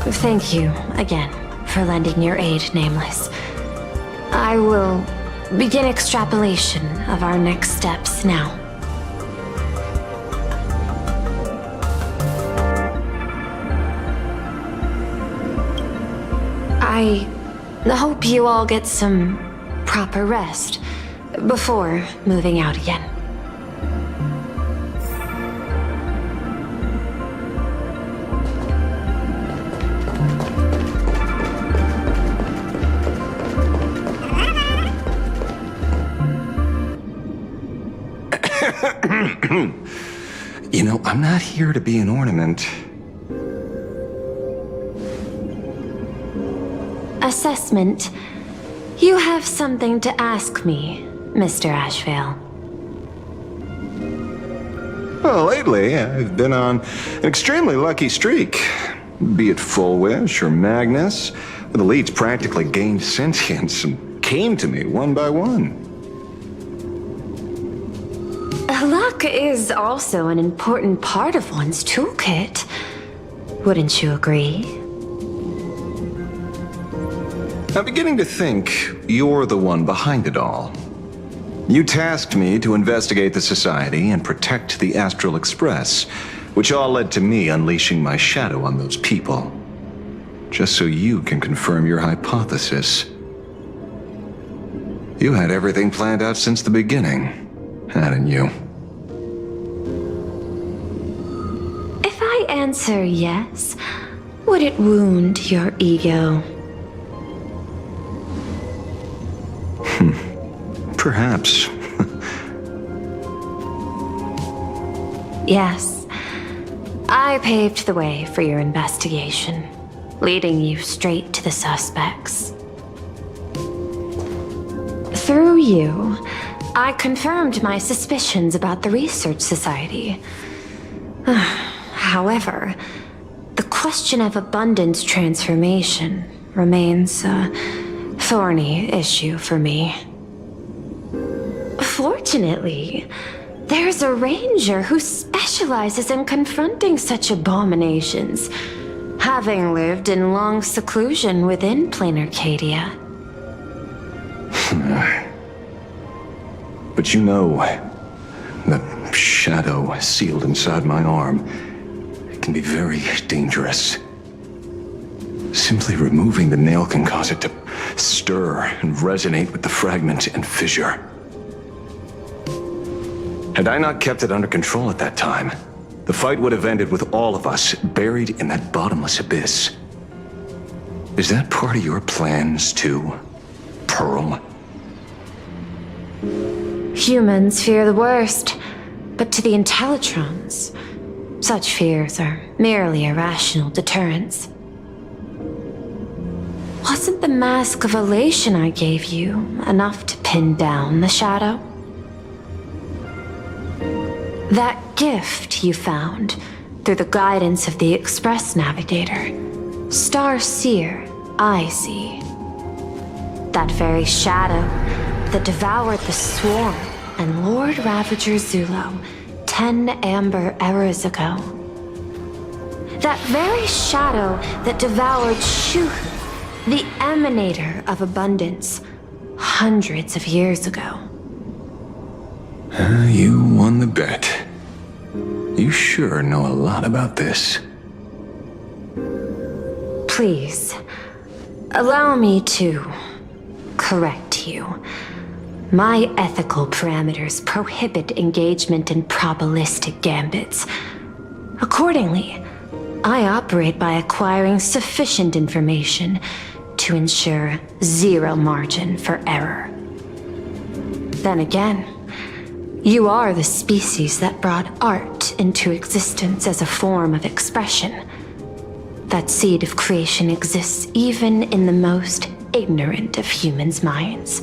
Thank you again for lending your aid, Nameless. I will begin extrapolation of our next steps now. I hope you all get some proper rest before moving out again. You know, I'm not here to be an ornament. Assessment. You have something to ask me, Mr. Ashvale. Well, lately, I've been on an extremely lucky streak. Be it Full Wish or Magnus, the elites practically gained sentience and came to me one by one. Luck is also an important part of one's toolkit. Wouldn't you agree? I'm beginning to think you're the one behind it all. You tasked me to investigate the Society and protect the Astral Express, which all led to me unleashing my shadow on those people. Just so you can confirm your hypothesis. You had everything planned out since the beginning, hadn't you? If I answer yes, would it wound your ego? Perhaps. Yes. I paved the way for your investigation, leading you straight to the suspects. Through you, I confirmed my suspicions about the Research Society. However, the question of abundance transformation remains a thorny issue for me. Fortunately, there's a ranger who specializes in confronting such abominations, having lived in long seclusion within Planarcadia. But you know, the shadow sealed inside my arm, it can be very dangerous. Simply removing the nail can cause it to stir and resonate with the fragment and fissure. Had I not kept it under control at that time, the fight would have ended with all of us buried in that bottomless abyss. Is that part of your plans too, Pearl? Humans fear the worst, but to the Intellitrons, such fears are merely irrational deterrents. Wasn't the Mask of Elation I gave you enough to pin down the shadow? That gift you found through the guidance of the Express Navigator, Star Seer, I see. That very shadow that devoured the Swarm and Lord Ravager Zulo 10 amber eras ago. That very shadow that devoured Shuhu, the Emanator of Abundance, hundreds of years ago. You won the bet. You sure know a lot about this. Please, allow me to correct you. My ethical parameters prohibit engagement in probabilistic gambits. Accordingly, I operate by acquiring sufficient information to ensure zero margin for error. Then again, you are the species that brought art into existence as a form of expression. That seed of creation exists even in the most ignorant of humans' minds.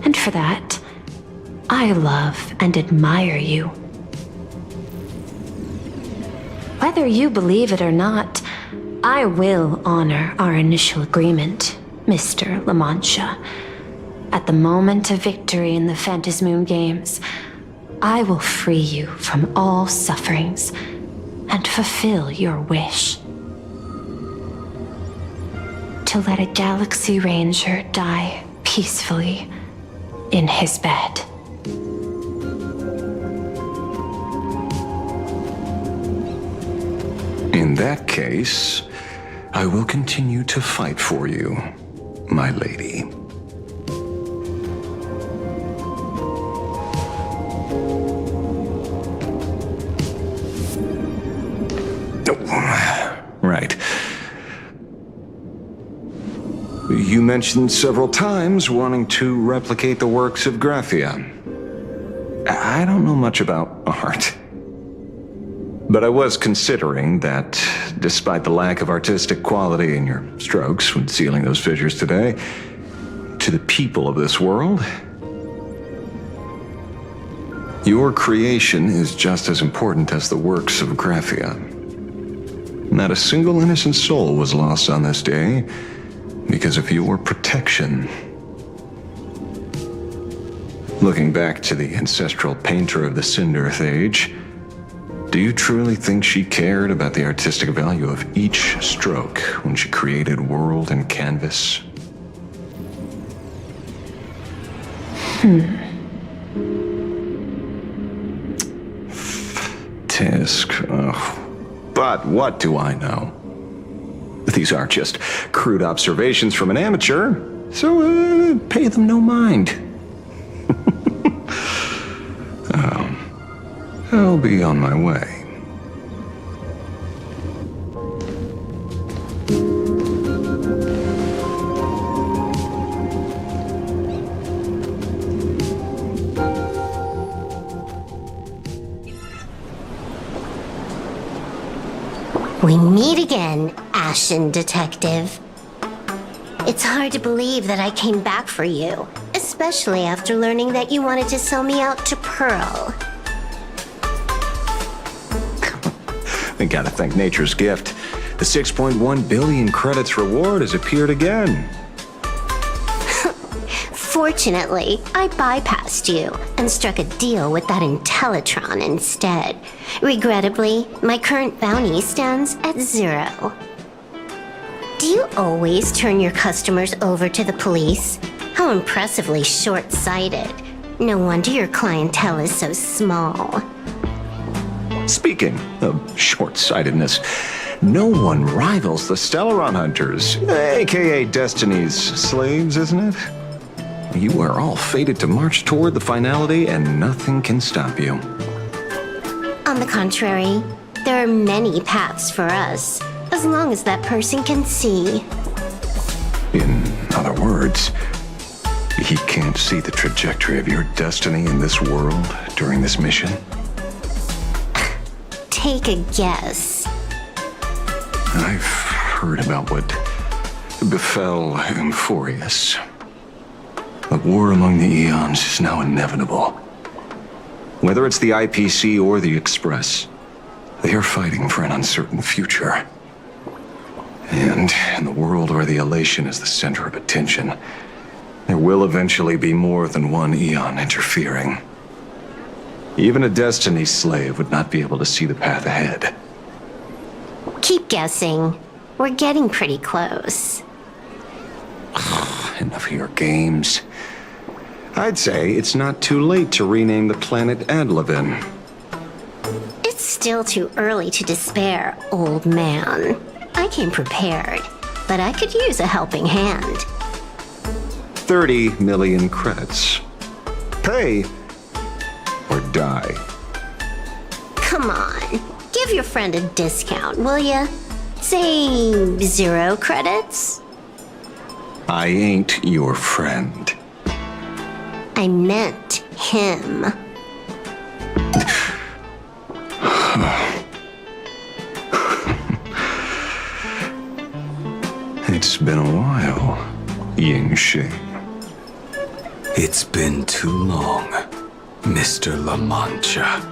And for that, I love and admire you. Whether you believe it or not, I will honor our initial agreement, Mr. La Mancha. At the moment of victory in the Phantasmoon Games, I will free you from all sufferings and fulfill your wish. to let a Galaxy Ranger die peacefully in his bed. In that case, I will continue to fight for you, my lady. Right. You mentioned several times wanting to replicate the works of Graphia. I don't know much about art. But I was considering that, despite the lack of artistic quality in your strokes when sealing those fissures today, to the people of this world, your creation is just as important as the works of Graphia. Not a single innocent soul was lost on this day because of your protection. Looking back to the ancestral painter of the Cinderth Age, do you truly think she cared about the artistic value of each stroke when she created world and canvas? Tisk. But what do I know? These are just crude observations from an amateur, so pay them no mind. I'll be on my way. We meet again, Ashen Detective. It's hard to believe that I came back for you, especially after learning that you wanted to sell me out to Pearl. I gotta thank nature's gift. The 6.1 billion credits reward has appeared again. Fortunately, I bypassed you and struck a deal with that Intellitron instead. Regrettably, my current bounty stands at 0. Do you always turn your customers over to the police? How impressively short-sighted. No wonder your clientele is so small. Speaking of short-sightedness, no one rivals the Stellaron Hunters, aka Destiny's slaves, isn't it? You are all fated to march toward the finality, and nothing can stop you. On the contrary, there are many paths for us, as long as that person can see. In other words, he can't see the trajectory of your destiny in this world during this mission? Take a guess. I've heard about what befell Euphorius. The war among the Eons is now inevitable. Whether it's the IPC or the Express, they are fighting for an uncertain future. And in the world where the Elation is the center of attention, there will eventually be more than one Eon interfering. Even a Destiny slave would not be able to see the path ahead. Keep guessing. We're getting pretty close. Enough of your games. I'd say it's not too late to rename the planet Adlevin. It's still too early to despair, old man. I came prepared, but I could use a helping hand. 30 million credits. Pay or die. Come on, give your friend a discount, will ya? Say 0 credits? I ain't your friend. I meant him. It's been a while, Yingxing. It's been too long, Mr. La Mancha.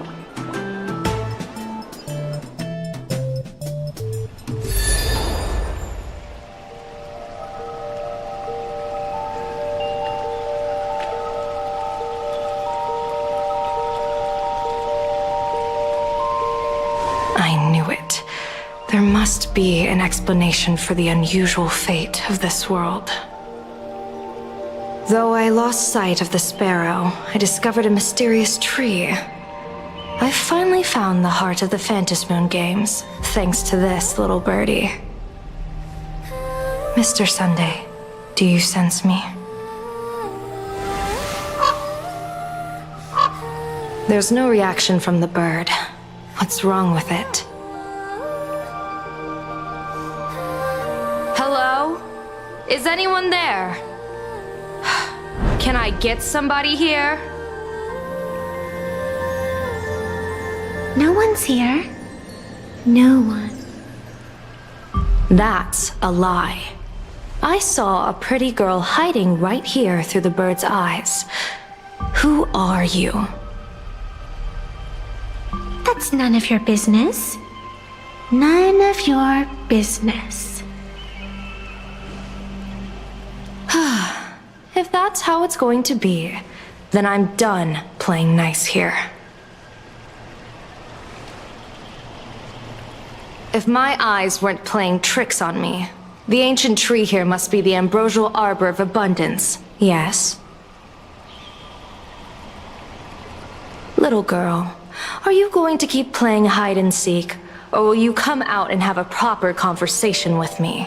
I knew it. There must must be an explanation for the unusual fate of this world. Though I lost sight of the sparrow, I discovered a mysterious tree. I finally found the heart of the Phantasmoon games, thanks to this little birdie. Mr. Sunday, do you sense me? There's no reaction from the bird. What's wrong with it? Hello? Is anyone there? Can I get somebody here? No one's here. No one. That's a lie. I saw a pretty girl hiding right here through the bird's eyes. Who are you? That's none of your business. None of your business. If that's how it's going to be, then I'm done playing nice here. If my eyes weren't playing tricks on me, the ancient tree here must be the ambrosial arbor of abundance, yes? Little girl, are you going to keep playing hide and seek, or will you come out and have a proper conversation with me?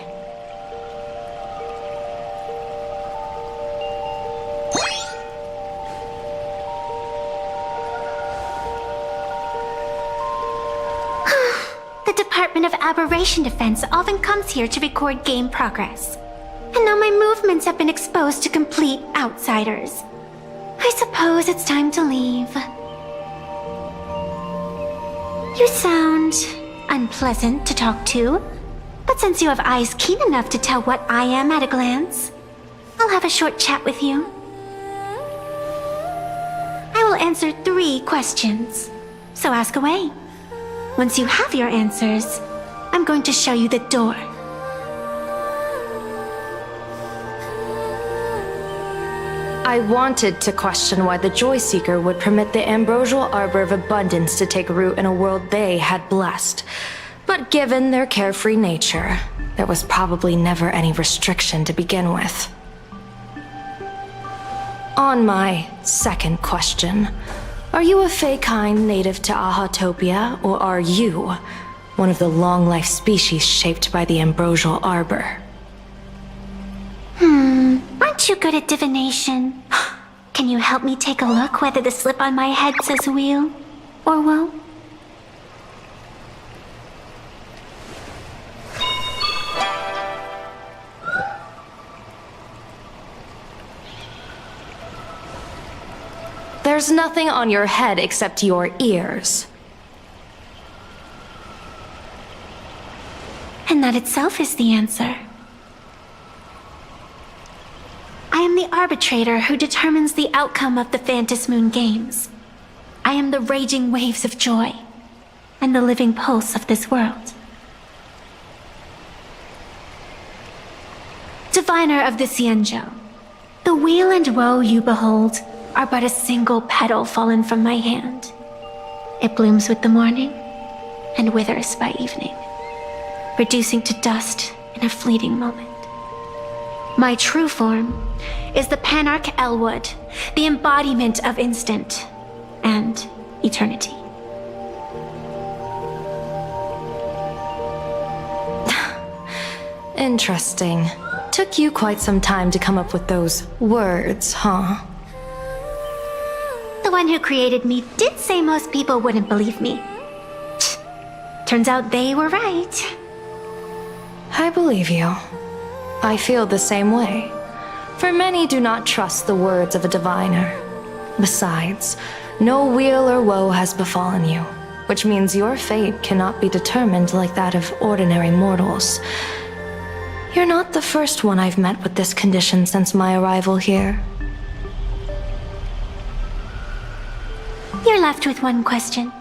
The Department of Aberration Defense often comes here to record game progress. And now my movements have been exposed to complete outsiders. I suppose it's time to leave. You sound unpleasant to talk to, but since you have eyes keen enough to tell what I am at a glance, I'll have a short chat with you. I will answer 3 questions, so ask away. Once you have your answers, I'm going to show you the door. I wanted to question why the Joy Seeker would permit the ambrosial arbor of abundance to take root in a world they had blessed. But given their carefree nature, there was probably never any restriction to begin with. On my second question, are you a Fey kind native to Ahatopia, or are you one of the long-life species shaped by the ambrosial arbor? Aren't you good at divination? Can you help me take a look whether the slip on my head says wheel or woe? There's nothing on your head except your ears. And that itself is the answer. I am the arbitrator who determines the outcome of the Phantasmoon games. I am the raging waves of joy, and the living pulse of this world. Diviner of the Xianzhou, the weal and woe you behold are but a single petal fallen from my hand. It blooms with the morning, and withers by evening, reducing to dust in a fleeting moment. My true form is the Panarch Elwood, the embodiment of instant and eternity. Interesting. Took you quite some time to come up with those words, huh? The one who created me did say most people wouldn't believe me. Turns out they were right. I believe you. I feel the same way. For many do not trust the words of a diviner. Besides, no weal or woe has befallen you, which means your fate cannot be determined like that of ordinary mortals. You're not the first one I've met with this condition since my arrival here. You're left with one question.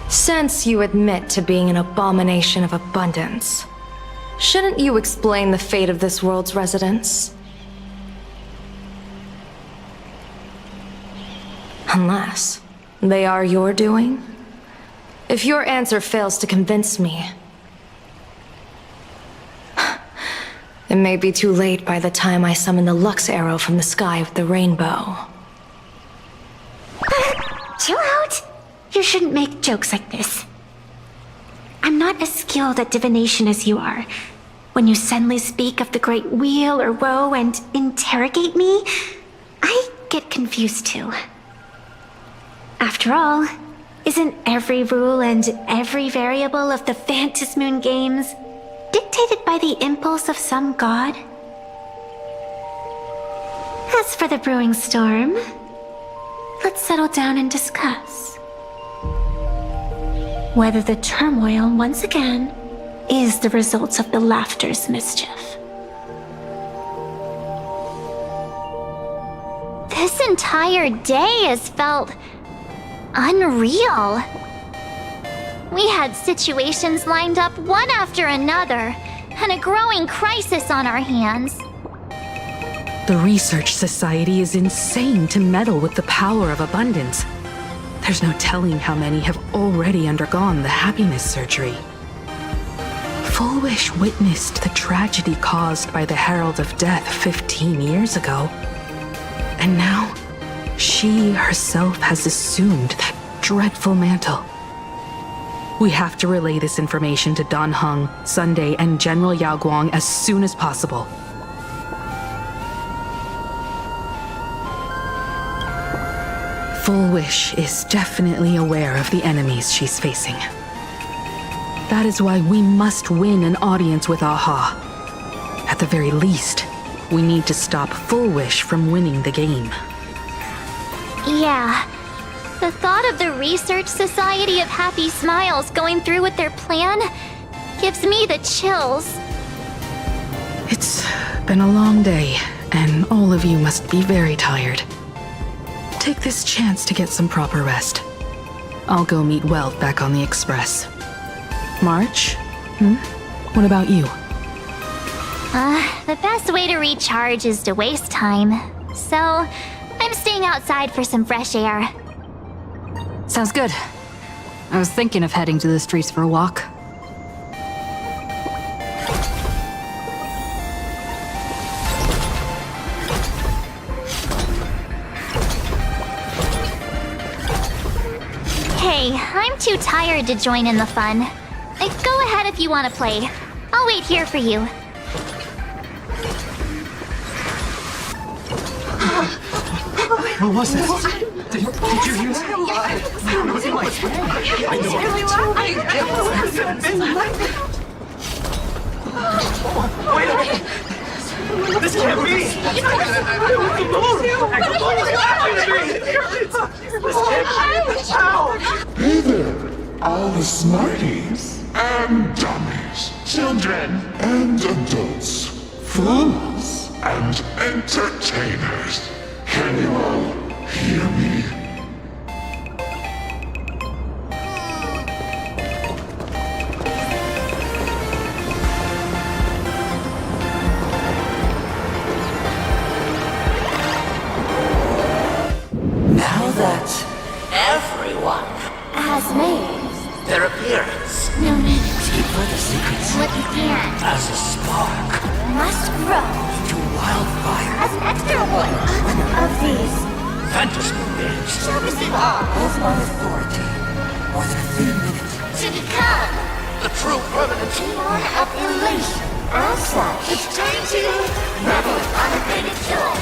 Since you admit to being an abomination of abundance, shouldn't you explain the fate of this world's residents? Unless they are your doing? If your answer fails to convince me, it may be too late by the time I summon the Lux arrow from the sky with the rainbow. Chill out! You shouldn't make jokes like this. I'm not as skilled at divination as you are. When you suddenly speak of the great wheel or woe and interrogate me, I get confused too. After all, isn't every rule and every variable of the Phantasmoon games dictated by the impulse of some god? As for the brewing storm, let's settle down and discuss whether the turmoil once again is the result of the laughter's mischief. This entire day has felt unreal. We had situations lined up one after another, and a growing crisis on our hands. The Research Society is insane to meddle with the power of abundance. There's no telling how many have already undergone the happiness surgery. Full Wish witnessed the tragedy caused by the Herald of Death 15 years ago. And now, she herself has assumed that dreadful mantle. We have to relay this information to Dan Heng, Sunday, and General Yao Guang as soon as possible. Full Wish is definitely aware of the enemies she's facing. That is why we must win an audience with Aha. At the very least, we need to stop Full Wish from winning the game. Yeah. The thought of the Research Society of Happy Smiles going through with their plan gives me the chills. It's been a long day, and all of you must be very tired. Take this chance to get some proper rest. I'll go meet Weld back on the Express. March? What about you? The best way to recharge is to waste time. So, I'm staying outside for some fresh air. Sounds good. I was thinking of heading to the streets for a walk. Hey, I'm too tired to join in the fun. Go ahead if you want to play. I'll wait here for you. What was that? Did you hear that? It was like... I know. Wait a minute! This can't be! Hey there, all the smarties and dummies, children and adults, fools and entertainers. Can you all hear me? Now that everyone has made their appearance, no need to keep further secrets what you can as a spark must grow to wildfire as an extra one of these Phantasmoon games shall receive all as my authority more than a thin minute to become the true permanent Aeon of Elation. As such, it's time to revel in unabated joy.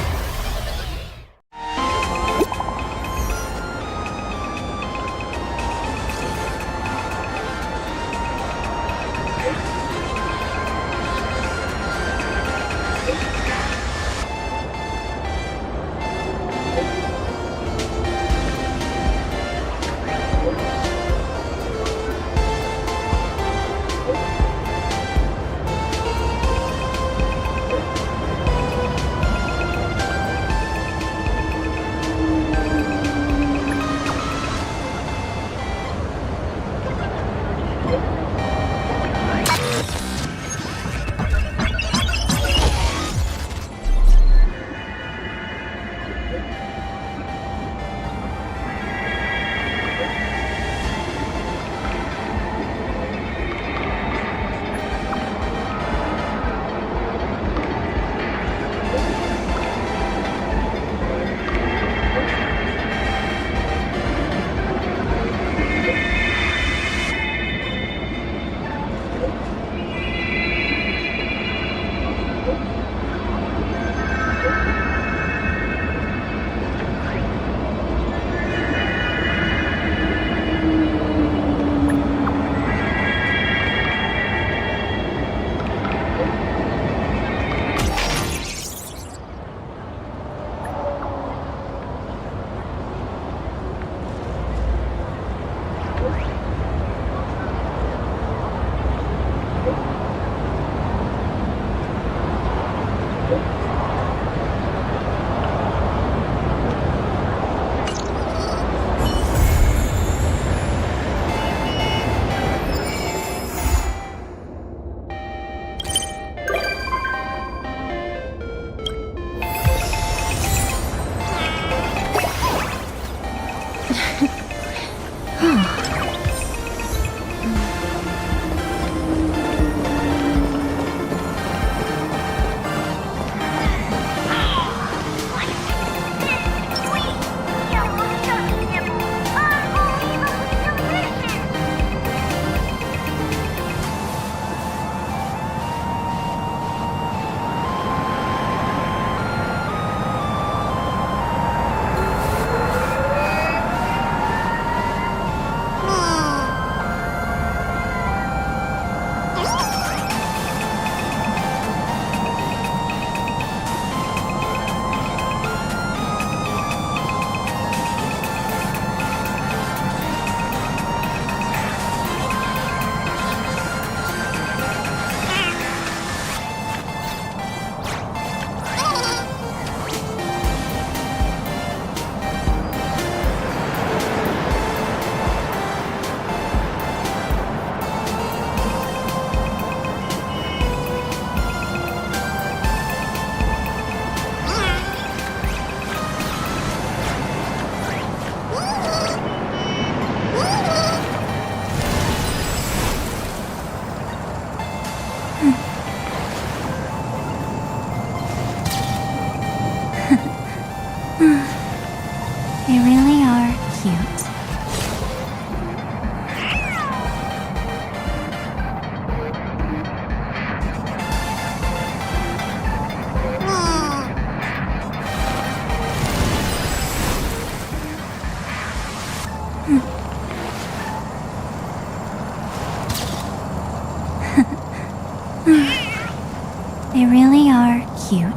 They really are cute.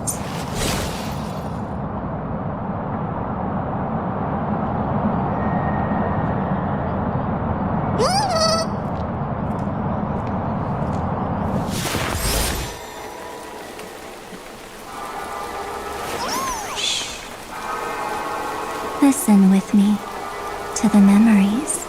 Listen with me to the memories.